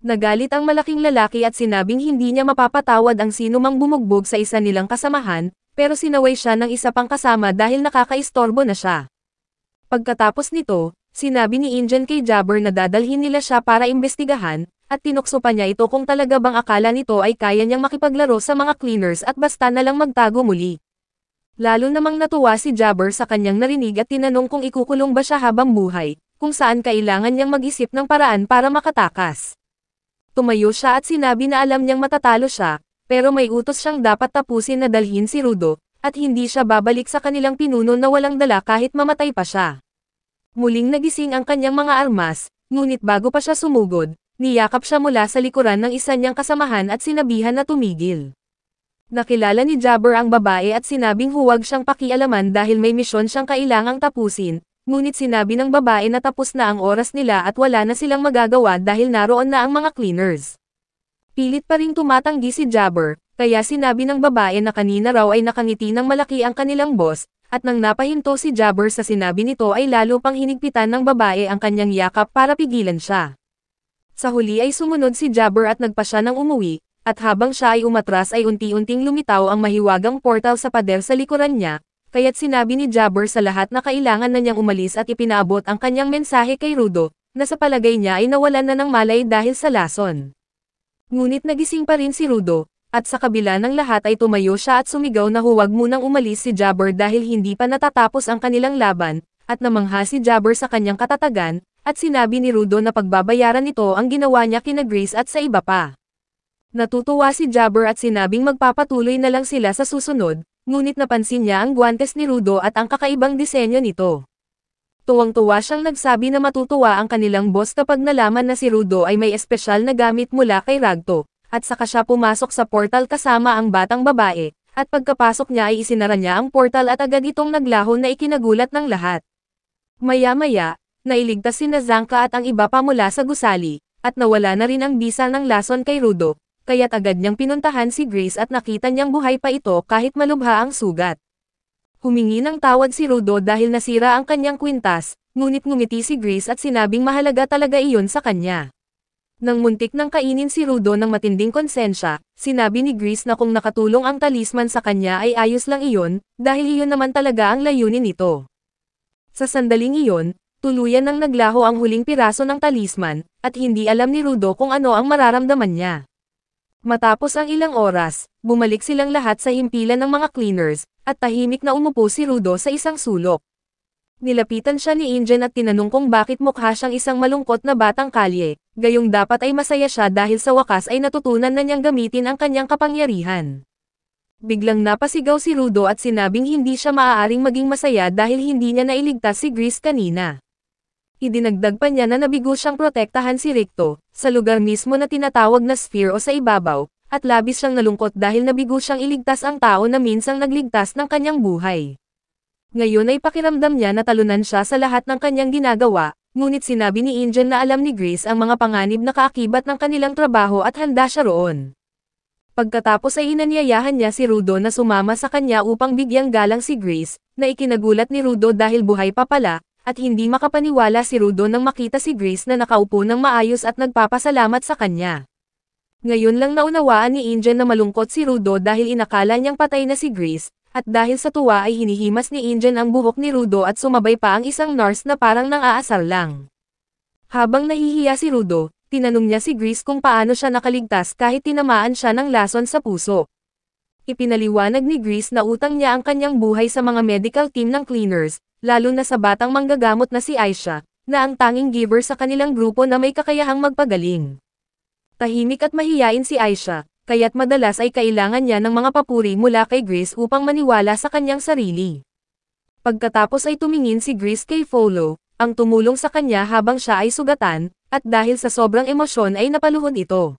Nagalit ang malaking lalaki at sinabing hindi niya mapapatawad ang sinumang bumugbog sa isa nilang kasamahan, pero sinaway siya ng isa pang kasama dahil nakakaistorbo na siya. Pagkatapos nito, sinabi ni Ilgen kay Jabber na dadalhin nila siya para imbestigahan, at tinukso pa niya ito kung talaga bang akala nito ay kaya niyang makipaglaro sa mga cleaners at basta na lang magtago muli. Lalo namang natuwa si Jabber sa kanyang narinig at tinanong kung ikukulong ba siya habang buhay, kung saan kailangan niyang mag-isip ng paraan para makatakas. Tumayo siya at sinabi na alam niyang matatalo siya, pero may utos siyang dapat tapusin na dalhin si Rudo, at hindi siya babalik sa kanilang pinuno na walang dala kahit mamatay pa siya. Muling nagising ang kanyang mga armas, ngunit bago pa siya sumugod, niyakap siya mula sa likuran ng isa niyang kasamahan at sinabihan na tumigil. Nakilala ni Jabber ang babae at sinabing huwag siyang pakialaman dahil may misyon siyang kailangang tapusin, ngunit sinabi ng babae na tapos na ang oras nila at wala na silang magagawa dahil naroon na ang mga cleaners. Pilit pa ring tumatanggi si Jabber, kaya sinabi ng babae na kanina raw ay nakangiti ng malaki ang kanilang boss, at nang napahinto si Jabber sa sinabi nito ay lalo pang hinigpitan ng babae ang kanyang yakap para pigilan siya. Sa huli ay sumunod si Jabber at nagpa siya ng umuwi, at habang siya ay umatras ay unti-unting lumitaw ang mahiwagang portal sa pader sa likuran niya, kaya't sinabi ni Jabber sa lahat na kailangan na niyang umalis at ipinaabot ang kanyang mensahe kay Rudo, na sa palagay niya ay nawalan na ng malay dahil sa lason. Ngunit nagising pa rin si Rudo, at sa kabila ng lahat ay tumayo siya at sumigaw na huwag munang umalis si Jabber dahil hindi pa natatapos ang kanilang laban, at namangha si Jabber sa kanyang katatagan, at sinabi ni Rudo na pagbabayaran nito ang ginawa niya kina Grace at sa iba pa. Natutuwa si Jabber at sinabing magpapatuloy na lang sila sa susunod, ngunit napansin niya ang guwantes ni Rudo at ang kakaibang disenyo nito. Tuwang-tuwa siyang nagsabi na matutuwa ang kanilang boss kapag nalaman na si Rudo ay may espesyal na gamit mula kay Ragto, at saka siya pumasok sa portal kasama ang batang babae, at pagkapasok niya ay isinara niya ang portal at agad itong naglaho na ikinagulat ng lahat. Maya-maya, nailigtas si Zanka at ang iba pa mula sa gusali, at nawala na rin ang bisa ng lason kay Rudo. Kaya't agad niyang pinuntahan si Grace at nakita niyang buhay pa ito kahit malubha ang sugat. Humingi ng tawad si Rudo dahil nasira ang kanyang kwintas, ngunit ngumiti si Grace at sinabing mahalaga talaga iyon sa kanya. Nang muntik nang kainin si Rudo ng matinding konsensya, sinabi ni Grace na kung nakatulong ang talisman sa kanya ay ayos lang iyon, dahil iyon naman talaga ang layunin nito. Sa sandaling iyon, tuluyan nang naglaho ang huling piraso ng talisman, at hindi alam ni Rudo kung ano ang mararamdaman niya. Matapos ang ilang oras, bumalik silang lahat sa himpilan ng mga cleaners, at tahimik na umupo si Rudo sa isang sulok. Nilapitan siya ni Ingen at tinanong kung bakit mukha siyang isang malungkot na batang kalye, gayong dapat ay masaya siya dahil sa wakas ay natutunan na niyang gamitin ang kanyang kapangyarihan. Biglang napasigaw si Rudo at sinabing hindi siya maaaring maging masaya dahil hindi niya nailigtas si Grace kanina. Idinagdag pa niya na nabigo siyang protektahan si Ricto, sa lugar mismo na tinatawag na sphere o sa ibabaw, at labis siyang nalungkot dahil nabigo siyang iligtas ang tao na minsang nagligtas ng kanyang buhay. Ngayon ay pakiramdam niya na talunan siya sa lahat ng kanyang ginagawa, ngunit sinabi ni Ingen na alam ni Grace ang mga panganib na kaakibat ng kanilang trabaho at handa siya roon. Pagkatapos ay inanyayahan niya si Rudo na sumama sa kanya upang bigyang galang si Grace, na ikinagulat ni Rudo dahil buhay pa pala, at hindi makapaniwala si Rudo nang makita si Grace na nakaupo ng maayos at nagpapasalamat sa kanya. Ngayon lang naunawaan ni Ingen na malungkot si Rudo dahil inakala niyang patay na si Grace, at dahil sa tuwa ay hinihimas ni Ingen ang buhok ni Rudo at sumabay pa ang isang nurse na parang nang-aasar lang. Habang nahihiya si Rudo, tinanong niya si Grace kung paano siya nakaligtas kahit tinamaan siya ng lason sa puso. Ipinaliwanag ni Grace na utang niya ang kanyang buhay sa mga medical team ng cleaners, lalo na sa batang manggagamot na si Aisha, na ang tanging giver sa kanilang grupo na may kakayahang magpagaling. Tahimik at mahiyain si Aisha, kaya't madalas ay kailangan niya ng mga papuri mula kay Grace upang maniwala sa kanyang sarili. Pagkatapos ay tumingin si Grace kay Folo, ang tumulong sa kanya habang siya ay sugatan, at dahil sa sobrang emosyon ay napaluhod ito.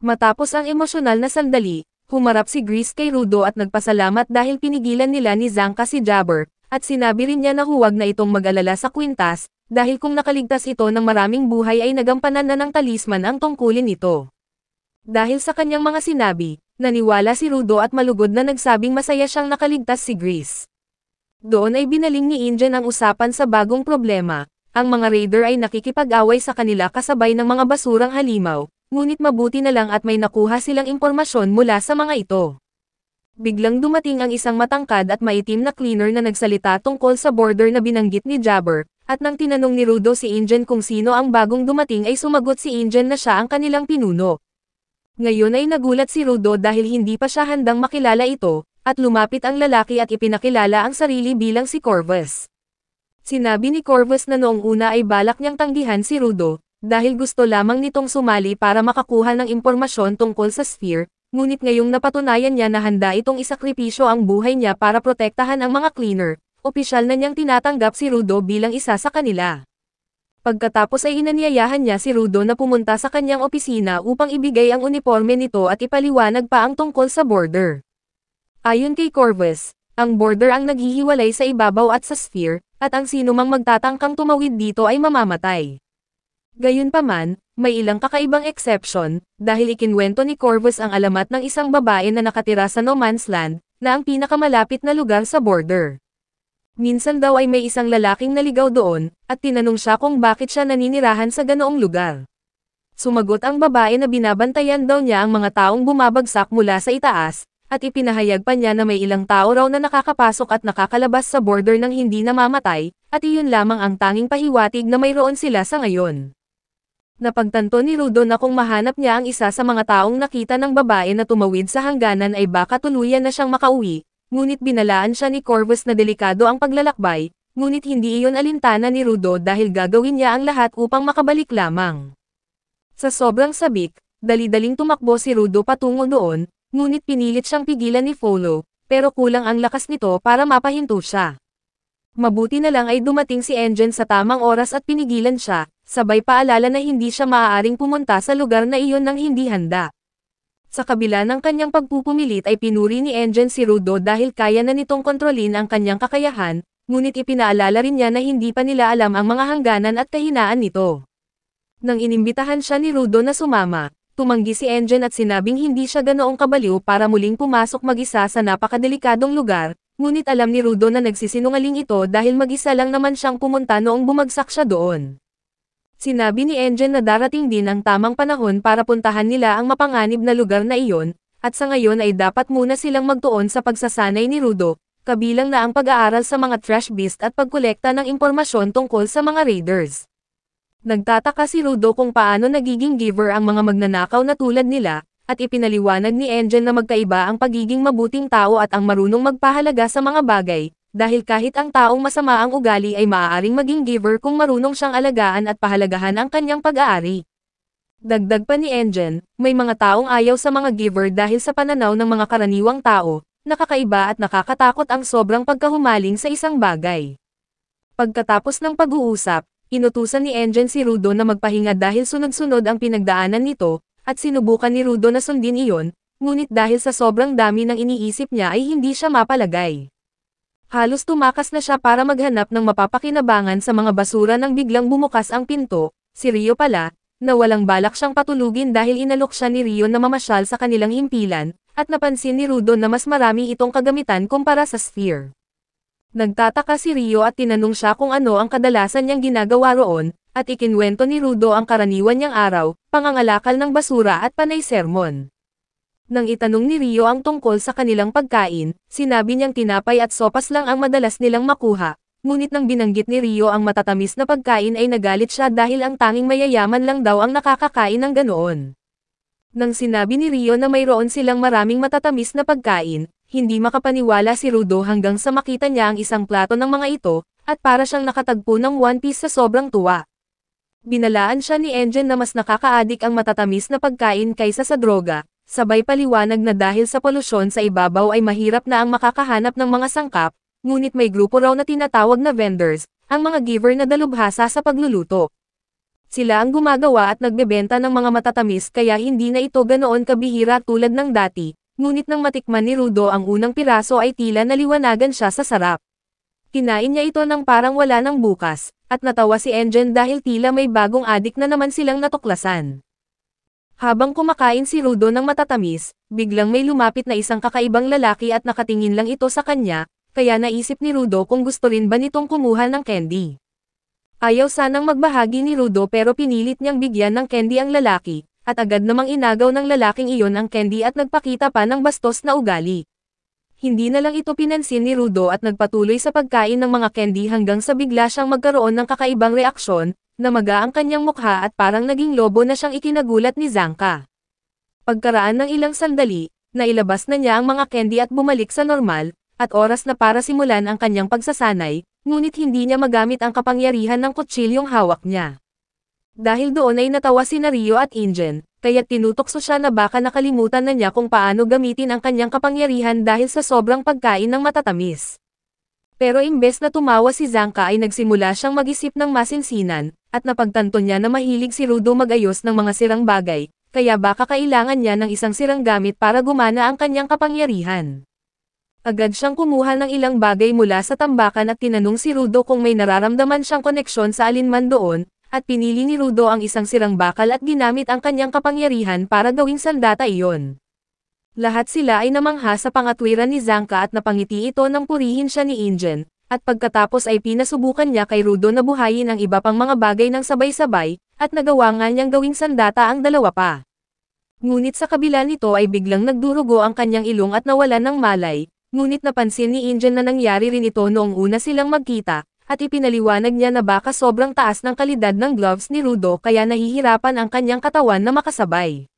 Matapos ang emosyonal na sandali, humarap si Grace kay Rudo at nagpasalamat dahil pinigilan nila ni Zanka si Jabber, at sinabi rin niya na huwag na itong mag-alala sa kwintas, dahil kung nakaligtas ito ng maraming buhay ay nagampanan na ng talisman ang tungkulin nito. Dahil sa kanyang mga sinabi, naniwala si Rudo at malugod na nagsabing masaya siyang nakaligtas si Grace. Doon ay binaling ni Ingen ang usapan sa bagong problema. Ang mga raider ay nakikipag-away sa kanila kasabay ng mga basurang halimaw, ngunit mabuti na lang at may nakuha silang impormasyon mula sa mga ito. Biglang dumating ang isang matangkad at maitim na cleaner na nagsalita tungkol sa border na binanggit ni Jabber, at nang tinanong ni Rudo si Ingen kung sino ang bagong dumating ay sumagot si Ingen na siya ang kanilang pinuno. Ngayon ay nagulat si Rudo dahil hindi pa siya handang makilala ito, at lumapit ang lalaki at ipinakilala ang sarili bilang si Corvus. Sinabi ni Corvus na noong una ay balak niyang tanggihan si Rudo, dahil gusto lamang nitong sumali para makakuha ng impormasyon tungkol sa sphere, ngunit ngayong napatunayan niya na handa itong isakripisyo ang buhay niya para protektahan ang mga cleaner, opisyal na niyang tinatanggap si Rudo bilang isa sa kanila. Pagkatapos ay inanyayahan niya si Rudo na pumunta sa kanyang opisina upang ibigay ang uniforme nito at ipaliwanag pa ang tungkol sa border. Ayon kay Corvus, ang border ang naghihiwalay sa ibabaw at sa sphere, at ang sinumang magtatangkang tumawid dito ay mamamatay. Gayunpaman, may ilang kakaibang exception, dahil ikinwento ni Corvus ang alamat ng isang babae na nakatira sa No Man's Land, na ang pinakamalapit na lugar sa border. Minsan daw ay may isang lalaking naligaw doon, at tinanong siya kung bakit siya naninirahan sa ganoong lugar. Sumagot ang babae na binabantayan daw niya ang mga taong bumabagsak mula sa itaas, at ipinahayag pa niya na may ilang tao raw na nakakapasok at nakakalabas sa border ng hindi namamatay, at iyon lamang ang tanging pahiwatig na mayroon sila sa ngayon. Napagtanto ni Rudo na kung mahanap niya ang isa sa mga taong nakita ng babae na tumawid sa hangganan ay baka tuluyan na siyang makauwi, ngunit binalaan siya ni Corvus na delikado ang paglalakbay, ngunit hindi iyon alintana ni Rudo dahil gagawin niya ang lahat upang makabalik lamang. Sa sobrang sabik, dali-daling tumakbo si Rudo patungo doon, ngunit pinilit siyang pigilan ni Folo, pero kulang ang lakas nito para mapahinto siya. Mabuti na lang ay dumating si Engine sa tamang oras at pinigilan siya, sabay paalala na hindi siya maaaring pumunta sa lugar na iyon nang hindi handa. Sa kabila ng kanyang pagpupumilit ay pinuri ni Engine si Rudo dahil kaya na nitong kontrolin ang kanyang kakayahan, ngunit ipinaalala rin niya na hindi pa nila alam ang mga hangganan at kahinaan nito. Nang inimbitahan siya ni Rudo na sumama, tumanggi si Engine at sinabing hindi siya ganoong kabaliw para muling pumasok mag-isa sa napakadelikadong lugar, ngunit alam ni Rudo na nagsisinungaling ito dahil mag-isa lang naman siyang pumunta noong bumagsak siya doon. Sinabi ni Engine na darating din ang tamang panahon para puntahan nila ang mapanganib na lugar na iyon, at sa ngayon ay dapat muna silang magtuon sa pagsasanay ni Rudo, kabilang na ang pag-aaral sa mga trash beast at pagkolekta ng impormasyon tungkol sa mga raiders. Nagtataka si Rudo kung paano nagiging giver ang mga magnanakaw na tulad nila, at ipinaliwanag ni Engine na magkaiba ang pagiging mabuting tao at ang marunong magpahalaga sa mga bagay, dahil kahit ang taong masama ang ugali ay maaaring maging giver kung marunong siyang alagaan at pahalagahan ang kanyang pag-aari. Dagdag pa ni Engine, may mga taong ayaw sa mga giver dahil sa pananaw ng mga karaniwang tao, nakakaiba at nakakatakot ang sobrang pagkahumaling sa isang bagay. Pagkatapos ng pag-uusap, inutusan ni Engine si Rudo na magpahinga dahil sunod-sunod ang pinagdaanan nito, at sinubukan ni Rudo na sundin iyon, ngunit dahil sa sobrang dami ng iniisip niya ay hindi siya mapalagay. Halos tumakas na siya para maghanap ng mapapakinabangan sa mga basura nang biglang bumukas ang pinto, si Rio pala, na walang balak siyang patulugin dahil inalok siya ni Rio na mamasyal sa kanilang himpilan, at napansin ni Rudo na mas marami itong kagamitan kumpara sa sphere. Nagtataka si Rio at tinanong siya kung ano ang kadalasan niyang ginagawa roon, at ikinwento ni Rudo ang karaniwan niyang araw, pangangalakal ng basura at panay sermon. Nang itanong ni Rio ang tungkol sa kanilang pagkain, sinabi niyang tinapay at sopas lang ang madalas nilang makuha, ngunit nang binanggit ni Rio ang matatamis na pagkain ay nagalit siya dahil ang tanging mayayaman lang daw ang nakakakain ng ganoon. Nang sinabi ni Rio na mayroon silang maraming matatamis na pagkain, hindi makapaniwala si Rudo hanggang sa makita niya ang isang plato ng mga ito, at para siyang nakatagpo ng One Piece sa sobrang tuwa. Binalaan siya ni Engine na mas nakakaadik ang matatamis na pagkain kaysa sa droga, sabay paliwanag na dahil sa polusyon sa ibabaw ay mahirap na ang makakahanap ng mga sangkap, ngunit may grupo raw na tinatawag na vendors, ang mga giver na dalubhasa sa pagluluto. Sila ang gumagawa at nagbebenta ng mga matatamis kaya hindi na ito ganoon kabihira tulad ng dati, ngunit nang matikman ni Rudo ang unang piraso ay tila naliwanagan siya sa sarap. Kinain niya ito ng parang wala ng bukas, at natawa si Engine dahil tila may bagong adik na naman silang natuklasan. Habang kumakain si Rudo ng matatamis, biglang may lumapit na isang kakaibang lalaki at nakatingin lang ito sa kanya, kaya naisip ni Rudo kung gusto rin ba nitong kumuha ng candy. Ayaw sanang magbahagi ni Rudo pero pinilit niyang bigyan ng candy ang lalaki, at agad namang inagaw ng lalaking iyon ang candy at nagpakita pa ng bastos na ugali. Hindi na lang ito pinansin ni Rudo at nagpatuloy sa pagkain ng mga candy hanggang sa bigla siyang magkaroon ng kakaibang reaksyon, namaga ang kanyang mukha at parang naging lobo na siyang ikinagulat ni Zanka. Pagkaraan ng ilang sandali, nailabas na niya ang mga candy at bumalik sa normal, at oras na para simulan ang kanyang pagsasanay, ngunit hindi niya magamit ang kapangyarihan ng kutsilyong hawak niya. Dahil doon ay natawa si Rio at Ingen, kaya tinutokso siya na baka nakalimutan na niya kung paano gamitin ang kanyang kapangyarihan dahil sa sobrang pagkain ng matatamis. Pero imbes na tumawa si Zanka ay nagsimula siyang mag-isip ng masinsinan, at napagtanto niya na mahilig si Rudo mag-ayos ng mga sirang bagay, kaya baka kailangan niya ng isang sirang gamit para gumana ang kanyang kapangyarihan. Agad siyang kumuha ng ilang bagay mula sa tambakan at tinanong si Rudo kung may nararamdaman siyang koneksyon sa alinman doon, at pinili ni Rudo ang isang sirang bakal at ginamit ang kanyang kapangyarihan para gawing sandata iyon. Lahat sila ay namangha sa pangatwiran ni Zanka at napangiti ito nang purihin siya ni Ingen, at pagkatapos ay pinasubukan niya kay Rudo na buhayin ang iba pang mga bagay ng sabay-sabay, at nagawa nga niyang gawing sandata ang dalawa pa. Ngunit sa kabila nito ay biglang nagdurugo ang kanyang ilong at nawalan ng malay, ngunit napansin ni Ingen na nangyari rin ito noong una silang magkita, at ipinaliwanag niya na baka sobrang taas ng kalidad ng gloves ni Rudo kaya nahihirapan ang kanyang katawan na makasabay.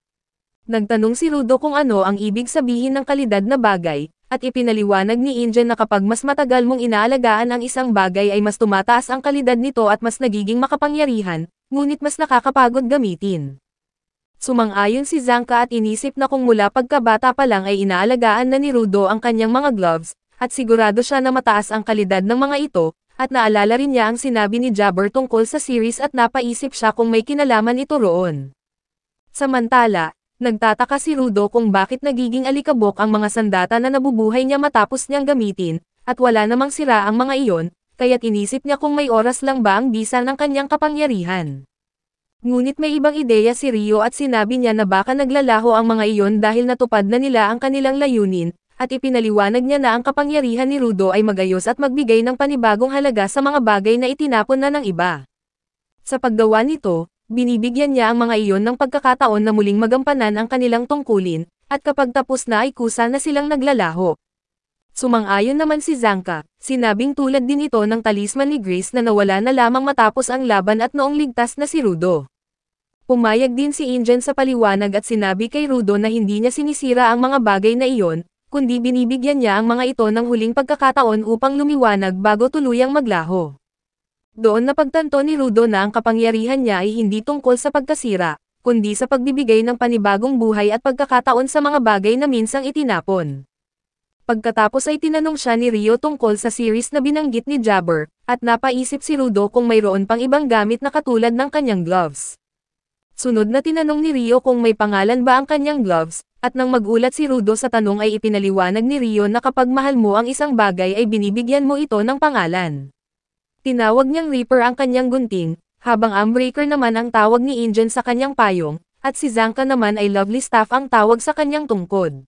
Nagtanong si Rudo kung ano ang ibig sabihin ng kalidad na bagay, at ipinaliwanag ni Ingen na kapag mas matagal mong inaalagaan ang isang bagay ay mas tumataas ang kalidad nito at mas nagiging makapangyarihan, ngunit mas nakakapagod gamitin. Sumang-ayon si Zanka at inisip na kung mula pagkabata pa lang ay inaalagaan na ni Rudo ang kanyang mga gloves, at sigurado siya na mataas ang kalidad ng mga ito, at naalala rin niya ang sinabi ni Jabber tungkol sa series at napaisip siya kung may kinalaman ito roon. Samantala, nagtataka si Rudo kung bakit nagiging alikabok ang mga sandata na nabubuhay niya matapos niyang gamitin, at wala namang sira ang mga iyon, kaya't inisip niya kung may oras lang ba ang bisa ng kanyang kapangyarihan. Ngunit may ibang ideya si Rio at sinabi niya na baka naglalaho ang mga iyon dahil natupad na nila ang kanilang layunin, at ipinaliwanag niya na ang kapangyarihan ni Rudo ay magayos at magbigay ng panibagong halaga sa mga bagay na itinapon na ng iba. Sa paggawa nito, binibigyan niya ang mga iyon ng pagkakataon na muling magampanan ang kanilang tungkulin, at kapag tapos na ay kusa na silang naglalaho. Sumang-ayon naman si Zanka, sinabing tulad din ito ng talisman ni Grace na nawala na lamang matapos ang laban at noong ligtas na si Rudo. Pumayag din si Ingen sa paliwanag at sinabi kay Rudo na hindi niya sinisira ang mga bagay na iyon, kundi binibigyan niya ang mga ito ng huling pagkakataon upang lumiwanag bago tuluyang maglaho. Doon napagtanto ni Rudo na ang kapangyarihan niya ay hindi tungkol sa pagkasira, kundi sa pagbibigay ng panibagong buhay at pagkakataon sa mga bagay na minsang itinapon. Pagkatapos ay tinanong siya ni Rio tungkol sa series na binanggit ni Jabber, at napaisip si Rudo kung mayroon pang ibang gamit na katulad ng kanyang gloves. Sunod na tinanong ni Rio kung may pangalan ba ang kanyang gloves, at nang magulat si Rudo sa tanong ay ipinaliwanag ni Rio na kapag mahal mo ang isang bagay ay binibigyan mo ito ng pangalan. Tinawag niyang Reaper ang kanyang gunting, habang Armbreaker naman ang tawag ni Ingen sa kanyang payong, at si Zanka naman ay Lovely Staff ang tawag sa kanyang tungkod.